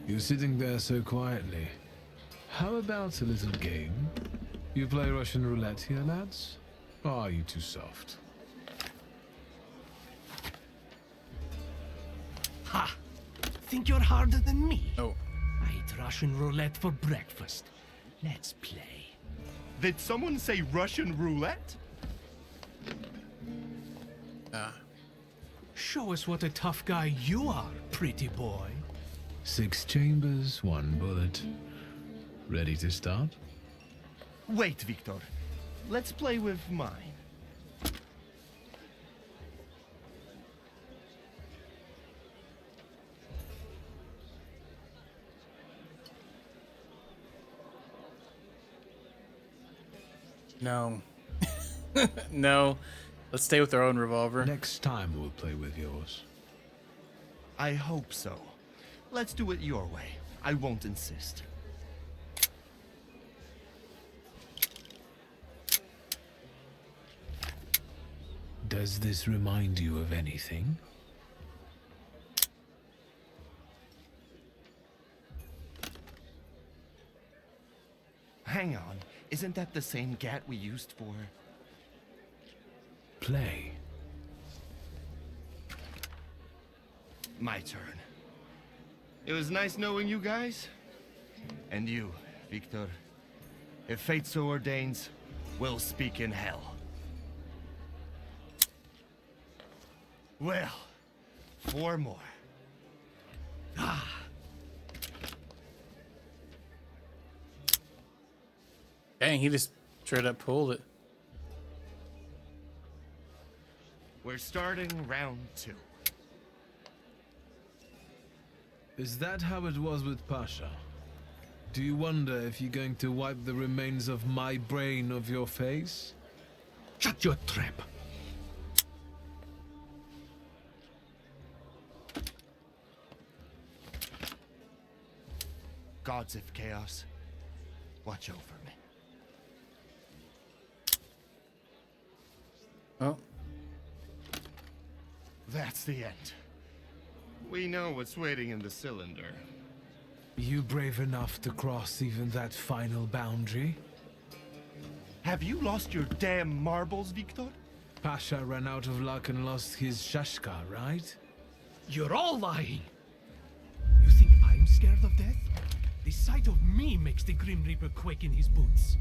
Speaker 4: You're sitting there so quietly. How about a little game? You play Russian roulette here, lads? Or are you too soft?
Speaker 14: Ha! Think you're harder than me?
Speaker 1: Oh.
Speaker 14: I eat Russian roulette for breakfast. Let's play.
Speaker 9: Did someone say Russian roulette?
Speaker 14: Show us what a tough guy you are, pretty boy.
Speaker 4: 6 chambers, 1 bullet. Ready to start?
Speaker 9: Wait, Victor. Let's play with mine.
Speaker 1: No. No. Let's stay with our own revolver.
Speaker 4: Next time we'll play with yours.
Speaker 9: I hope so. Let's do it your way. I won't insist.
Speaker 4: Does this remind you of anything?
Speaker 9: Hang on. Isn't that the same gat we used for...
Speaker 4: play?
Speaker 9: My turn. It was nice knowing you guys. And you, Victor. If fate so ordains, we'll speak in hell. Well, 4 more.
Speaker 1: Dang, he just straight up pulled it.
Speaker 9: We're starting round 2.
Speaker 4: Is that how it was with Pasha? Do you wonder if you're going to wipe the remains of my brain off your face?
Speaker 14: Shut your trap.
Speaker 9: Gods of Chaos, watch over me.
Speaker 1: Oh.
Speaker 9: That's the end. We know what's waiting in the cylinder.
Speaker 4: You brave enough to cross even that final boundary?
Speaker 9: Have you lost your damn marbles, Victor?
Speaker 4: Pasha ran out of luck and lost his shashka, right?
Speaker 14: You're all lying. You think I'm scared of death? The sight of me makes the Grim Reaper quake in his boots.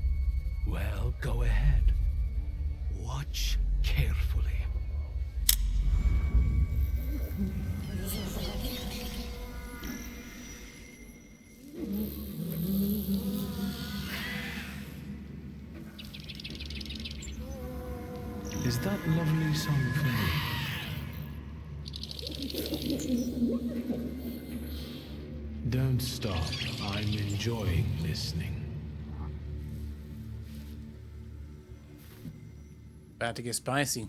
Speaker 4: Well, go ahead.
Speaker 14: Watch carefully.
Speaker 4: Is that lovely song for me? Don't stop. I'm enjoying listening.
Speaker 1: About to get spicy.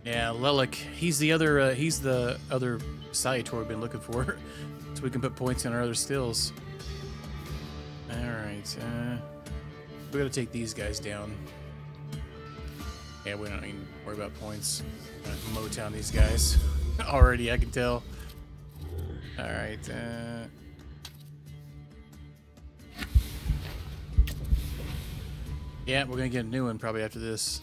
Speaker 1: Yeah, Lelik. He's the other Sayator we've been looking for, so we can put points on our other stills. All right, we gotta take these guys down. Yeah, we don't need to worry about points. Motown these guys. Already, I can tell. Alright, yeah, we're gonna get a new one probably after this.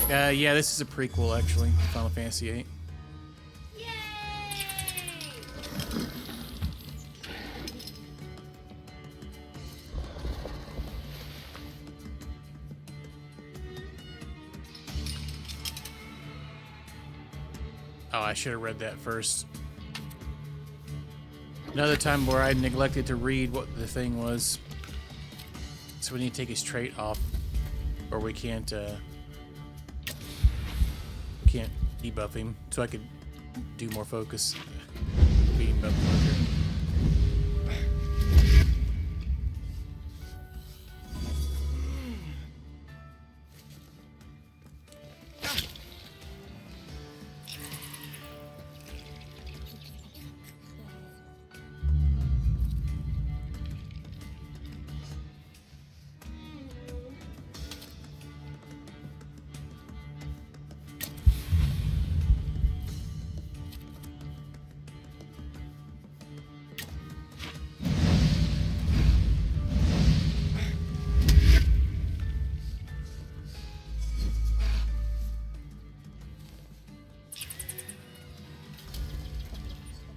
Speaker 1: Yeah, this is a prequel, actually. Final Fantasy VIII. Oh, I should have read that first. Another time where I neglected to read what the thing was. So we need to take his trait off, or we can't debuff him. So I could do more focus. Being buff quicker.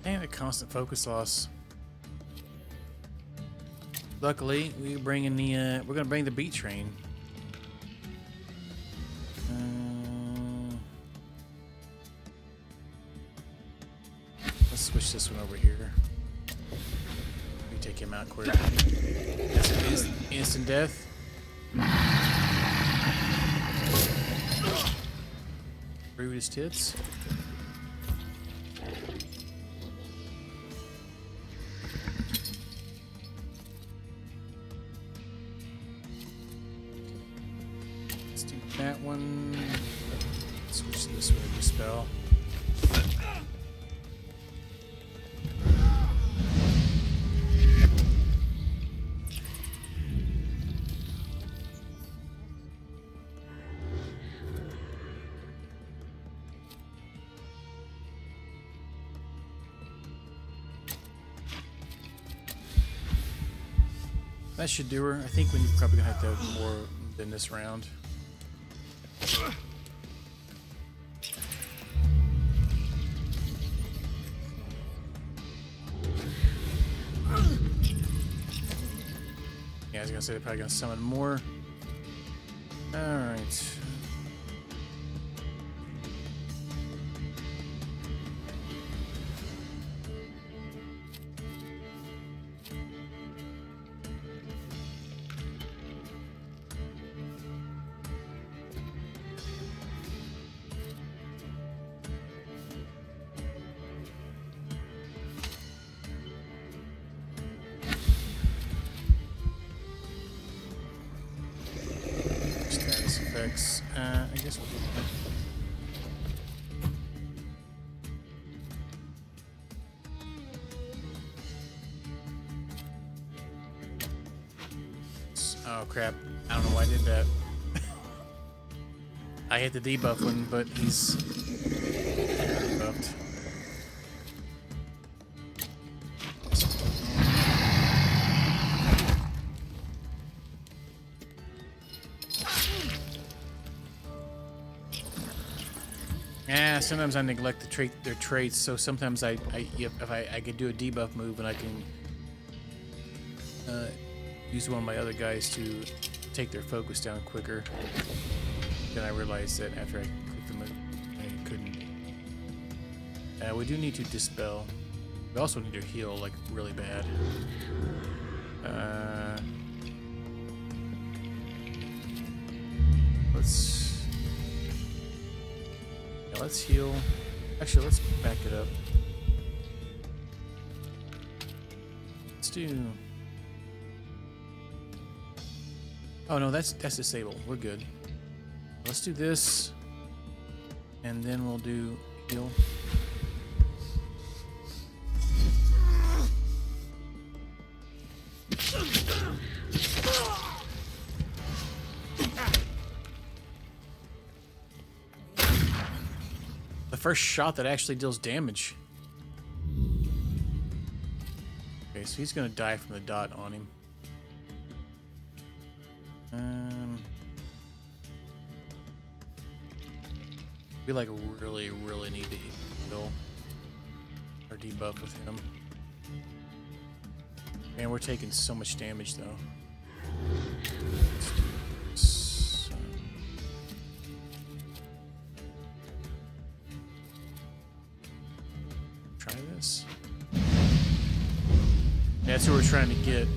Speaker 1: And a constant focus loss. Luckily, we're bringing the we're gonna bring the beat train. Let's switch this one over here. We take him out quick. That's instant death. Rude as tits. That one. Switch this way to dispel. That should do her. I think we're probably gonna have to have more than this round. Yeah, I was gonna say they're probably gonna summon more. Alright. I guess we'll do that. Oh crap, I don't know why I did that. I hit the debuff one, but he's debuffed. Yeah, sometimes I neglect their traits, so sometimes if I could do a debuff move and I can use one of my other guys to take their focus down quicker. Then I realized that after I clicked the move, I couldn't. We do need to dispel. We also need to heal, like, really bad. Let's heal. Actually, let's back it up. Let's do. Oh no, that's disabled. We're good. Let's do this, and then we'll do heal. first shot that actually deals damage. Okay, so he's gonna die from the dot on him. We like really need to heal or debuff with him. Man, we're taking so much damage though. Try this. That's who we're trying to get.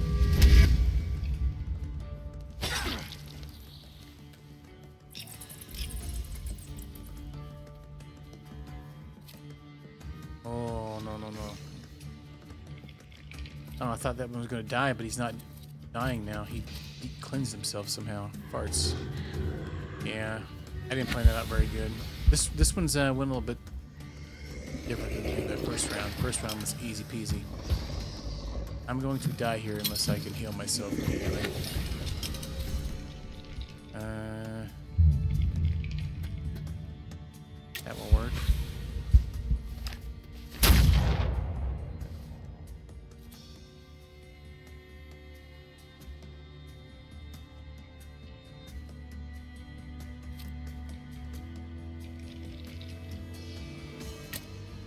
Speaker 1: Oh, no. Oh, I thought that one was going to die, but he's not dying now. He cleansed himself somehow. Farts. Yeah, I didn't plan that out very good. This one's went a little bit different than the first round. First round was easy peasy. I'm going to die here unless I can heal myself immediately. That will work.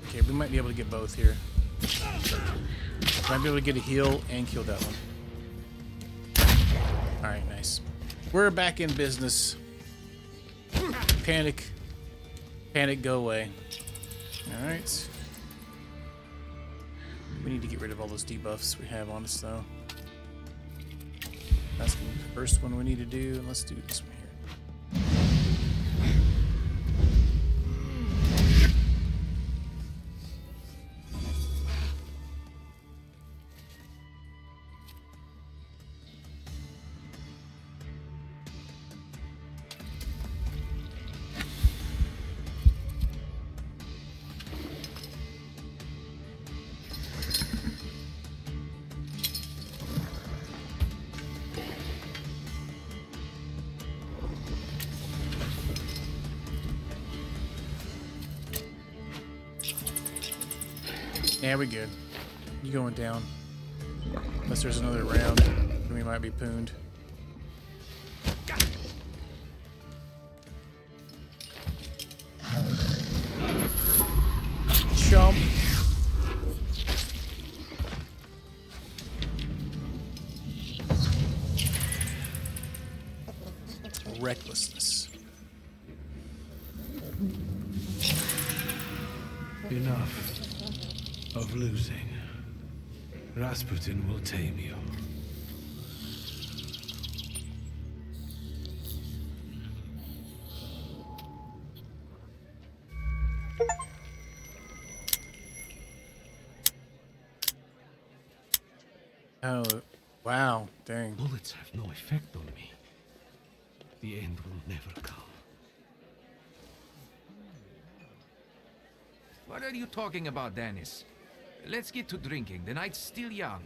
Speaker 1: Okay, we might be able to get both here. Might be able to get a heal and kill that one. Alright, nice. We're back in business. Panic. Panic, go away. Alright. We need to get rid of all those debuffs we have on us, though. That's the first one we need to do, and let's do this one here. Yeah, we're good. You going down. Unless there's another round, then we might be pooned. Chump. Recklessness.
Speaker 4: Enough of losing. Rasputin will tame you.
Speaker 1: Oh, wow. Dang.
Speaker 14: Bullets have no effect on me. The end will never come.
Speaker 11: What are you talking about, Dennis? Let's get to drinking. The night's still young.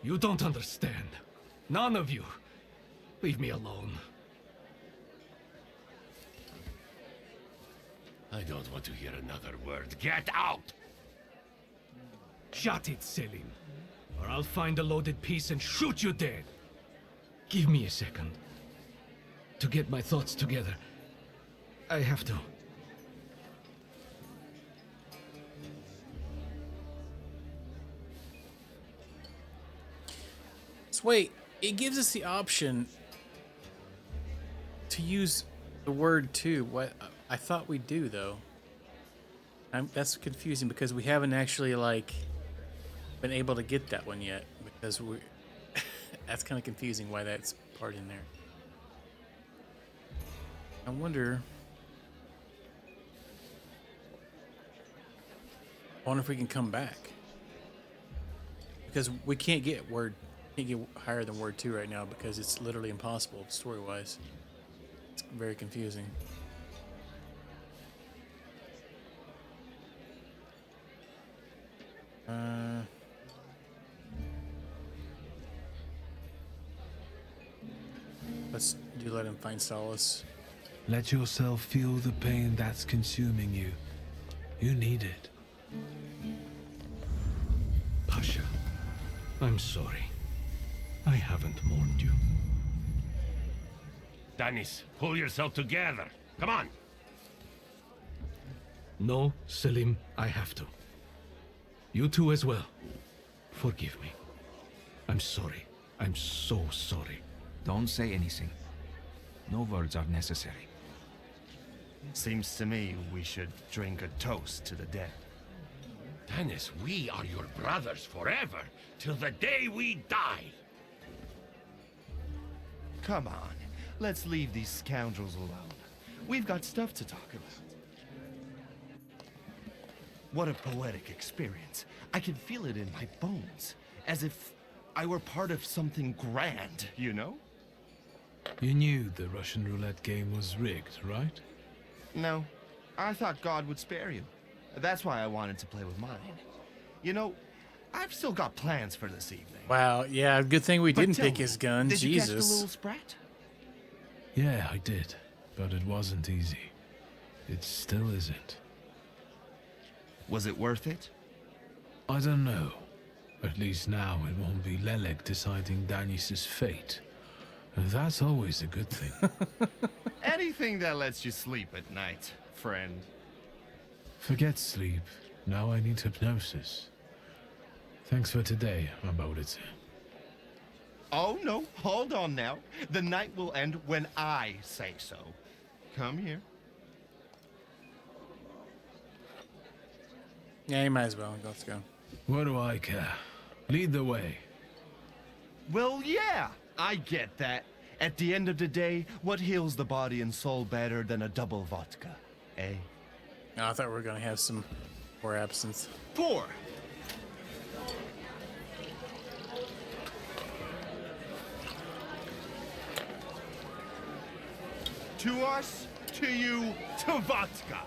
Speaker 14: You don't understand. None of you. Leave me alone.
Speaker 16: I don't want to hear another word. Get out!
Speaker 14: Shut it, Selim. Or I'll find a loaded piece and shoot you dead. Give me a second. To get my thoughts together. I have to.
Speaker 1: So wait, it gives us the option to use the word too. What I thought we do though. That's confusing because we haven't actually like been able to get that one yet because we. That's kind of confusing why that's part in there. I wonder if we can come back because we can't get higher than word 2 right now because it's literally impossible story-wise. It's very confusing. Let's do let him find solace.
Speaker 4: Let yourself feel the pain that's consuming you. You need it.
Speaker 14: Pasha, I'm sorry. I haven't mourned you.
Speaker 16: Danis, pull yourself together. Come on.
Speaker 14: No, Selim, I have to. You too as well. Forgive me. I'm sorry. I'm so sorry.
Speaker 11: Don't say anything. No words are necessary.
Speaker 9: Seems to me we should drink a toast to the dead.
Speaker 16: Danis, we are your brothers forever, till the day we die.
Speaker 9: Come on, let's leave these scoundrels alone. We've got stuff to talk about. What a poetic experience. I can feel it in my bones, as if I were part of something grand, you know?
Speaker 4: You knew the Russian roulette game was rigged, right?
Speaker 9: No, I thought God would spare you. That's why I wanted to play with mine. You know, I've still got plans for this evening.
Speaker 1: Wow, yeah, good thing we
Speaker 9: But
Speaker 1: didn't
Speaker 9: tell
Speaker 1: pick
Speaker 9: me,
Speaker 1: his gun.
Speaker 9: did you catch the
Speaker 1: Jesus.
Speaker 9: little sprat?
Speaker 4: Yeah, I did. But it wasn't easy. It still isn't.
Speaker 9: Was it worth it?
Speaker 4: I don't know. At least now it won't be Lelek deciding Danis's fate. And that's always a good thing.
Speaker 9: Anything that lets you sleep at night, friend.
Speaker 4: Forget sleep. Now I need hypnosis. Thanks for today, Aboditsa.
Speaker 9: Oh, no, hold on now. The night will end when I say so. Come here.
Speaker 1: Yeah, you might as well. Let's go.
Speaker 4: What do I care? Lead the way.
Speaker 9: Well, yeah, I get that. At the end of the day, what heals the body and soul better than a double vodka, eh?
Speaker 1: Oh, I thought we were going to have some more absinthe.
Speaker 9: Pour! To us, to you, to vodka!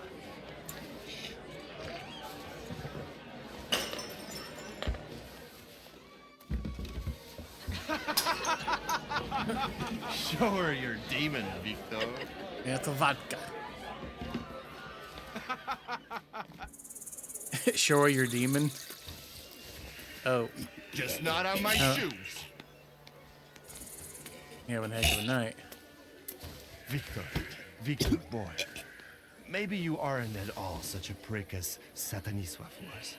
Speaker 9: Show her your demon, Victor.
Speaker 1: Yeah, it's a vodka. Show her your demon. Oh.
Speaker 9: Just not on my
Speaker 1: Oh.
Speaker 9: shoes.
Speaker 1: You having a heck of a night.
Speaker 9: Victor, boy. Maybe you aren't at all such a prick as Sataniswa was.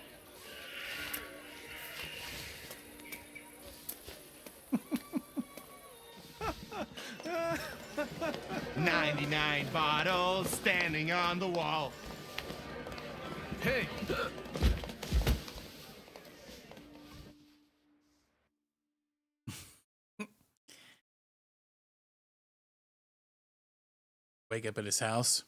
Speaker 9: 99 bottles standing on the wall.
Speaker 14: Hey!
Speaker 1: Wake up at his house.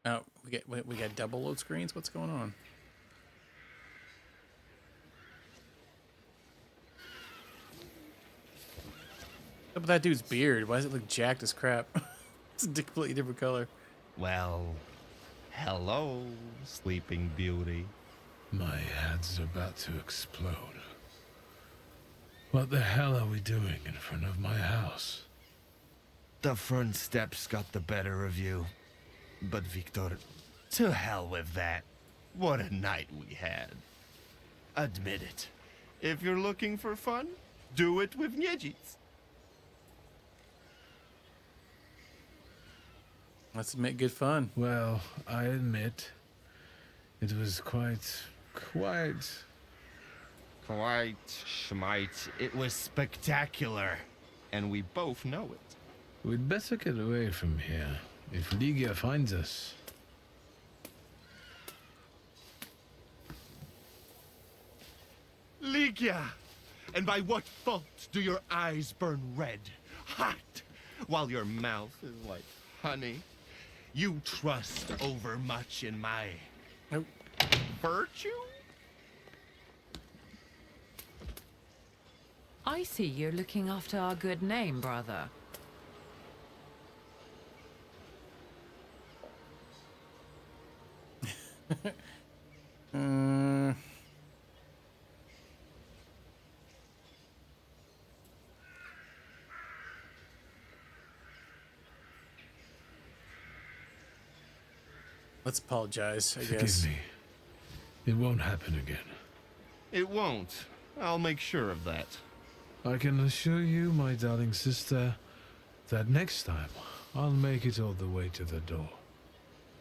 Speaker 1: Oh, we got double load screens. What's going on? What's up with that dude's beard? Why does it look jacked as crap? It's a completely different color.
Speaker 9: Well, hello, Sleeping Beauty.
Speaker 4: My head's about to explode. What the hell are we doing in front of my house?
Speaker 9: The front steps got the better of you. But Victor, to hell with that. What a night we had. Admit it. If you're looking for fun, do it with Niedzits.
Speaker 1: Let's admit good fun.
Speaker 4: Well, I admit, it was quite...
Speaker 9: Schmite. It was spectacular. And we both know it.
Speaker 4: We'd better get away from here. If Ligia finds us...
Speaker 9: Ligia! And by what fault do your eyes burn red, hot, while your mouth is like honey? You trust overmuch in my virtue?
Speaker 17: I see you're looking after our good name, brother.
Speaker 1: Let's apologize, I
Speaker 4: Forgive
Speaker 1: guess.
Speaker 4: me. It won't happen again.
Speaker 9: It won't. I'll make sure of that.
Speaker 4: I can assure you, my darling sister, that next time I'll make it all the way to the door.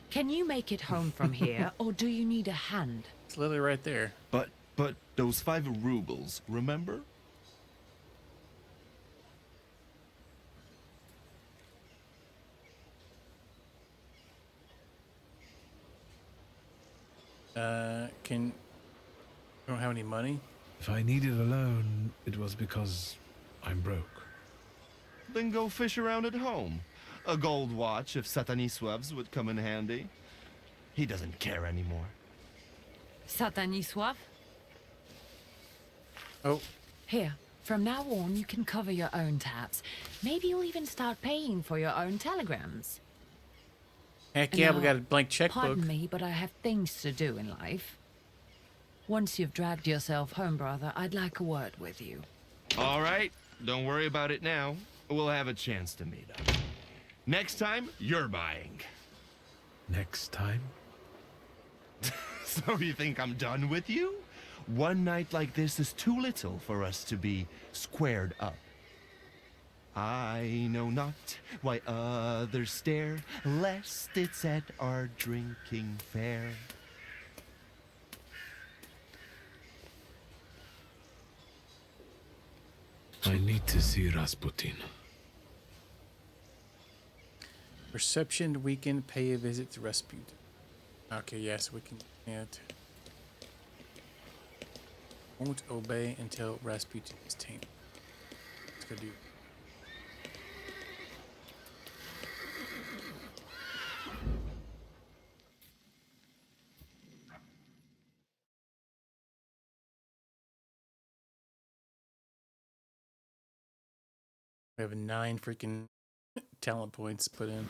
Speaker 17: Can you make it home from here, or do you need a hand?
Speaker 1: It's literally right there.
Speaker 9: But those 5 rubles, remember?
Speaker 1: You don't have any money?
Speaker 4: If I needed a loan, it was because I'm broke.
Speaker 9: Then go fish around at home. A gold watch if Satanisław's would come in handy. He doesn't care anymore.
Speaker 17: Satanisław?
Speaker 1: Oh.
Speaker 17: Here, from now on you can cover your own tabs. Maybe you'll even start paying for your own telegrams.
Speaker 1: Heck yeah, we
Speaker 17: Now,
Speaker 1: got a blank checkbook.
Speaker 17: Pardon me, but I have things to do in life. Once you've dragged yourself home, brother, I'd like a word with you.
Speaker 9: All right, don't worry about it now. We'll have a chance to meet up. Next time, you're buying.
Speaker 4: Next time?
Speaker 9: So you think I'm done with you? One night like this is too little for us to be squared up. I know not why others stare, lest it's at our drinking fair.
Speaker 4: I need to see Rasputin.
Speaker 1: Perception weakened. Pay a visit to Rasputin. Okay, yes, we can. Yeah. Won't obey until Rasputin is tamed. Let's go do. We have 9 freaking talent points put in.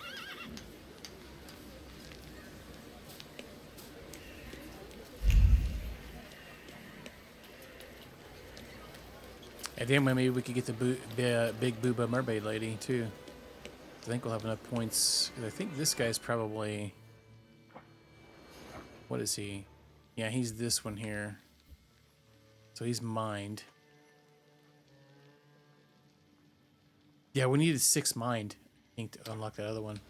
Speaker 1: And then maybe we could get the big booba mermaid lady too. I think we'll have enough points. I think this guy's probably. What is he? Yeah, he's this one here. So he's mind. Yeah, we needed 6 mind, I think, to unlock that other one.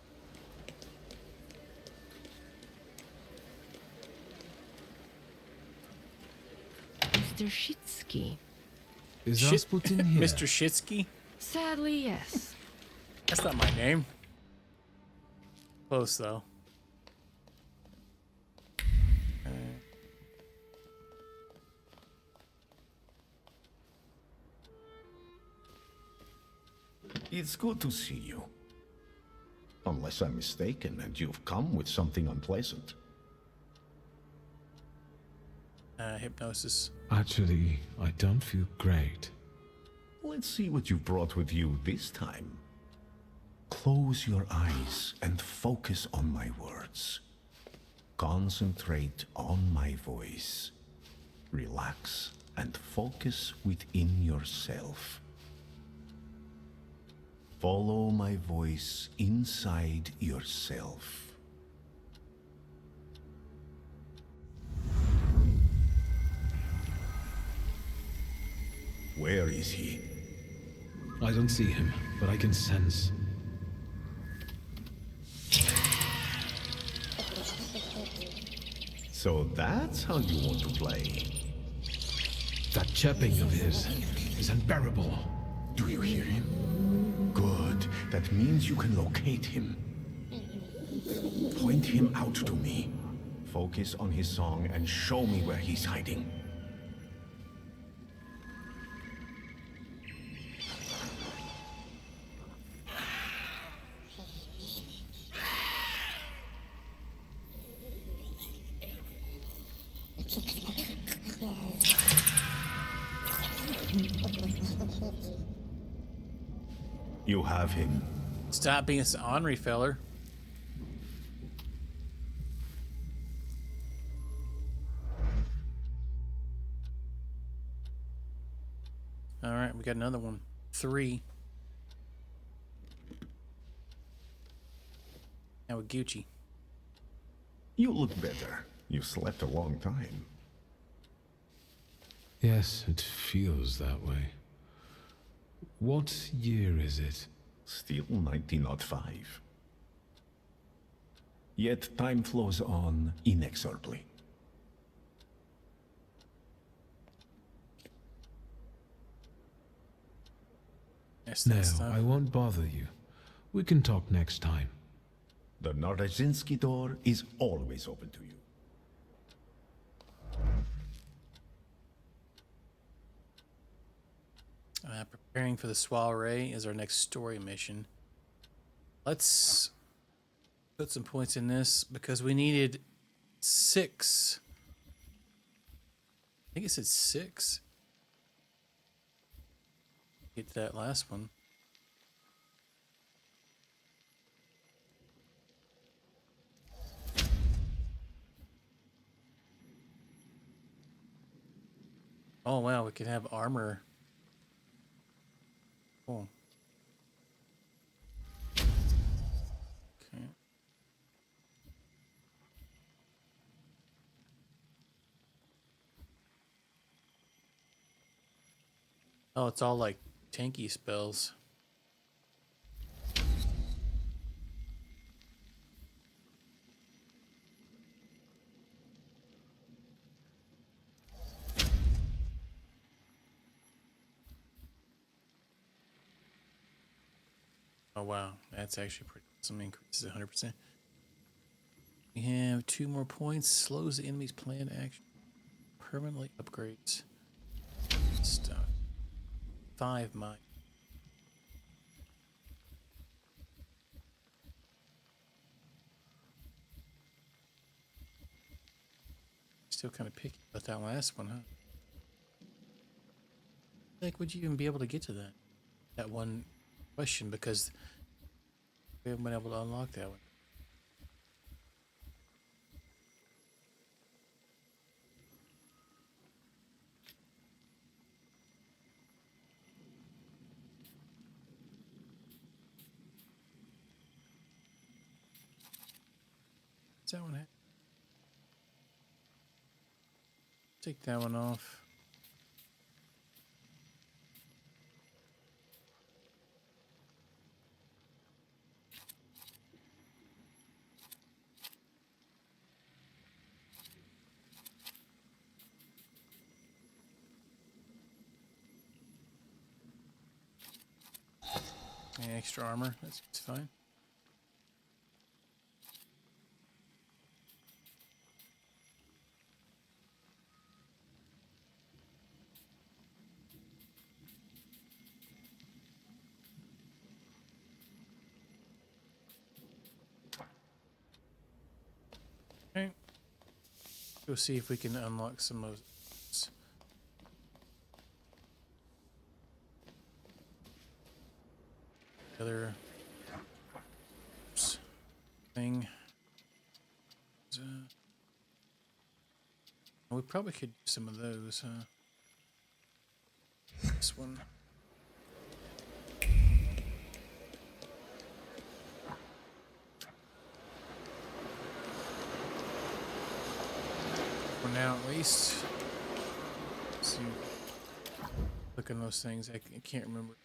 Speaker 6: Mr. Shitsky.
Speaker 4: Is Rasputin here?
Speaker 1: Mr. Shitsky?
Speaker 6: Sadly, yes.
Speaker 1: That's not my name. Close, though.
Speaker 18: It's good to see you. Unless I'm mistaken and you've come with something unpleasant.
Speaker 1: Hypnosis.
Speaker 4: Actually, I don't feel great.
Speaker 18: Let's see what you brought with you this time. Close your eyes and focus on my words. Concentrate on my voice. Relax and focus within yourself. Follow my voice inside yourself. Where is he?
Speaker 4: I don't see him, but I can sense.
Speaker 18: So that's how you want to play.
Speaker 4: That chirping of his is unbearable.
Speaker 18: Do you hear him? Good. That means you can locate him. Point him out to me. Focus on his song and show me where he's hiding. You have him.
Speaker 1: Stop being an ornery feller. All right, we got another one. 3. Now with Gucci.
Speaker 18: You look better. You slept a long time.
Speaker 4: Yes, it feels that way. What year is it?
Speaker 18: Still 1905. Yet time flows on inexorably.
Speaker 1: Yes,
Speaker 4: No,
Speaker 1: that stuff.
Speaker 4: I won't bother you. We can talk next time.
Speaker 18: The Narazinski door is always open to you.
Speaker 1: Preparing for the soiree is our next story mission. Let's put some points in this because we needed 6. I think it said 6. Get to that last one. Oh wow, we can have armor. Cool. Okay. Oh, it's all like tanky spells. Oh wow, that's actually pretty awesome. Increases 100%. We have 2 more points. Slows the enemy's planned action. Permanently upgrades stuff. 5 might. Still kind of picky about that last one, huh? Like, would you even be able to get to that one question? Because we haven't been able to unlock that one. What's that one have? Take that one off. Any extra armor? That's fine. Okay. Go see if we can unlock some of those. Other thing. We probably could do some of those, huh? This one. For now, at least. Let's see. Look at those things. I can't remember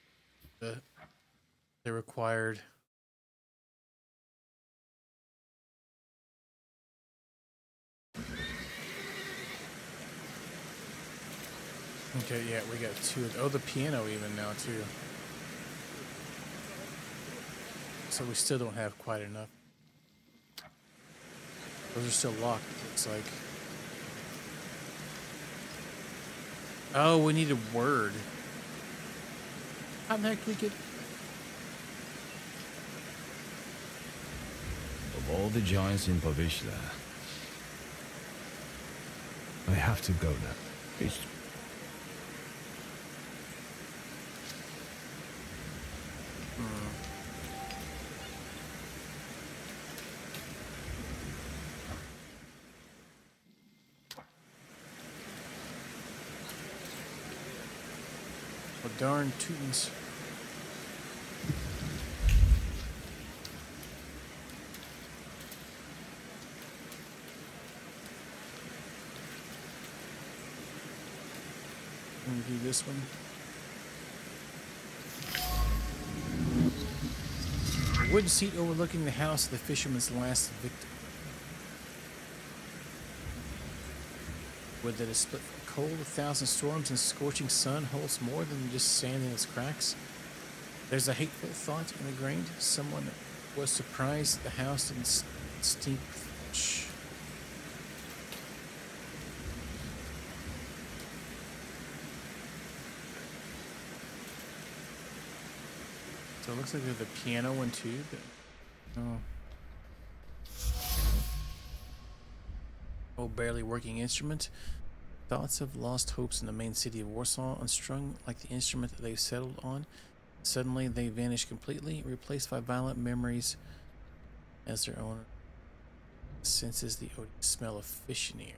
Speaker 1: they're required. Okay, yeah, we got 2. Oh, the piano even now too. So we still don't have quite enough. Those are still locked, it looks like. Oh, we need a word. How the heck we get?
Speaker 8: Of all the giants in Povishla,
Speaker 4: I have to go now.
Speaker 8: it's
Speaker 1: Well, darn toots. Let me do this one. A wooden seat overlooking the house of the fisherman's last victim. Wood that is split from cold, 1,000 storms, and scorching sun holds more than just sand in its cracks. There's a hateful thought ingrained. Someone was surprised the house didn't stink with fish. So it looks like there's a piano one too, but oh. Oh, barely working instrument. Thoughts of lost hopes in the main city of Warsaw, unstrung like the instrument that they've settled on. Suddenly they vanish completely, replaced by violent memories as their owner senses the odious smell of fish in the air.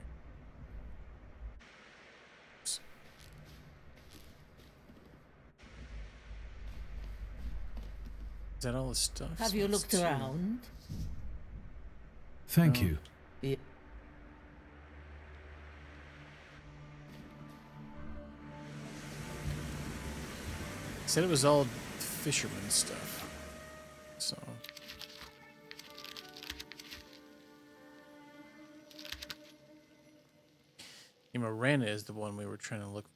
Speaker 1: Is that all the stuff?
Speaker 5: Have you looked around?
Speaker 4: Thank you.
Speaker 5: Yeah.
Speaker 1: Said it was all fisherman stuff. So Miranda is the one we were trying to look for.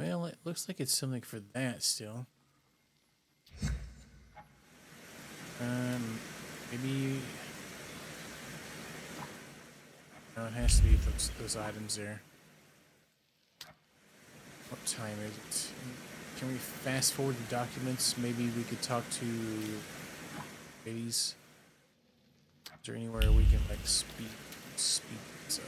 Speaker 1: Well, it looks like it's something for that still. Maybe. No, it has to be those items there. What time is it? Can we fast forward the documents? Maybe we could talk to ladies. Is there anywhere we can like speed this up?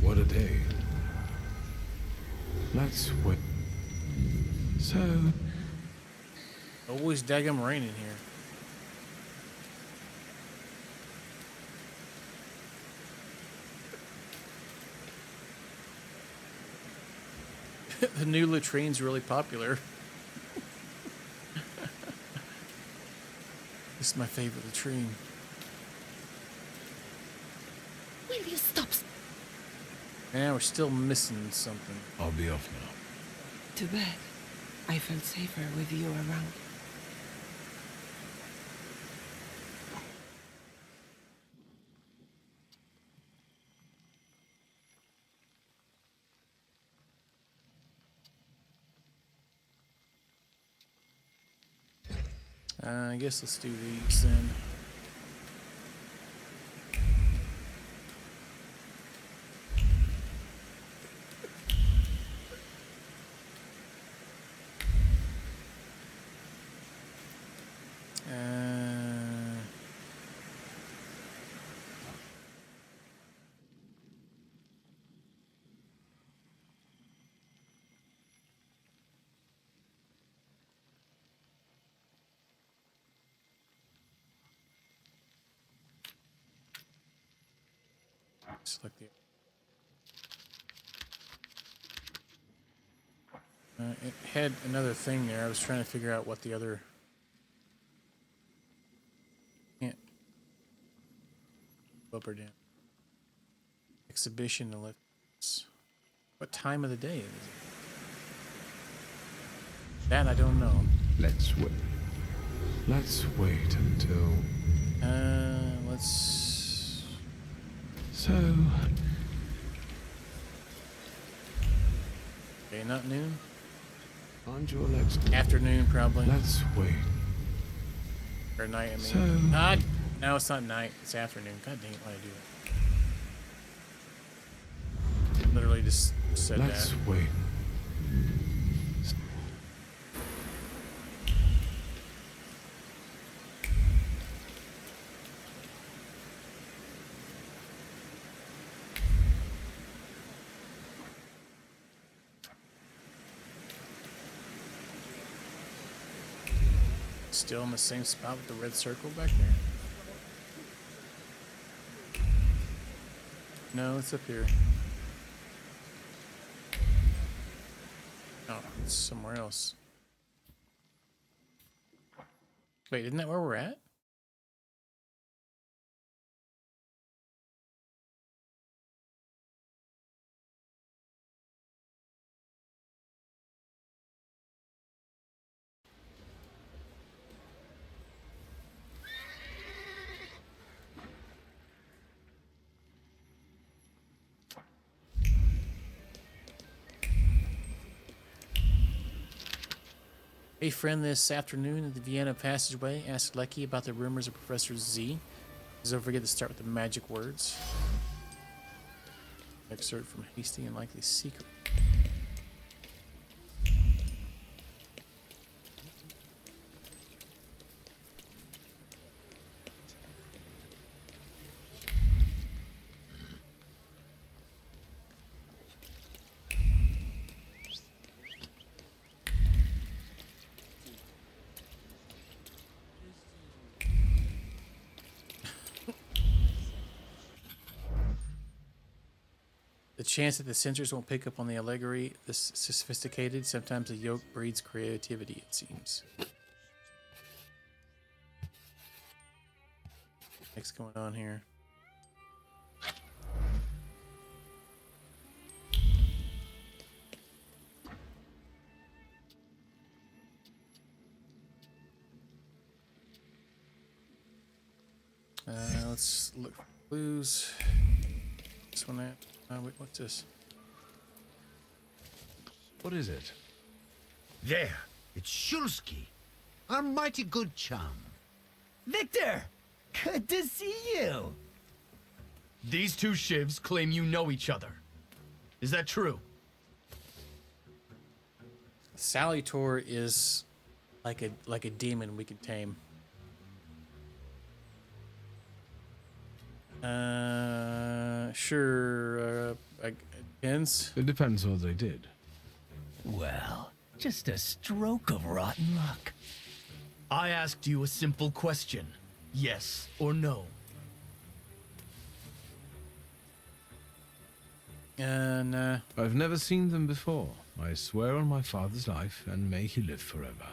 Speaker 4: What a day. Let's wait. So...
Speaker 1: Always daggum rain in here. The new latrine's really popular. This is my favorite latrine.
Speaker 3: Will you stop?
Speaker 1: Yeah, we're still missing something.
Speaker 4: I'll be off now.
Speaker 6: Too bad. I felt safer with you around.
Speaker 1: I guess let's do these then. Select the. It had another thing there. I was trying to figure out what the other. Can't. Up or down. Exhibition ellipse. What time of the day is it? That I don't know.
Speaker 4: Let's wait. Let's wait until...
Speaker 1: Let's...
Speaker 4: So...
Speaker 1: Okay, not noon?
Speaker 4: On your legs.
Speaker 1: Afternoon, probably.
Speaker 4: Let's wait.
Speaker 1: Or night, I mean.
Speaker 4: So...
Speaker 1: No, it's not night. It's afternoon. God dang it, why did I do literally just said
Speaker 4: Let's
Speaker 1: that.
Speaker 4: wait.
Speaker 1: Still in the same spot with the red circle back there? No, it's up here. Oh, it's somewhere else. Wait, isn't that where we're at? A friend this afternoon at the Vienna passageway asked Lecky about the rumors of Professor Z. Don't forget to start with the magic words. Excerpt from Hasty and Likely Secret. The chance that the sensors won't pick up on the allegory is sophisticated. Sometimes the yoke breeds creativity, it seems. What's going on here? Let's look for clues. This one at. Wait, what's this?
Speaker 4: What is it?
Speaker 19: There, it's Shulsky, our mighty good chum. Victor, good to see you.
Speaker 20: These two shivs claim you know each other. Is that true?
Speaker 1: Thaumaturge is like a demon we could tame. Sure. Depends.
Speaker 4: It depends what they did.
Speaker 19: Well, just a stroke of rotten luck.
Speaker 20: I asked you a simple question. Yes or no?
Speaker 1: Nah.
Speaker 4: I've never seen them before. I swear on my father's life, and may he live forever.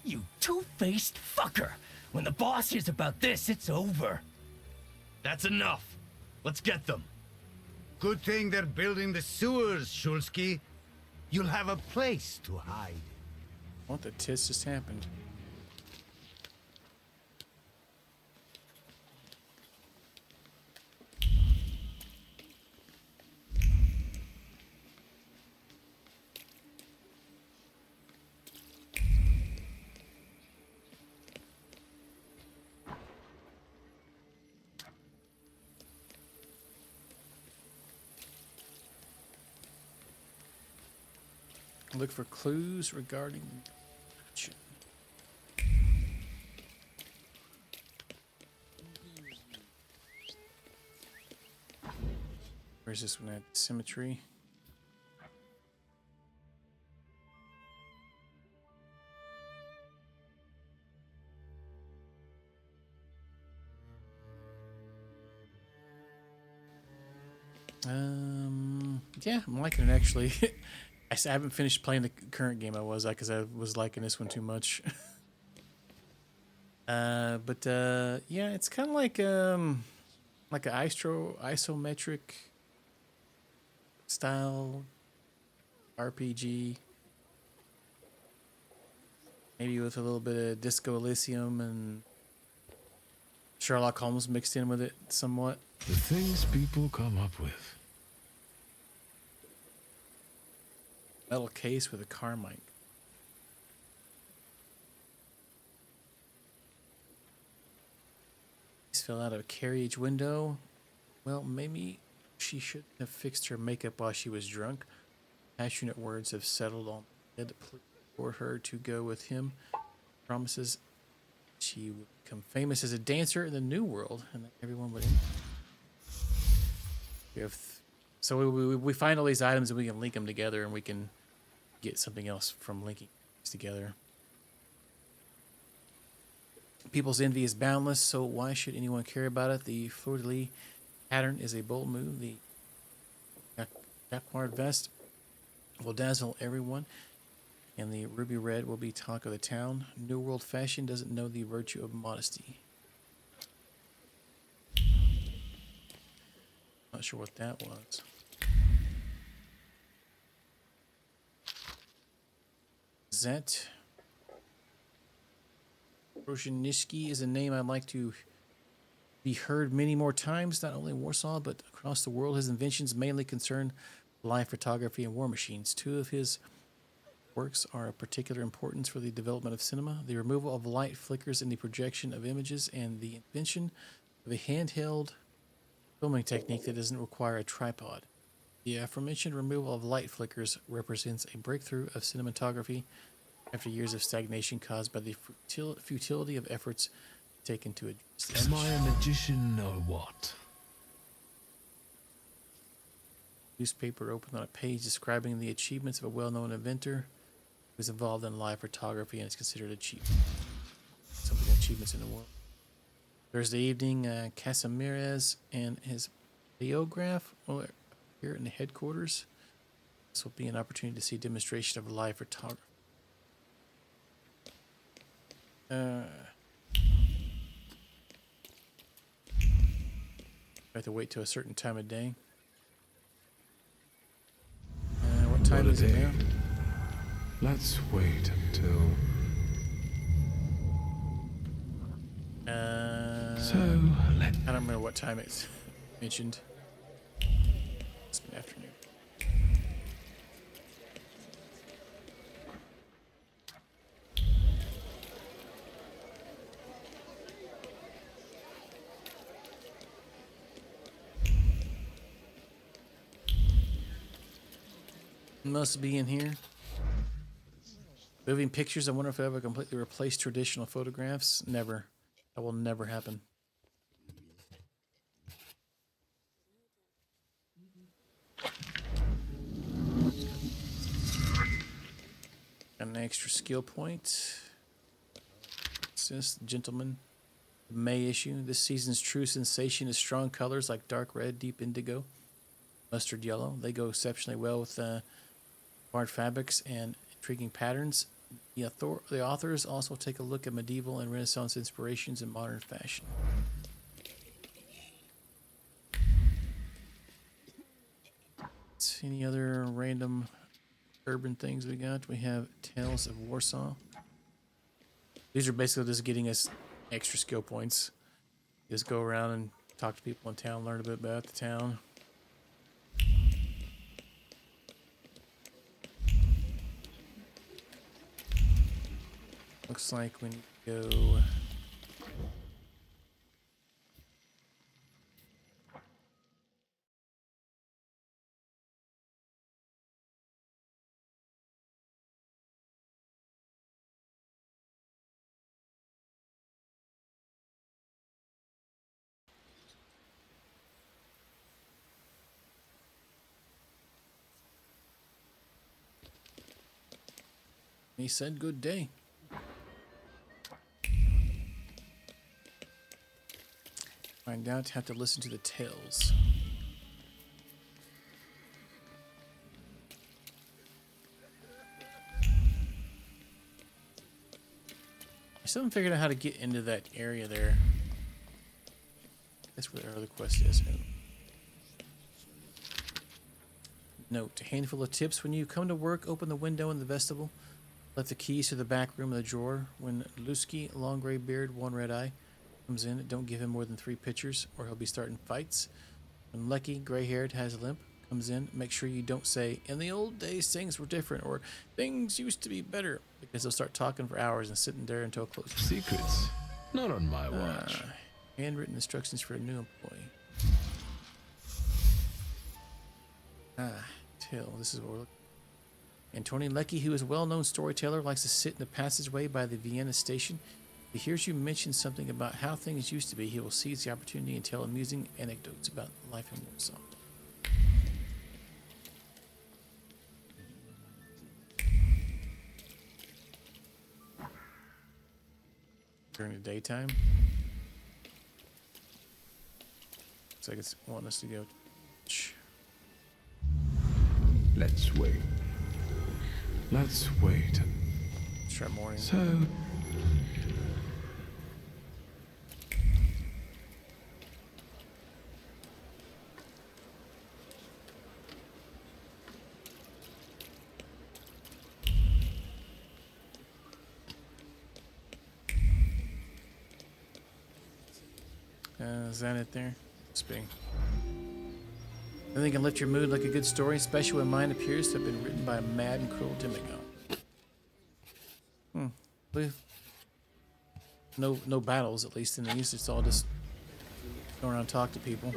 Speaker 19: You two-faced fucker! When the boss hears about this, it's over.
Speaker 20: That's enough. Let's get them.
Speaker 19: Good thing they're building the sewers, Shulsky. You'll have a place to hide.
Speaker 1: What the tits just happened? Look for clues regarding. Where's this one at? Symmetry. Yeah, I'm liking it actually. I haven't finished playing the current game because I was liking this one too much. Yeah, it's kind of like an isometric style RPG. Maybe with a little bit of Disco Elysium and Sherlock Holmes mixed in with it somewhat.
Speaker 4: The things people come up with.
Speaker 1: Metal case with a Carmike. These fell out of a carriage window. Well, maybe she should have fixed her makeup while she was drunk. Passionate words have settled on the head for her to go with him. Promises she would become famous as a dancer in the new world, and that everyone would. So we find all these items and we can link them together, and we can get something else from linking these together. People's envy is boundless, so why should anyone care about it? The fleur-de-lis pattern is a bold move. The jacquard vest will dazzle everyone, and the ruby red will be talk of the town. New world fashion doesn't know the virtue of modesty. Not sure what that was. Zet Rozhanishki is a name I'd like to be heard many more times, not only in Warsaw, but across the world. His inventions mainly concern live photography and war machines. Two of his works are of particular importance for the development of cinema: the removal of light flickers in the projection of images, and the invention of a handheld filming technique that doesn't require a tripod. The aforementioned removal of light flickers represents a breakthrough of cinematography after years of stagnation caused by the futility of efforts taken to address this.
Speaker 4: Am I a magician or what?
Speaker 1: Newspaper opened on a page describing the achievements of a well-known inventor who is involved in live photography and is considered some of the achievements in the world. Thursday evening, Casimires and his biograph will appear in the headquarters. This will be an opportunity to see a demonstration of live photography. I have to wait till a certain time of day. What time is it now?
Speaker 4: Let's wait until...
Speaker 1: I don't remember what time it's mentioned. It's been afternoon. Must be in here. Moving pictures. I wonder if I ever completely replace traditional photographs. Never. That will never happen. Got an extra skill point. What's this? Gentleman. May issue. This season's true sensation is strong colors like dark red, deep indigo, mustard yellow. They go exceptionally well with hard fabrics and intriguing patterns. The authors also take a look at medieval and Renaissance inspirations in modern fashion. Any other random urban things we got? We have Tales of Warsaw. These are basically just getting us extra skill points. Just go around and talk to people in town, learn a bit about the town. Looks like we need to go... He said good day. Find out, have to listen to the tales. I still haven't figured out how to get into that area there. That's where our other quest is. Note, a handful of tips. When you come to work, open the window in the vestibule. Left the keys to the back room in the drawer. When Lusky, long gray beard, one red eye, comes in, don't give him more than 3 pitchers or he'll be starting fights. When Lecky, gray-haired, has a limp, comes in, make sure you don't say, in the old days things were different or things used to be better, because they'll start talking for hours and sitting there until close.
Speaker 4: Secrets? Not on my watch.
Speaker 1: Handwritten instructions for a new employee. Till. This is what we're looking. Antonian Leckie, who is a well-known storyteller, likes to sit in the passageway by the Vienna station. If he hears you mention something about how things used to be, he will seize the opportunity and tell amusing anecdotes about life in Warsaw. During the daytime. Looks like it's wanting us to go.
Speaker 4: Let's wait. Let's wait.
Speaker 1: Let's try morning.
Speaker 4: So...
Speaker 1: Is that it there? Spitting. Nothing can lift your mood like a good story, especially when mine appears to have been written by a mad and cruel demigod. No battles, at least in these. It's all just go around and talk to people.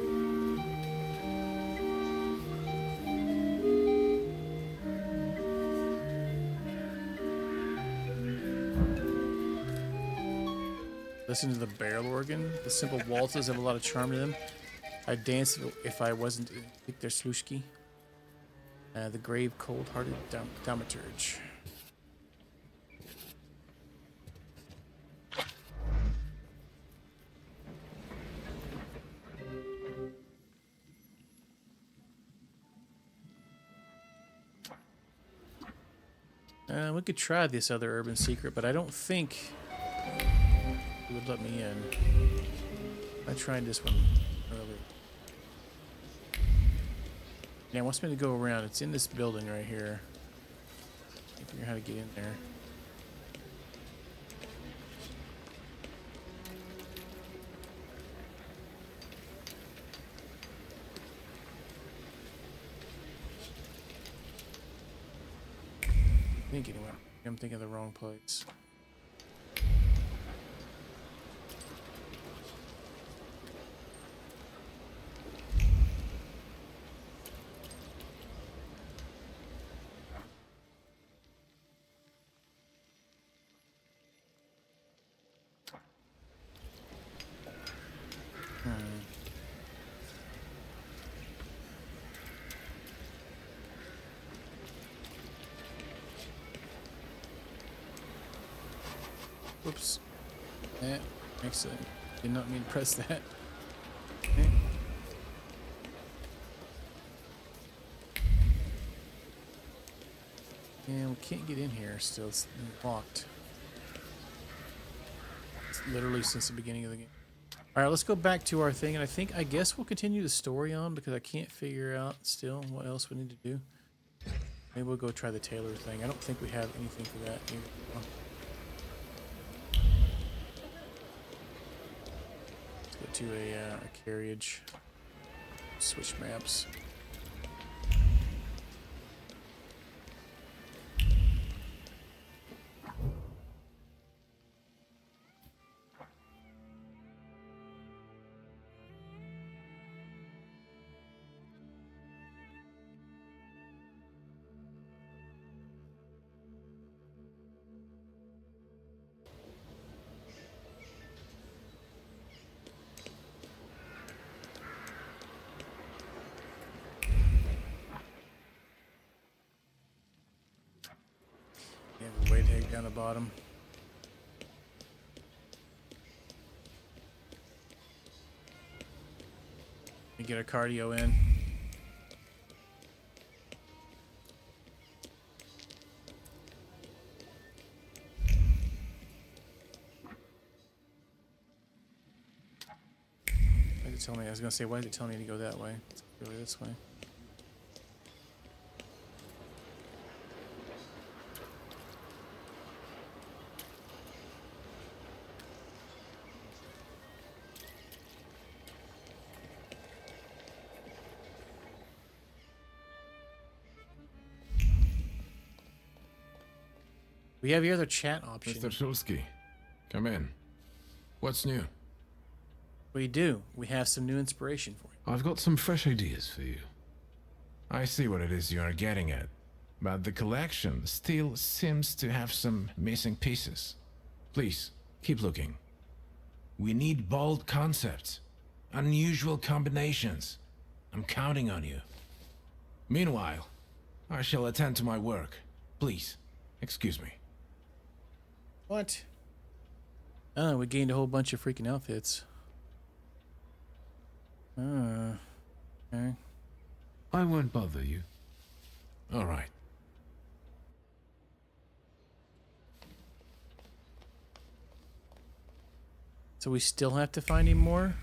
Speaker 1: Listen to the barrel organ. The simple waltzes have a lot of charm to them. I'd dance if I wasn't Victor Slushki. The grave, cold-hearted Thaumaturge. We could try this other urban secret, but I don't think it would let me in. I tried this one earlier. Yeah, it wants me to go around. It's in this building right here. Can't figure out how to get in there. I think anyway. I'm thinking of the wrong place. Whoops. Excellent. Did not mean to press that. Okay. And we can't get in here still. It's locked. It's literally since the beginning of the game. Alright, let's go back to our thing, and I guess we'll continue the story on because I can't figure out still what else we need to do. Maybe we'll go try the tailor thing. I don't think we have anything for that either. To a carriage. Switch maps. Weight egg down the bottom. We get our cardio in. Why did it tell me? I was gonna say, why did it tell me to go that way? It's really this way. We have your other chat option.
Speaker 4: Mr. Shulsky, come in. What's new?
Speaker 1: We do. We have some new inspiration for you.
Speaker 4: I've got some fresh ideas for you. I see what it is you are getting at, but the collection still seems to have some missing pieces. Please, keep looking. We need bold concepts, unusual combinations. I'm counting on you. Meanwhile, I shall attend to my work. Please, excuse me.
Speaker 1: What? Oh, we gained a whole bunch of freaking outfits. Okay.
Speaker 4: I won't bother you. All right.
Speaker 1: So we still have to find him more?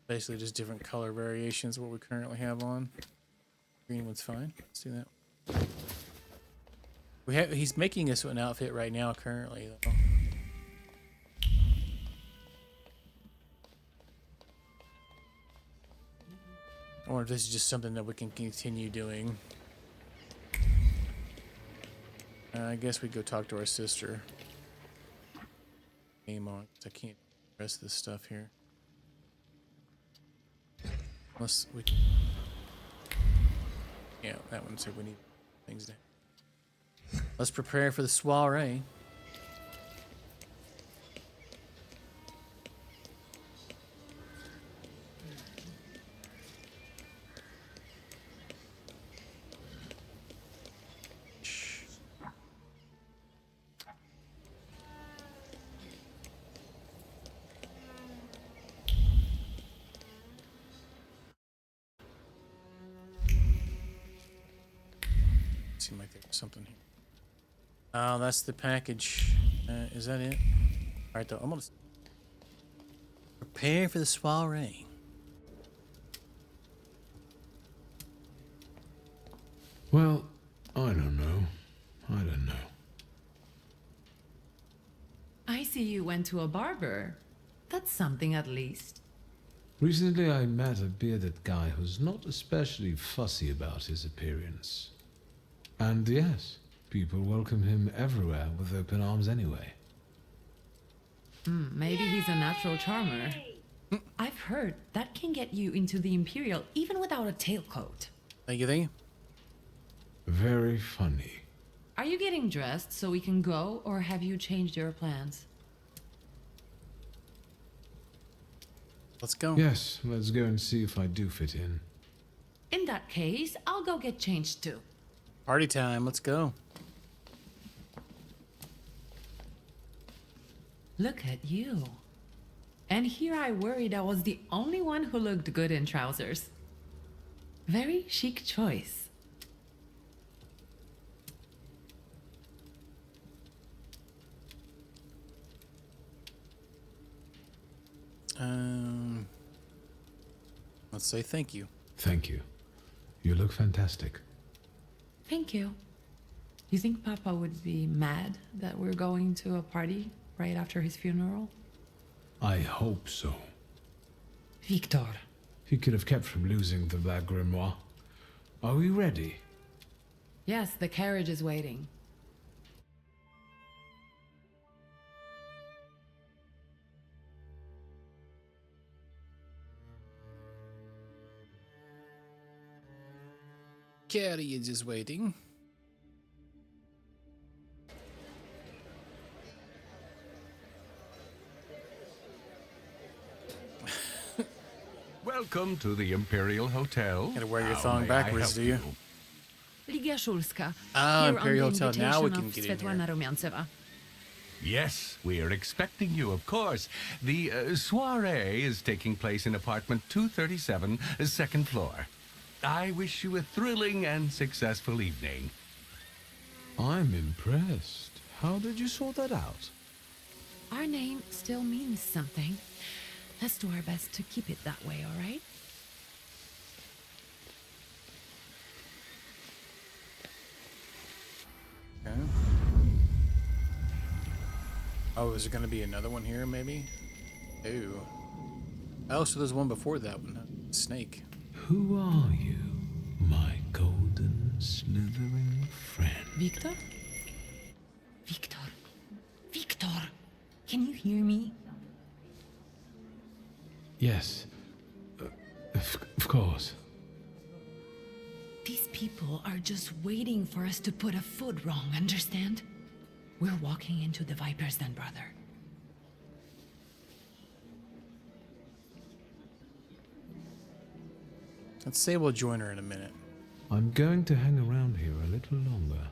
Speaker 1: Basically just different color variations of what we currently have on. Green one's fine. Let's do that. He's making us an outfit right now currently though. Or if this is just something that we can continue doing. I guess we go talk to our sister. Name on, 'cause I can't do the rest of this stuff here. Unless we... Yeah, that one said we need things down. Let's prepare for the soiree. Seems like there's something here. Oh, that's the package. Is that it? Alright, though. I'm gonna prepare for the soiree.
Speaker 4: Well, I don't know. I don't know.
Speaker 17: I see you went to a barber. That's something at least.
Speaker 4: Recently I met a bearded guy who's not especially fussy about his appearance. And yes, people welcome him everywhere with open arms anyway.
Speaker 17: Maybe he's a natural charmer. I've heard that can get you into the Imperial even without a tailcoat.
Speaker 1: Thank you, thank you.
Speaker 4: Very funny.
Speaker 17: Are you getting dressed so we can go, or have you changed your plans?
Speaker 1: Let's go.
Speaker 4: Yes, let's go and see if I do fit in.
Speaker 17: In that case, I'll go get changed too.
Speaker 1: Party time, let's go.
Speaker 17: Look at you. And here I worried I was the only one who looked good in trousers. Very chic choice.
Speaker 1: Let's say thank you.
Speaker 4: Thank you. You look fantastic.
Speaker 17: Thank you. You think Papa would be mad that we're going to a party right after his funeral?
Speaker 4: I hope so.
Speaker 17: Victor.
Speaker 4: He could have kept from losing the Black Grimoire. Are we ready?
Speaker 17: Yes, the carriage is waiting.
Speaker 1: Carriage is waiting.
Speaker 21: Welcome to the Imperial Hotel.
Speaker 1: Gotta wear your thong backwards, do you?
Speaker 17: Ligia Szulska.
Speaker 1: Ah,
Speaker 17: here
Speaker 1: Imperial
Speaker 17: on the
Speaker 1: Hotel. Now we
Speaker 17: invitation
Speaker 1: can
Speaker 17: of
Speaker 1: get in here.
Speaker 17: Svetlana Rumyantseva.
Speaker 21: Yes, we are expecting you, of course. The soiree is taking place in apartment 237, second floor. I wish you a thrilling and successful evening.
Speaker 4: I'm impressed. How did you sort that out?
Speaker 17: Our name still means something. Let's do our best to keep it that way, all right?
Speaker 1: Okay. Oh, is there going to be another one here, maybe? Ooh. Oh, so there's one before that one. Huh? Snake.
Speaker 4: Who are you, my golden slithering friend?
Speaker 17: Victor? Victor. Victor! Can you hear me?
Speaker 4: Yes. Of course.
Speaker 17: These people are just waiting for us to put a foot wrong, understand? We're walking into the Viper's Den, brother.
Speaker 1: Let's say we'll join her in a minute.
Speaker 4: I'm going to hang around here a little longer.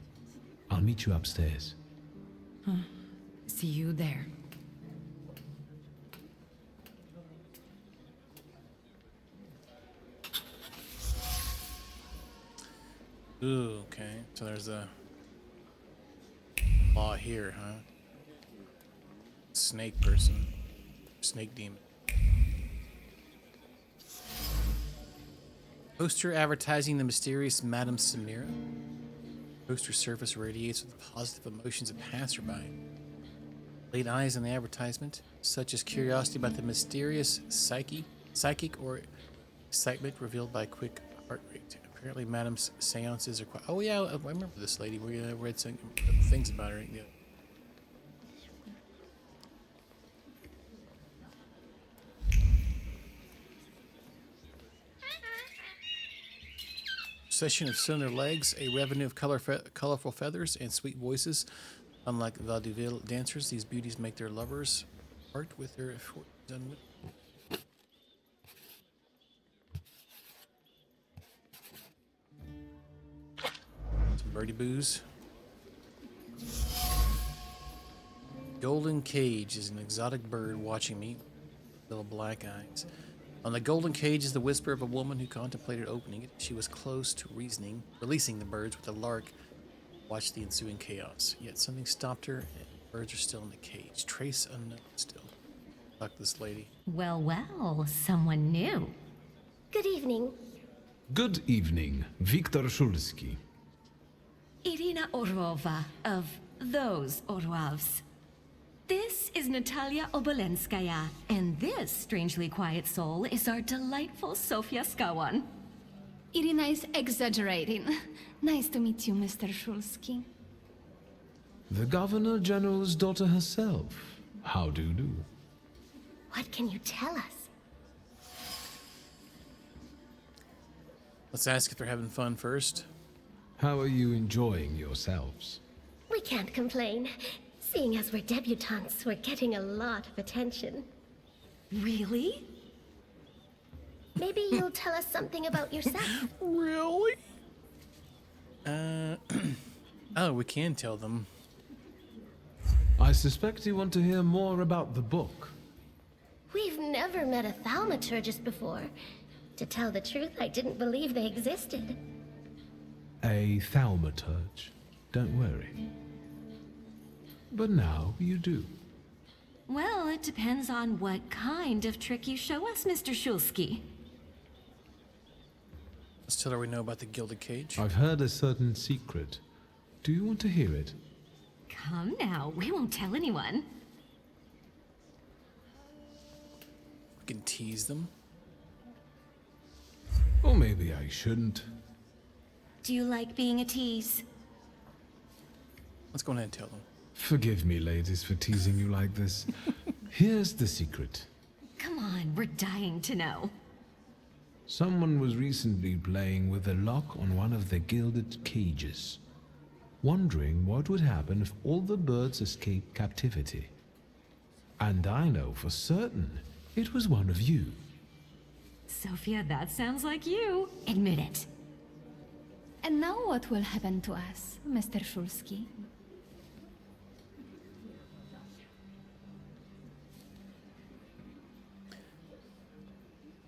Speaker 4: I'll meet you upstairs.
Speaker 17: Huh. See you there.
Speaker 1: Ooh, okay. So there's a law here, huh? Snake person. Snake demon. Poster advertising the mysterious Madame Samira. Poster surface radiates with the positive emotions of passerby. Laid eyes on the advertisement, such as curiosity about the mysterious psychic or excitement revealed by quick heart rate. Apparently, Madame's seances are quite. Oh yeah, I remember this lady. We read some things about her. Yeah. Session of slender legs, a revenue of colorful feathers, and sweet voices. Unlike vaudeville dancers, these beauties make their lovers part with their fortunes unwittingly. Some birdie boos. Golden cage is an exotic bird watching me. Little black eyes. On the golden cage is the whisper of a woman who contemplated opening it. She was close to releasing the birds with a lark. Watched the ensuing chaos. Yet something stopped her, and the birds are still in the cage. Trace unknown still. Fuck this lady.
Speaker 7: Well, well, someone new.
Speaker 2: Good evening.
Speaker 4: Good evening, Viktor Shulsky.
Speaker 7: Irina Orlova of those Orlovs. This is Natalia Obolenskaya, and this strangely quiet soul is our delightful Sofia Skawan.
Speaker 15: Irina is exaggerating. Nice to meet you, Mr. Shulsky.
Speaker 4: The Governor General's daughter herself. How do you do?
Speaker 2: What can you tell us?
Speaker 1: Let's ask if they're having fun first.
Speaker 4: How are you enjoying yourselves?
Speaker 2: We can't complain. Seeing as we're debutantes, we're getting a lot of attention.
Speaker 7: Really?
Speaker 2: Maybe you'll tell us something about yourself.
Speaker 1: Really? Oh, we can tell them.
Speaker 4: I suspect you want to hear more about the book.
Speaker 2: We've never met a Thaumaturgist before. To tell the truth, I didn't believe they existed.
Speaker 4: A Thaumaturge. Don't worry. But now you do.
Speaker 7: Well, it depends on what kind of trick you show us, Mr. Shulsky.
Speaker 1: Let's tell her we know about the gilded cage.
Speaker 4: I've heard a certain secret. Do you want to hear it?
Speaker 7: Come now, we won't tell anyone.
Speaker 1: We can tease them.
Speaker 4: Or maybe I shouldn't.
Speaker 7: Do you like being a tease?
Speaker 1: Let's go ahead and tell them.
Speaker 4: Forgive me, ladies, for teasing you like this. Here's the secret.
Speaker 7: Come on, we're dying to know.
Speaker 4: Someone was recently playing with a lock on one of the gilded cages, wondering what would happen if all the birds escaped captivity. And I know for certain it was one of you.
Speaker 7: Sophia, that sounds like you. Admit it.
Speaker 15: And now what will happen to us, Mr. Shulsky?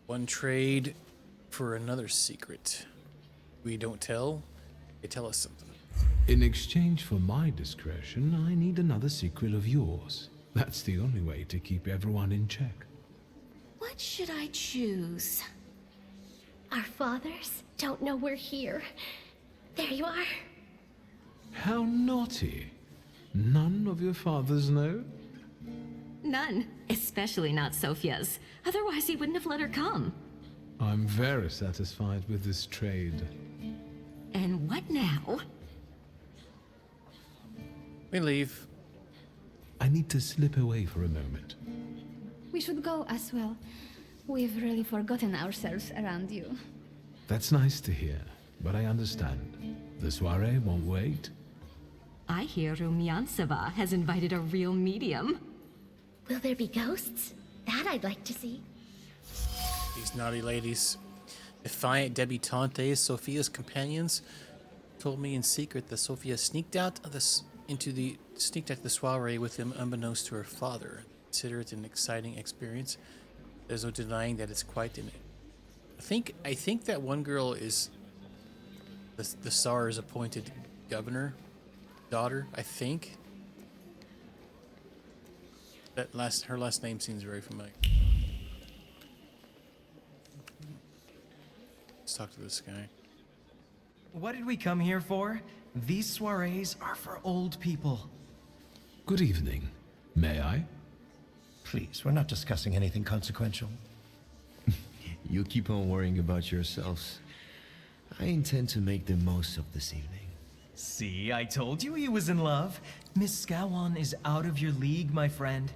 Speaker 1: One trade for another secret. We don't tell, they tell us something.
Speaker 4: In exchange for my discretion, I need another secret of yours. That's the only way to keep everyone in check.
Speaker 7: What should I choose?
Speaker 2: Our fathers don't know we're here. There you are.
Speaker 4: How naughty. None of your fathers know?
Speaker 7: None. Especially not Sophia's. Otherwise, he wouldn't have let her come.
Speaker 4: I'm very satisfied with this trade.
Speaker 7: And what now?
Speaker 1: We leave.
Speaker 4: I need to slip away for a moment.
Speaker 15: We should go as well. We've really forgotten ourselves around you.
Speaker 4: That's nice to hear, but I understand. The soiree won't wait.
Speaker 7: I hear Rumyanseva has invited a real medium.
Speaker 2: Will there be ghosts? That I'd like to see.
Speaker 1: These naughty ladies. Defiant debutantes, Sophia's companions, told me in secret that Sophia sneaked out of the soiree with him unbeknownst to her father. Consider it an exciting experience. There's no denying that it's quite an... I think that one girl is the Tsar's appointed governor daughter, I think. Her last name seems very familiar. Let's talk to this guy.
Speaker 10: What did we come here for? These soirees are for old people.
Speaker 4: Good evening. May I?
Speaker 9: Please, we're not discussing anything consequential.
Speaker 22: You keep on worrying about yourselves. I intend to make the most of this evening.
Speaker 10: See, I told you he was in love. Miss Scowan is out of your league, my friend.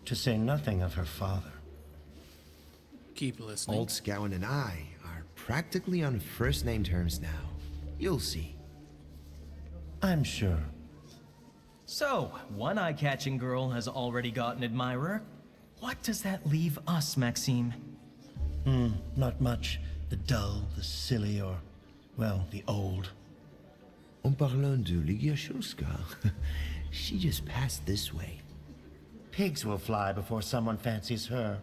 Speaker 9: To say nothing of her father.
Speaker 1: Keep listening.
Speaker 22: Old Scowan and I are practically on first-name terms now. You'll see.
Speaker 9: I'm sure.
Speaker 10: So, one eye-catching girl has already got an admirer. What does that leave us, Maxime?
Speaker 9: Not much. The dull, the silly, or, well, the old.
Speaker 22: En parlant de Ligia Shulska, she just passed this way.
Speaker 9: Pigs will fly before someone fancies her.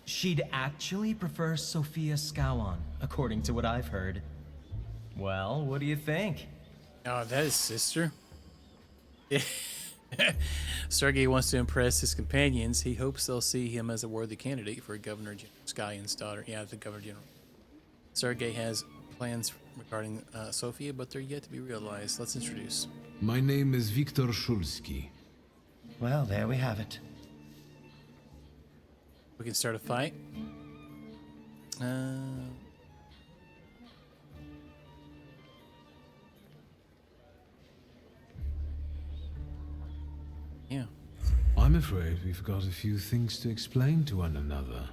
Speaker 10: She'd actually prefer Sophia Scowan, according to what I've heard. Well, what do you think?
Speaker 1: Oh, that is sister. Sergei wants to impress his companions. He hopes they'll see him as a worthy candidate for Governor Skyen's daughter. Yeah, the Governor General. Sergei has plans regarding Sophia, but they're yet to be realized. Let's introduce.
Speaker 4: My name is Viktor Shulsky.
Speaker 9: Well, there we have it.
Speaker 1: We can start a fight. Yeah.
Speaker 4: I'm afraid we've got a few things to explain to one another.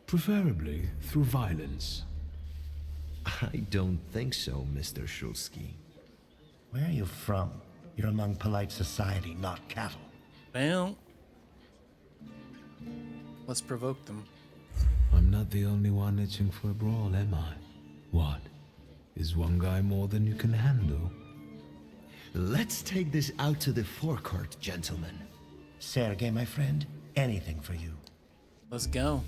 Speaker 4: Preferably through violence.
Speaker 22: I don't think so, Mr. Shulsky.
Speaker 9: Where are you from? You're among polite society, not cattle.
Speaker 1: Well, let's provoke them.
Speaker 4: I'm not the only one itching for a brawl, am I? What? Is one guy more than you can handle?
Speaker 22: Let's take this out to the forecourt, gentlemen.
Speaker 9: Sergei, my friend, anything for you.
Speaker 1: Let's go.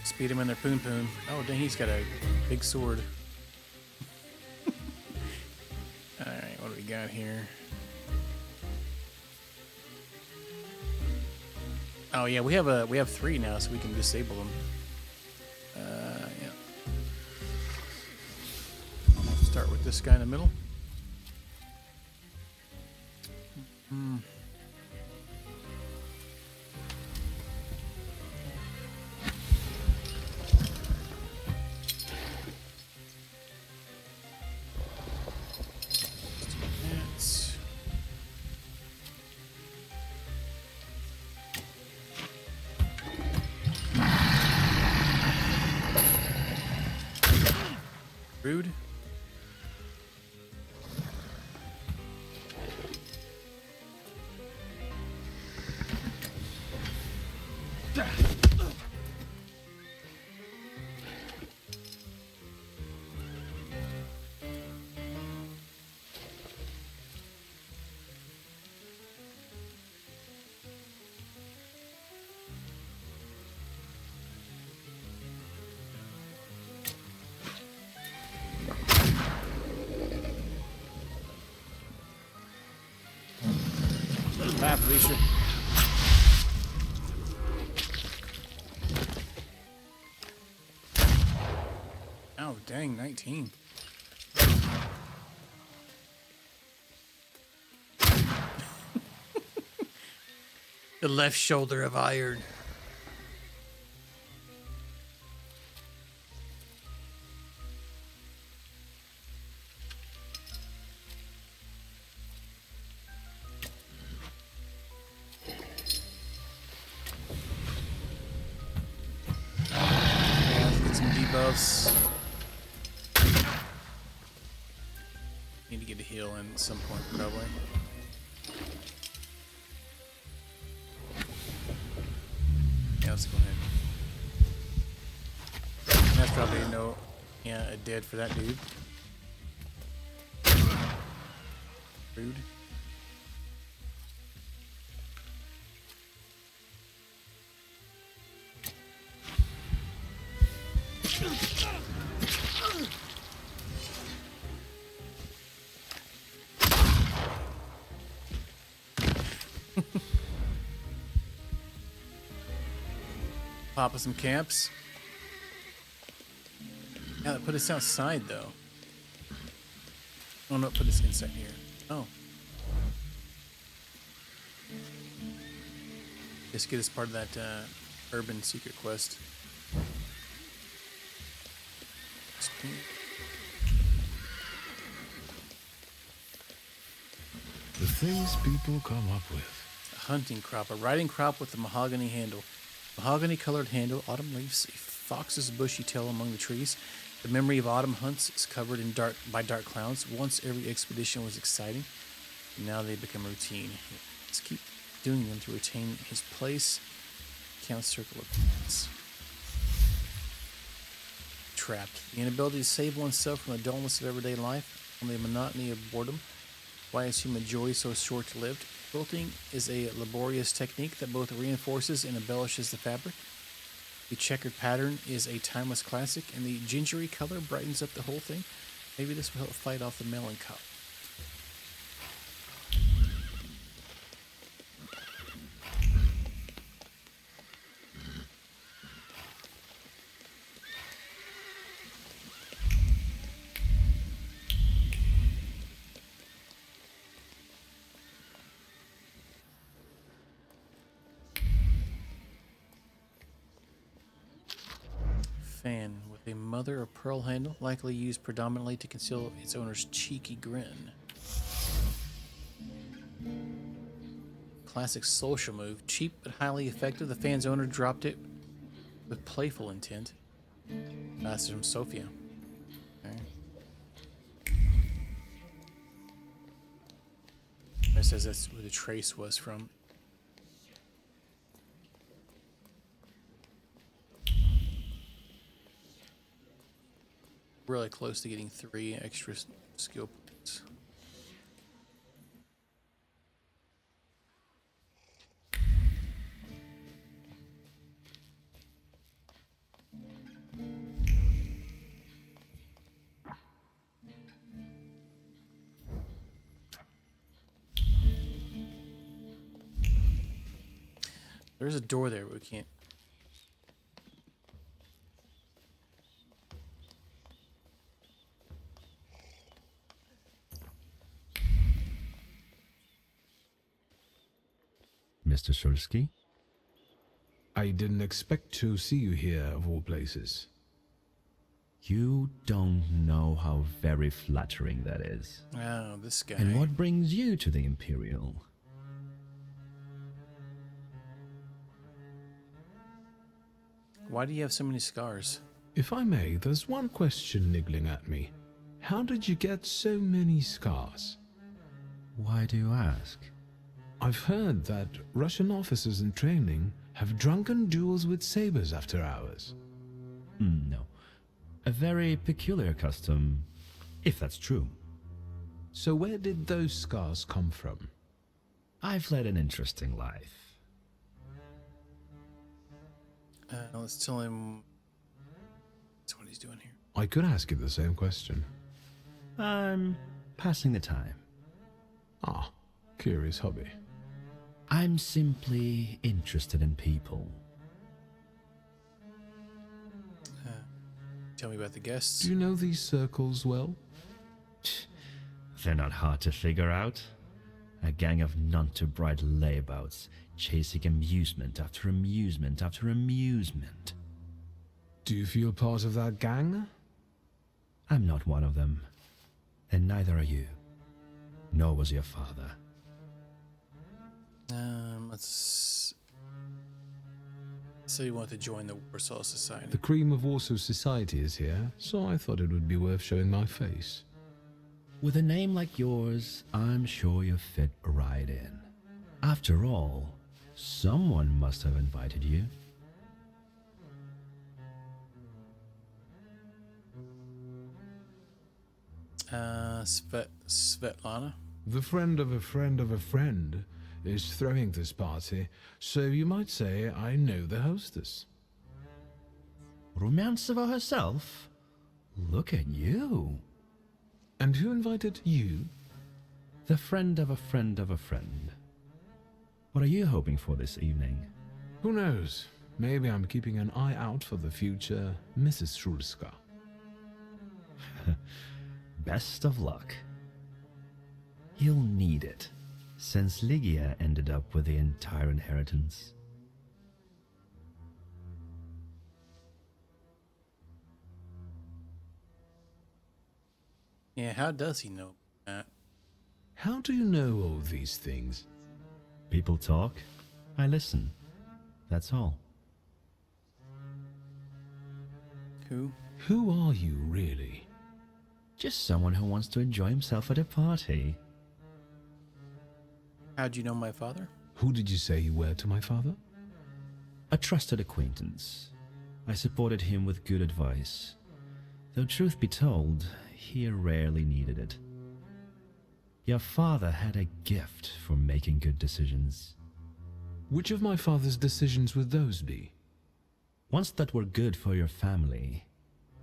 Speaker 1: Speed him in their poon poon. Oh, dang, he's got a big sword. Alright, what do we got here? Oh yeah, we have 3 now, so we can disable them. Yeah. Start with this guy in the middle. Rude. Bye, Felicia. Oh, dang, 19. The left shoulder of iron. Let's get some debuffs. Need to get a heal in at some point, probably. Yeah, let's go ahead. That's probably a dead for that dude. Rude. Pop us some camps. Yeah, put us outside though. Oh no, put us inside here. Oh. Just get us part of that urban secret quest.
Speaker 4: The things people come up with.
Speaker 1: A hunting crop, a riding crop with a mahogany handle. Mahogany colored handle, autumn leaves, a fox's bushy tail among the trees. The memory of autumn hunts is covered in by dark clouds. Once every expedition was exciting, and now they become routine. Let's keep doing them to retain his place. Count circle of points. Trapped. The inability to save oneself from the dullness of everyday life, from the monotony of boredom. Why is human joy so short-lived? Quilting is a laborious technique that both reinforces and embellishes the fabric. The checkered pattern is a timeless classic, and the gingery color brightens up the whole thing. Maybe this will help fight off the melancholy. Fan with a mother of pearl handle, likely used predominantly to conceal its owner's cheeky grin. Classic social move, cheap but highly effective. The fan's owner dropped it with playful intent. That's from Sophia. Okay. It says that's where the trace was from. Really close to getting 3 extra skill points. There's a door there, but we can't.
Speaker 12: Mr. Shulsky?
Speaker 4: I didn't expect to see you here, of all places.
Speaker 12: You don't know how very flattering that is.
Speaker 1: Oh, this guy.
Speaker 12: And what brings you to the Imperial?
Speaker 1: Why do you have so many scars?
Speaker 4: If I may, there's one question niggling at me. How did you get so many scars?
Speaker 12: Why do you ask?
Speaker 4: I've heard that Russian officers in training have drunken duels with sabers after hours.
Speaker 12: No. A very peculiar custom, if that's true.
Speaker 4: So where did those scars come from?
Speaker 12: I've led an interesting life.
Speaker 1: Let's tell him that's what he's doing here.
Speaker 4: I could ask you the same question.
Speaker 12: I'm passing the time.
Speaker 4: Ah, curious hobby.
Speaker 12: I'm simply interested in people.
Speaker 1: Tell me about the guests.
Speaker 4: Do you know these circles well?
Speaker 12: They're not hard to figure out. A gang of none-too-bright layabouts, chasing amusement after amusement after amusement.
Speaker 4: Do you feel part of that gang?
Speaker 12: I'm not one of them. And neither are you. Nor was your father.
Speaker 1: Let's... So you want to join the Warsaw Society.
Speaker 4: The cream of Warsaw society is here, so I thought it would be worth showing my face.
Speaker 12: With a name like yours, I'm sure you fit right in. After all, someone must have invited you.
Speaker 1: Svetlana?
Speaker 4: The friend of a friend of a friend is throwing this party, so you might say I know the hostess.
Speaker 12: Rumiantseva herself? Look at you.
Speaker 4: And who invited you?
Speaker 12: The friend of a friend of a friend. What are you hoping for this evening?
Speaker 4: Who knows? Maybe I'm keeping an eye out for the future Mrs. Szulska.
Speaker 12: Best of luck. You'll need it, since Ligia ended up with the entire inheritance.
Speaker 1: Yeah, how does he know that?
Speaker 4: How do you know all these things?
Speaker 12: People talk, I listen. That's all.
Speaker 1: Who?
Speaker 4: Who are you, really?
Speaker 12: Just someone who wants to enjoy himself at a party.
Speaker 1: How'd you know my father?
Speaker 4: Who did you say you were to my father?
Speaker 12: A trusted acquaintance. I supported him with good advice. Though truth be told, he rarely needed it. Your father had a gift for making good decisions.
Speaker 4: Which of my father's decisions would those be?
Speaker 12: Ones that were good for your family.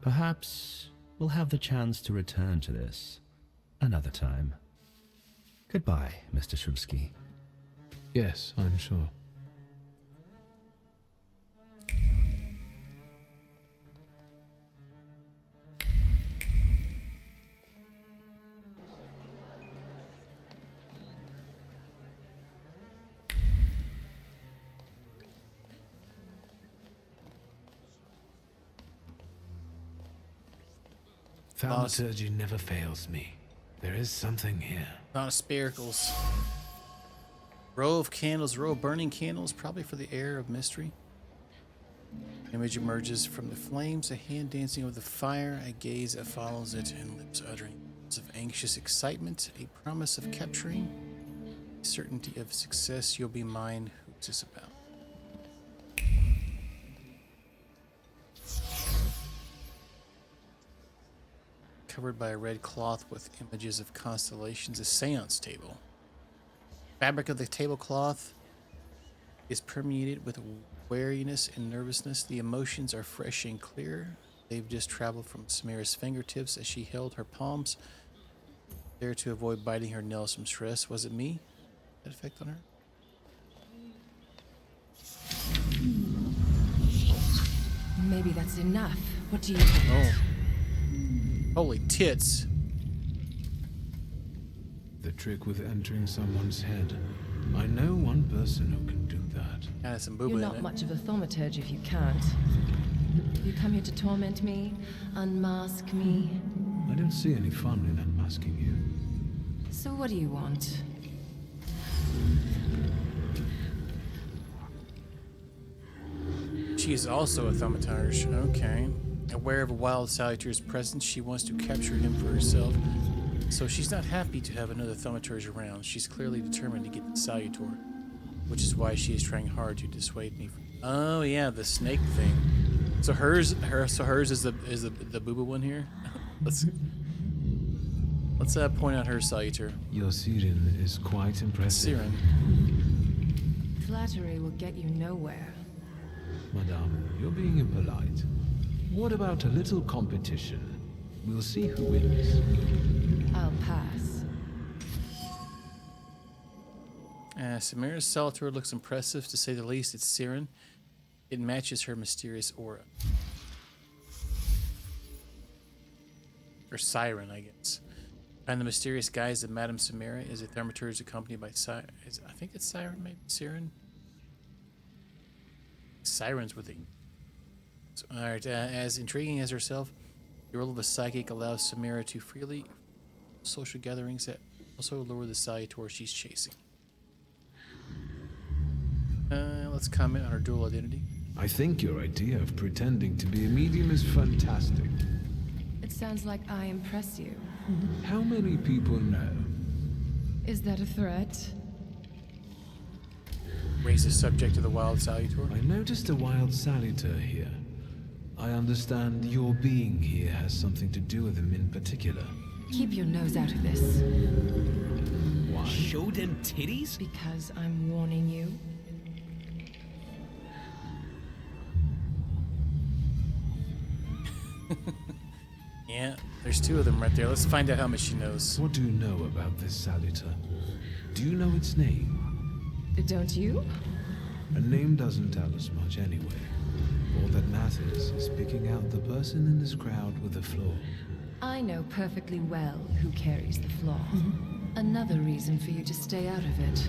Speaker 12: Perhaps we'll have the chance to return to this another time. Goodbye, Mr. Szulski.
Speaker 4: Yes, I'm sure. Thaumaturge never fails me. There is something here.
Speaker 1: Not spiracles. Row of candles, row of burning candles, probably for the air of mystery. Image emerges from the flames, a hand dancing over the fire, a gaze that follows it, and lips uttering words of anxious excitement, a promise of capturing, certainty of success. You'll be mine. Who's this about? Covered by a red cloth with images of constellations, a seance table. Fabric of the tablecloth is permeated with wariness and nervousness. The emotions are fresh and clear. They've just traveled from Samira's fingertips as she held her palms there to avoid biting her nails from stress. Was it me? That effect on her?
Speaker 17: Maybe that's enough. What do you think?
Speaker 1: Oh. Holy tits.
Speaker 4: The trick with entering someone's head. I know one person who can do that.
Speaker 1: Got some
Speaker 3: You're
Speaker 1: booba in
Speaker 3: not
Speaker 1: it.
Speaker 3: much of a thaumaturge if you can't. You come here to torment me, unmask me.
Speaker 4: I don't see any fun in unmasking you.
Speaker 3: So what do you want?
Speaker 1: She is also a thaumaturge. Okay. Aware of a wild Salutor's presence, she wants to capture him for herself. So she's not happy to have another thaumaturge around. She's clearly determined to get the Salutor, which is why she is trying hard to dissuade me. Oh yeah, the snake thing. So hers is the booba one here. let's point out her Salutor.
Speaker 4: Your Siren is quite impressive.
Speaker 1: Siren.
Speaker 3: Flattery will get you nowhere.
Speaker 4: Madame, you're being impolite. What about a little competition? We'll see who wins.
Speaker 3: I'll pass.
Speaker 1: Samira's Salutor looks impressive, to say the least. It's Siren. It matches her mysterious aura. Or Siren, I guess. And the mysterious guise of Madame Samira is a thaumaturge accompanied by I think it's Siren, maybe Siren. Sirens with the. So, all right, as intriguing as herself, the role of a psychic allows Samira to freely social gatherings that also lure the Salutor she's chasing. Let's comment on her dual identity.
Speaker 4: I think your idea of pretending to be a medium is fantastic.
Speaker 17: It sounds like I impress you.
Speaker 4: How many people know?
Speaker 17: Is that a threat?
Speaker 1: Raise the subject of the wild Salutor.
Speaker 4: I noticed a wild Salutor here. I understand your being here has something to do with him in particular.
Speaker 17: Keep your nose out of this.
Speaker 4: Why?
Speaker 11: Show them titties?
Speaker 17: Because I'm warning you.
Speaker 1: Yeah, there's two of them right there. Let's find out how much she knows.
Speaker 4: What do you know about this Salutor? Do you know its name?
Speaker 17: Don't you?
Speaker 4: A name doesn't tell us much anyway. All that matters is picking out the person in this crowd with the flaw.
Speaker 17: I know perfectly well who carries the flaw. Another reason for you to stay out of it.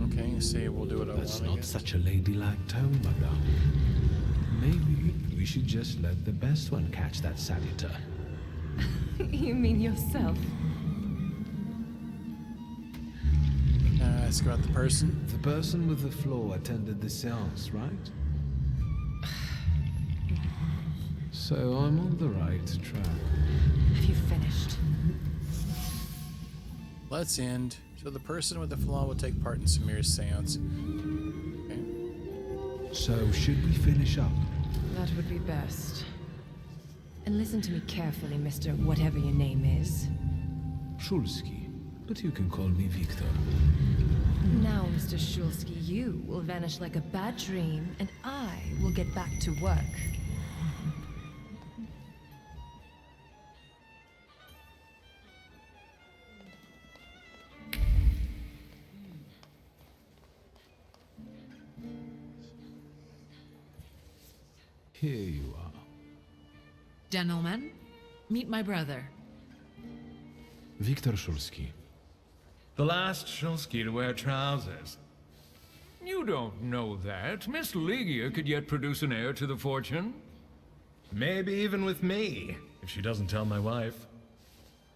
Speaker 1: Okay, say we'll do it all.
Speaker 4: That's not such a ladylike tone, madame. Maybe we should just let the best one catch that Salutor.
Speaker 17: You mean yourself?
Speaker 1: Ask about the person.
Speaker 4: The person with the flaw attended the seance, right? So I'm on the right track.
Speaker 17: Have you finished?
Speaker 1: Let's end. So the person with the flaw will take part in Samira's seance. Okay.
Speaker 4: So should we finish up?
Speaker 17: That would be best. And listen to me carefully, Mr. Whatever your name is.
Speaker 4: Shulsky, but you can call me Victor.
Speaker 17: Now, Mr. Shulsky, you will vanish like a bad dream, and I will get back to work.
Speaker 4: Here you are.
Speaker 17: Gentlemen, meet my brother.
Speaker 4: Viktor Shulsky.
Speaker 14: The last Shulsky to wear trousers. You don't know that. Miss Ligia could yet produce an heir to the fortune.
Speaker 10: Maybe even with me, if she doesn't tell my wife.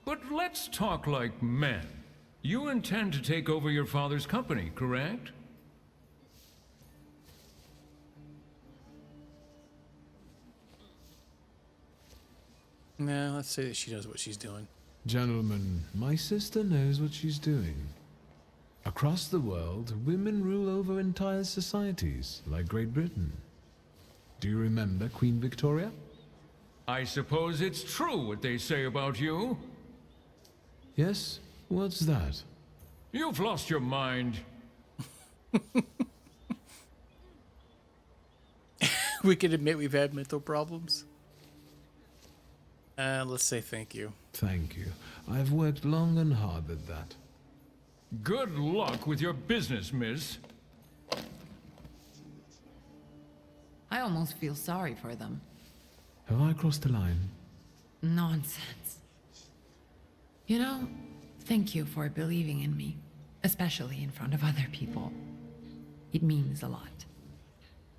Speaker 14: But let's talk like men. You intend to take over your father's company, correct?
Speaker 1: No, let's say that she knows what she's doing.
Speaker 4: Gentlemen, my sister knows what she's doing. Across the world, women rule over entire societies, like Great Britain. Do you remember Queen Victoria?
Speaker 14: I suppose it's true what they say about you.
Speaker 4: Yes? What's that?
Speaker 14: You've lost your mind.
Speaker 1: We can admit we've had mental problems. Let's say thank you.
Speaker 4: Thank you. I've worked long and hard at that.
Speaker 14: Good luck with your business, miss.
Speaker 17: I almost feel sorry for them.
Speaker 4: Have I crossed the line?
Speaker 17: Nonsense. You know, thank you for believing in me, especially in front of other people. It means a lot.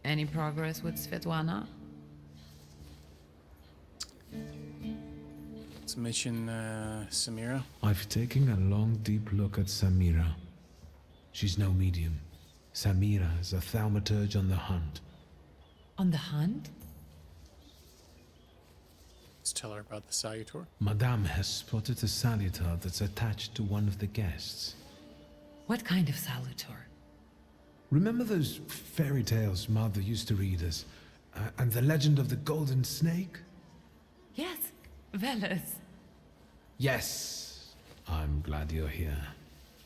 Speaker 17: Any progress with Svetlana?
Speaker 1: Let's mention Samira.
Speaker 4: I've taken a long, deep look at Samira. She's no medium. Samira is a thaumaturge on the hunt.
Speaker 17: On the hunt?
Speaker 1: Let's tell her about the Salutor.
Speaker 4: Madame has spotted a Salutor that's attached to one of the guests.
Speaker 17: What kind of Salutor?
Speaker 4: Remember those fairy tales Mother used to read us? And the legend of the golden snake?
Speaker 17: Yes, Veles.
Speaker 4: Yes. I'm glad you're here.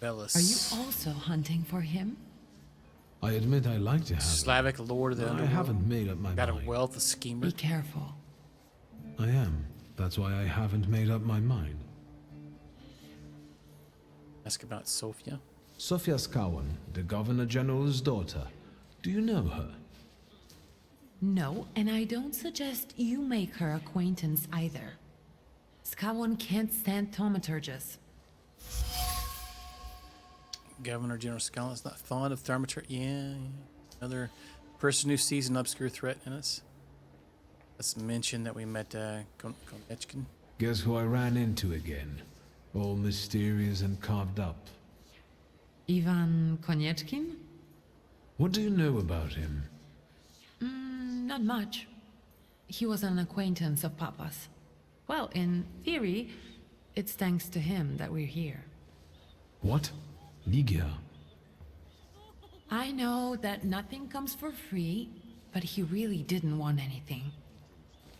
Speaker 1: Veles.
Speaker 17: Are you also hunting for him?
Speaker 4: I admit I like to have
Speaker 1: Slavic lord of the underworld.
Speaker 4: I haven't made up my
Speaker 1: Got
Speaker 4: mind.
Speaker 1: a wealth of schemers.
Speaker 17: Be careful.
Speaker 4: I am. That's why I haven't made up my mind.
Speaker 1: Ask about Sofia.
Speaker 4: Sofia Skawan, the Governor General's daughter. Do you know her?
Speaker 17: No, and I don't suggest you make her acquaintance either. Skawon can't stand thaumaturges.
Speaker 1: Governor General Scala is not fond of Thaumaturge. Yeah, another person who sees an obscure threat in us. Let's mention that we met Konechkin.
Speaker 4: Guess who I ran into again? All mysterious and carved up.
Speaker 17: Ivan Konechkin?
Speaker 4: What do you know about him?
Speaker 17: Not much. He was an acquaintance of Papa's. Well, in theory, it's thanks to him that we're here.
Speaker 4: What? Ligia?
Speaker 17: I know that nothing comes for free, but he really didn't want anything.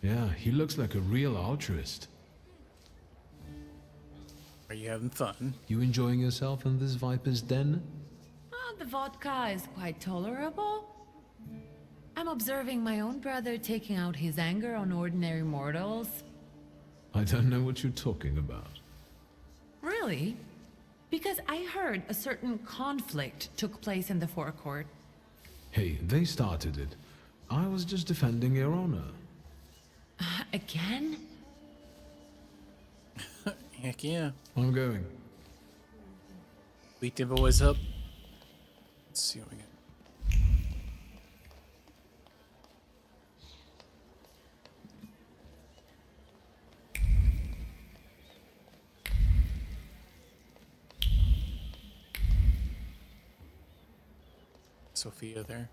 Speaker 4: Yeah, he looks like a real altruist.
Speaker 1: Are you having fun?
Speaker 4: You enjoying yourself in this viper's den?
Speaker 17: The vodka is quite tolerable. I'm observing my own brother taking out his anger on ordinary mortals.
Speaker 4: I don't know what you're talking about.
Speaker 17: Really? Because I heard a certain conflict took place in the forecourt.
Speaker 4: Hey, they started it. I was just defending your honor.
Speaker 17: Again?
Speaker 1: Heck yeah.
Speaker 4: I'm going.
Speaker 1: Beat the boys up. Let's see what we got. Sophia there.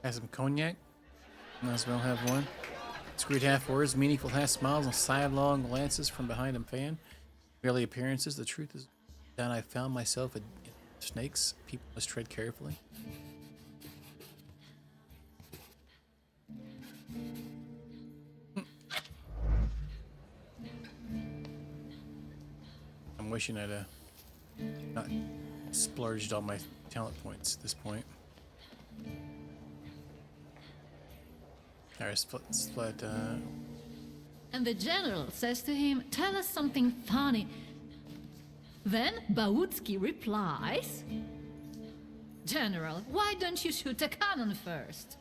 Speaker 1: Have some cognac. Might as well have one. Screwed half words, meaningful half smiles, and sidelong glances from behind a fan. Merely appearances. The truth is that I found myself in snakes. People must tread carefully. I'm wishing I'd not splurged all my talent points at this point. Alright, split,
Speaker 11: And the general says to him, "Tell us something funny." Then Bautski replies, "General, why don't you shoot a cannon first?"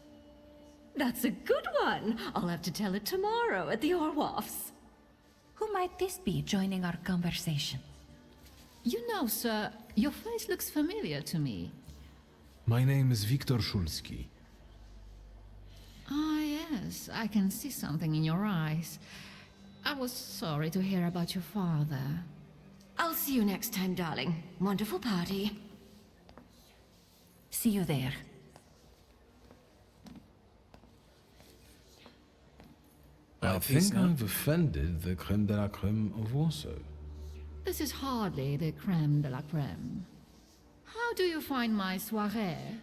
Speaker 7: That's a good one. I'll have to tell it tomorrow at the Orwoffs. Who might this be joining our conversation?
Speaker 11: You know, sir, your face looks familiar to me.
Speaker 4: My name is Viktor Szulski.
Speaker 11: Ah, yes, I can see something in your eyes. I was sorry to hear about your father.
Speaker 7: I'll see you next time, darling. Wonderful party. See you there.
Speaker 4: I think I've offended the creme de la creme of Warsaw.
Speaker 11: This is hardly the creme de la creme. How do you find my soirée?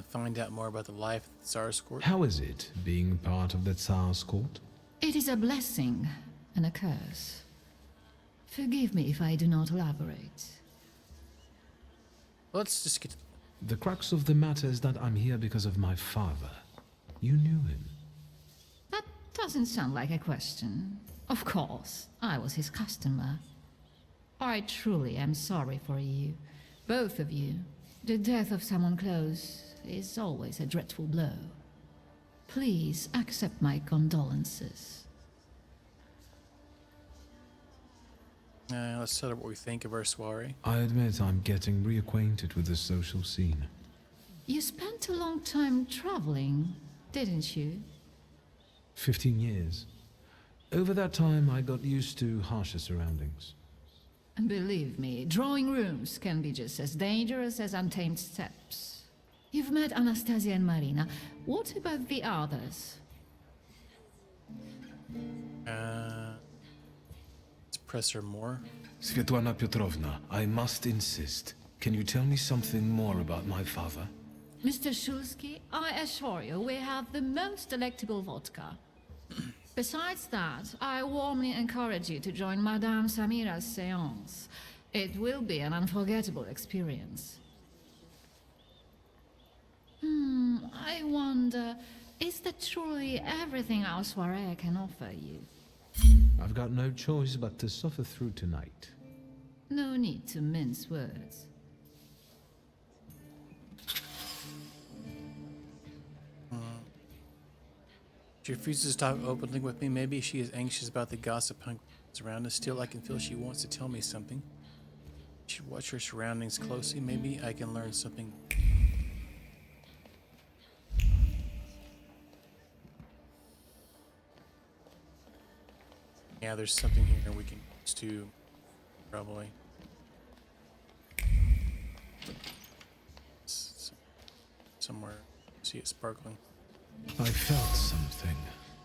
Speaker 1: Find out more about the life at the Tsar's court.
Speaker 4: How is it, being part of the Tsar's court?
Speaker 11: It is a blessing and a curse. Forgive me if I do not elaborate.
Speaker 1: Let's just get...
Speaker 4: The crux of the matter is that I'm here because of my father. You knew him.
Speaker 11: That doesn't sound like a question. Of course, I was his customer. I truly am sorry for you, both of you. The death of someone close is always a dreadful blow. Please accept my condolences.
Speaker 1: Let's tell her what we think of our soiree.
Speaker 4: I admit I'm getting reacquainted with the social scene.
Speaker 11: You spent a long time traveling, didn't you?
Speaker 4: 15 years. Over that time, I got used to harsher surroundings.
Speaker 11: And believe me, drawing rooms can be just as dangerous as untamed steppes. You've met Anastasia and Marina. What about the others?
Speaker 1: Let's press her more.
Speaker 4: Svetlana Petrovna, I must insist. Can you tell me something more about my father?
Speaker 11: Mr. Szulski, I assure you we have the most delectable vodka. Besides that, I warmly encourage you to join Madame Samira's séance. It will be an unforgettable experience. I wonder, is that truly everything our soiree can offer you?
Speaker 4: I've got no choice but to suffer through tonight.
Speaker 11: No need to mince words.
Speaker 1: She refuses to talk openly with me. Maybe she is anxious about the gossip around us. Still, I can feel she wants to tell me something. I should watch her surroundings closely. Maybe I can learn something. Yeah, there's something here we can use too, probably. Somewhere. See it sparkling.
Speaker 4: I felt something.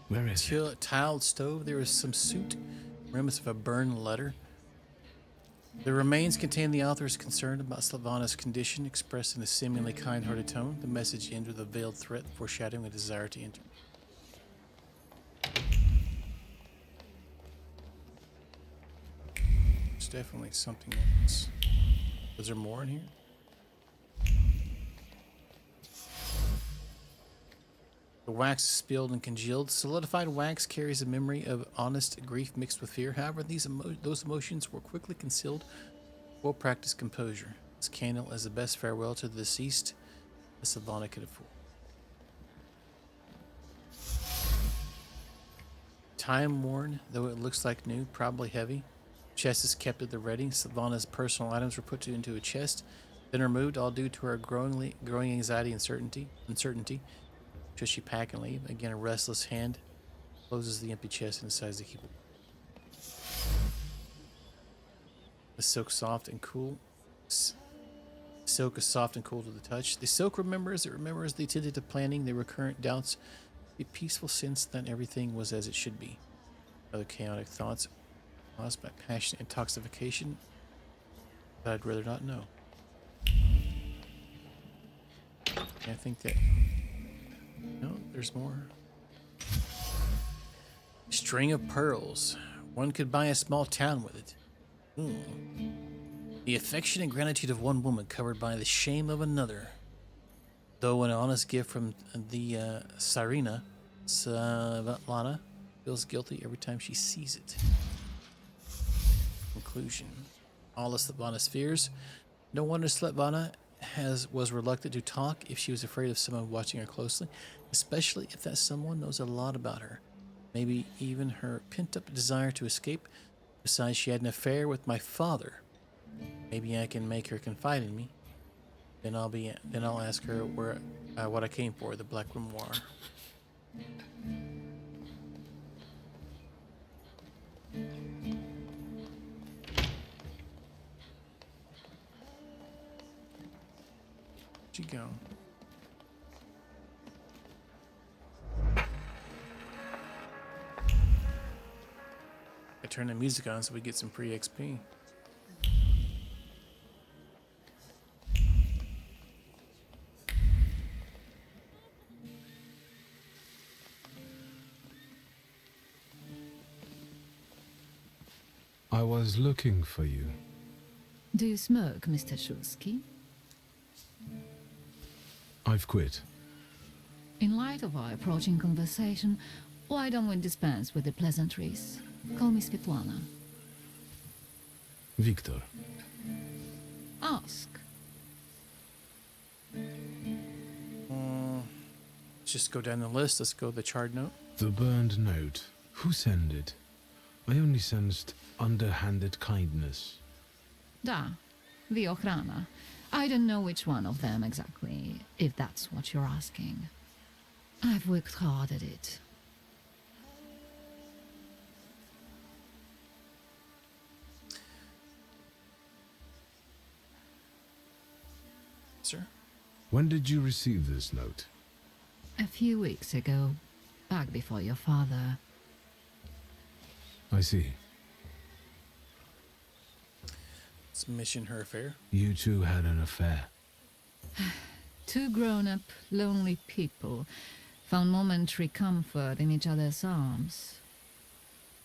Speaker 4: Where is it?
Speaker 1: Tiled stove. There is some soot. Remnants of a burned letter. The remains contain the author's concern about Slavana's condition, expressed in a seemingly kind-hearted tone. The message ends with a veiled threat, foreshadowing a desire to enter. There's definitely something else. Is there more in here? The wax is spilled and congealed. Solidified wax carries a memory of honest grief mixed with fear. However, those emotions were quickly concealed. Well practiced composure. This candle is the best farewell to the deceased that Slavana could afford. Time worn, though it looks like new, probably heavy. Chest is kept at the ready. Slavana's personal items were put into a chest, then removed, all due to her growing anxiety and uncertainty. Should she pack and leave? Again, a restless hand closes the empty chest and decides to keep it. The silk soft and cool. Silk is soft and cool to the touch. The silk remembers. It remembers the tentative planning, the recurrent doubts, the peaceful sense that everything was as it should be. Other chaotic thoughts caused by passionate intoxication that I'd rather not know. I think that... No, there's more. String of pearls. One could buy a small town with it. The affection and gratitude of one woman covered by the shame of another. Though an honest gift from the Tsarina, Svetlana feels guilty every time she sees it. Conclusion. All of Svetlana's fears. No wonder Svetlana was reluctant to talk if she was afraid of someone watching her closely, especially if that someone knows a lot about her. Maybe even her pent-up desire to escape. Besides, she had an affair with my father. Maybe I can make her confide in me. Then I'll ask her what I came for, the Black Grimoire. Where'd you go? I turn the music on so we get some free XP.
Speaker 4: I was looking for you.
Speaker 11: Do you smoke, Mr. Shulsky?
Speaker 4: I've quit.
Speaker 11: In light of our approaching conversation, why don't we dispense with the pleasantries? Call me Svetlana.
Speaker 4: Victor.
Speaker 11: Ask.
Speaker 1: Let's just go down the list. Let's go to the charred note.
Speaker 4: The burned note. Who sent it? I only sensed underhanded kindness.
Speaker 11: Da, the Ochrana. I don't know which one of them exactly, if that's what you're asking. I've worked hard at it.
Speaker 1: Sir?
Speaker 4: When did you receive this note?
Speaker 11: A few weeks ago, back before your father.
Speaker 4: I see.
Speaker 1: It's mission her affair.
Speaker 4: You two had an affair.
Speaker 11: Two grown-up, lonely people found momentary comfort in each other's arms.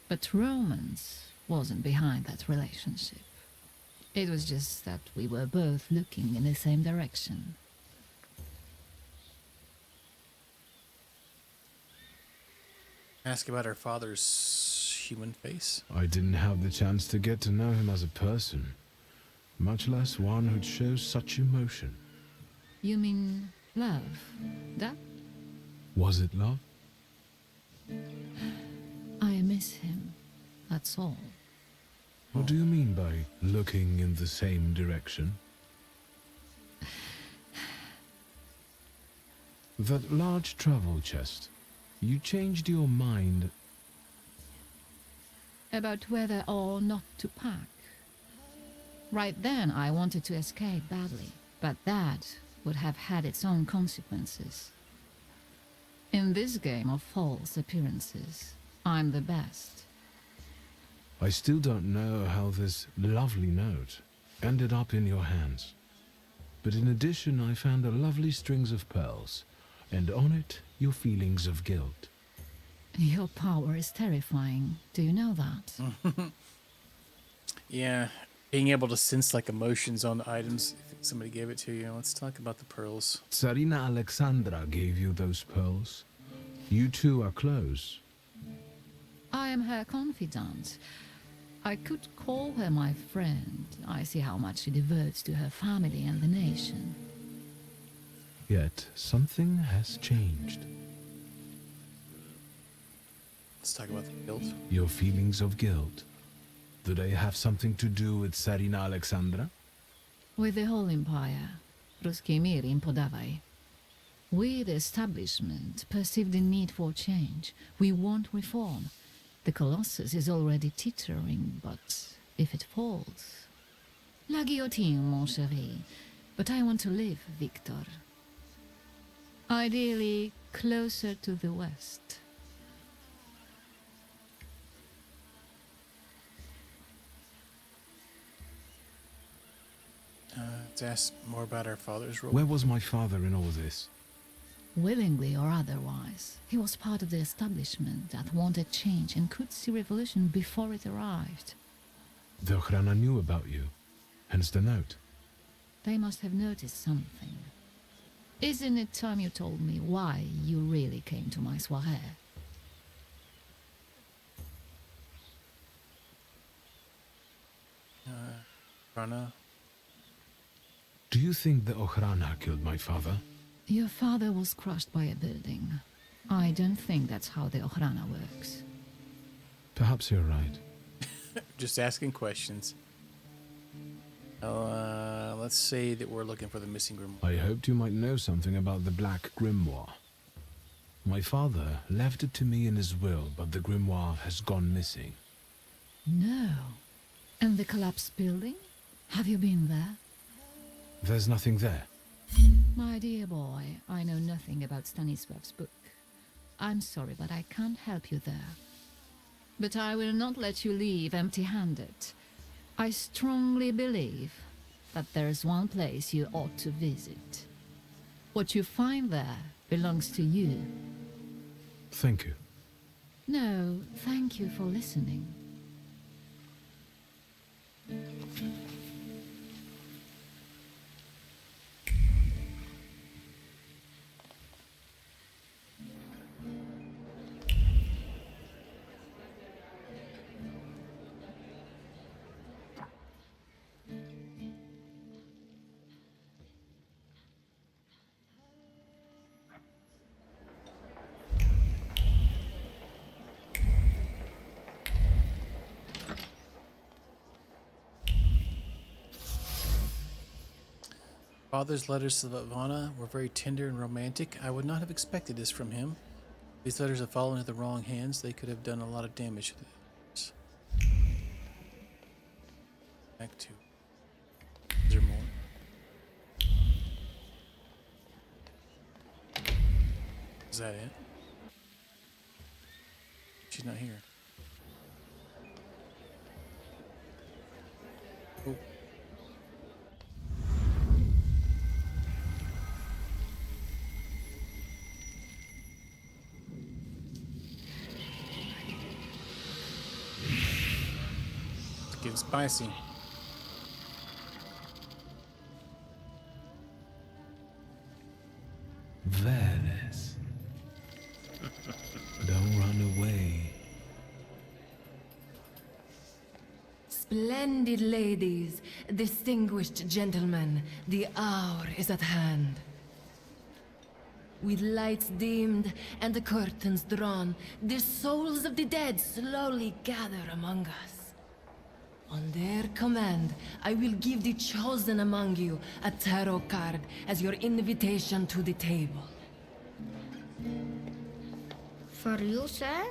Speaker 11: But romance wasn't behind that relationship. It was just that we were both looking in the same direction.
Speaker 1: Ask about her father's human face.
Speaker 4: I didn't have the chance to get to know him as a person, much less one who'd show such emotion.
Speaker 11: You mean love? That?
Speaker 4: Was it love?
Speaker 11: I miss him. That's all.
Speaker 4: What do you mean by looking in the same direction? That large travel chest. You changed your mind.
Speaker 11: About whether or not to pack. Right then, I wanted to escape badly, but that would have had its own consequences. In this game of false appearances, I'm the best.
Speaker 4: I still don't know how this lovely note ended up in your hands. But in addition, I found a lovely strings of pearls, and on it, your feelings of guilt.
Speaker 11: Your power is terrifying. Do you know that?
Speaker 1: Yeah, being able to sense like emotions on the items if somebody gave it to you. Let's talk about the pearls.
Speaker 4: Tsarina Alexandra gave you those pearls. You two are close.
Speaker 11: I am her confidant. I could call her my friend. I see how much she devotes to her family and the nation.
Speaker 4: Yet something has changed.
Speaker 1: Let's talk about the guilt.
Speaker 4: Your feelings of guilt. Do they have something to do with Tsarina Alexandra?
Speaker 11: With the whole empire, Ruski mir im podawaj. We, the establishment, perceive the need for change. We want reform. The Colossus is already teetering, but if it falls... La guillotine, mon chéri. But I want to live, Victor. Ideally, closer to the west.
Speaker 1: To ask more about our father's role.
Speaker 4: Where was my father in all this?
Speaker 11: Willingly or otherwise, he was part of the establishment that wanted change and could see revolution before it arrived.
Speaker 4: The Ochrana knew about you, hence the note.
Speaker 11: They must have noticed something. Isn't it time you told me why you really came to my soirée?
Speaker 1: Ochrana?
Speaker 4: Do you think the Ochrana killed my father?
Speaker 11: Your father was crushed by a building. I don't think that's how the Ochrana works.
Speaker 4: Perhaps you're right.
Speaker 1: Just asking questions. Let's say that we're looking for the missing grimoire.
Speaker 4: I hoped you might know something about the Black Grimoire. My father left it to me in his will, but the grimoire has gone missing.
Speaker 11: No. And the collapsed building? Have you been there?
Speaker 4: There's nothing there.
Speaker 11: My dear boy, I know nothing about Stanisław's book. I'm sorry, but I can't help you there. But I will not let you leave empty-handed. I strongly believe that there's one place you ought to visit. What you find there belongs to you.
Speaker 4: Thank you.
Speaker 11: No, thank you for listening.
Speaker 1: Father's letters to Ivana were very tender and romantic. I would not have expected this from him. These letters have fallen into the wrong hands. They could have done a lot of damage to this. Back to. Is there more? Is that it? She's not here. Oh. Getting spicy.
Speaker 4: Venice. Don't run away.
Speaker 3: Splendid ladies, distinguished gentlemen, the hour is at hand. With lights dimmed and the curtains drawn, the souls of the dead slowly gather among us. On their command, I will give the chosen among you a tarot card as your invitation to the table.
Speaker 2: For you, sir?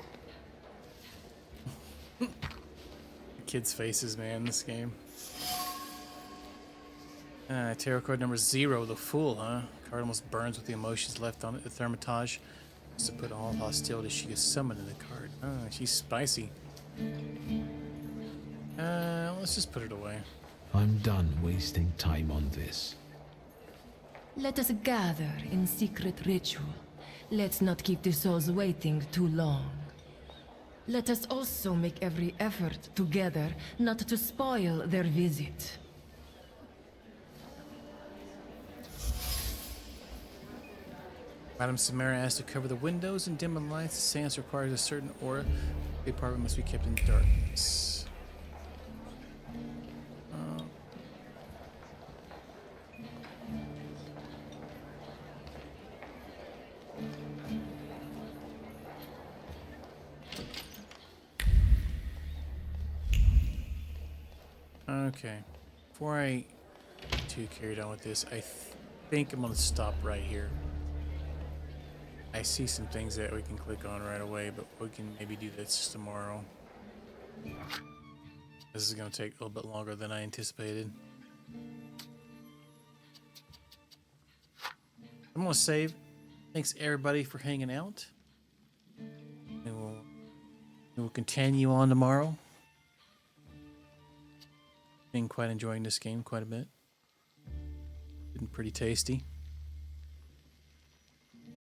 Speaker 1: Kids' faces, man, this game. Tarot card number 0, the Fool, huh? Card almost burns with the emotions left on it. The Thaumaturge is to put all hostility she has summoned in the card. Oh, she's spicy. Let's just put it away.
Speaker 4: I'm done wasting time on this.
Speaker 3: Let us gather in secret ritual. Let's not keep the souls waiting too long. Let us also make every effort together not to spoil their visit.
Speaker 1: Madame Samara asked to cover the windows and dim the lights. The seance requires a certain aura. The apartment must be kept in darkness. Okay. Before I get too carried on with this, I think I'm going to stop right here. I see some things that we can click on right away, but we can maybe do this tomorrow. This is going to take a little bit longer than I anticipated. I'm going to save. Thanks everybody for hanging out. And we'll continue on tomorrow. Been quite enjoying this game quite a bit. Been pretty tasty.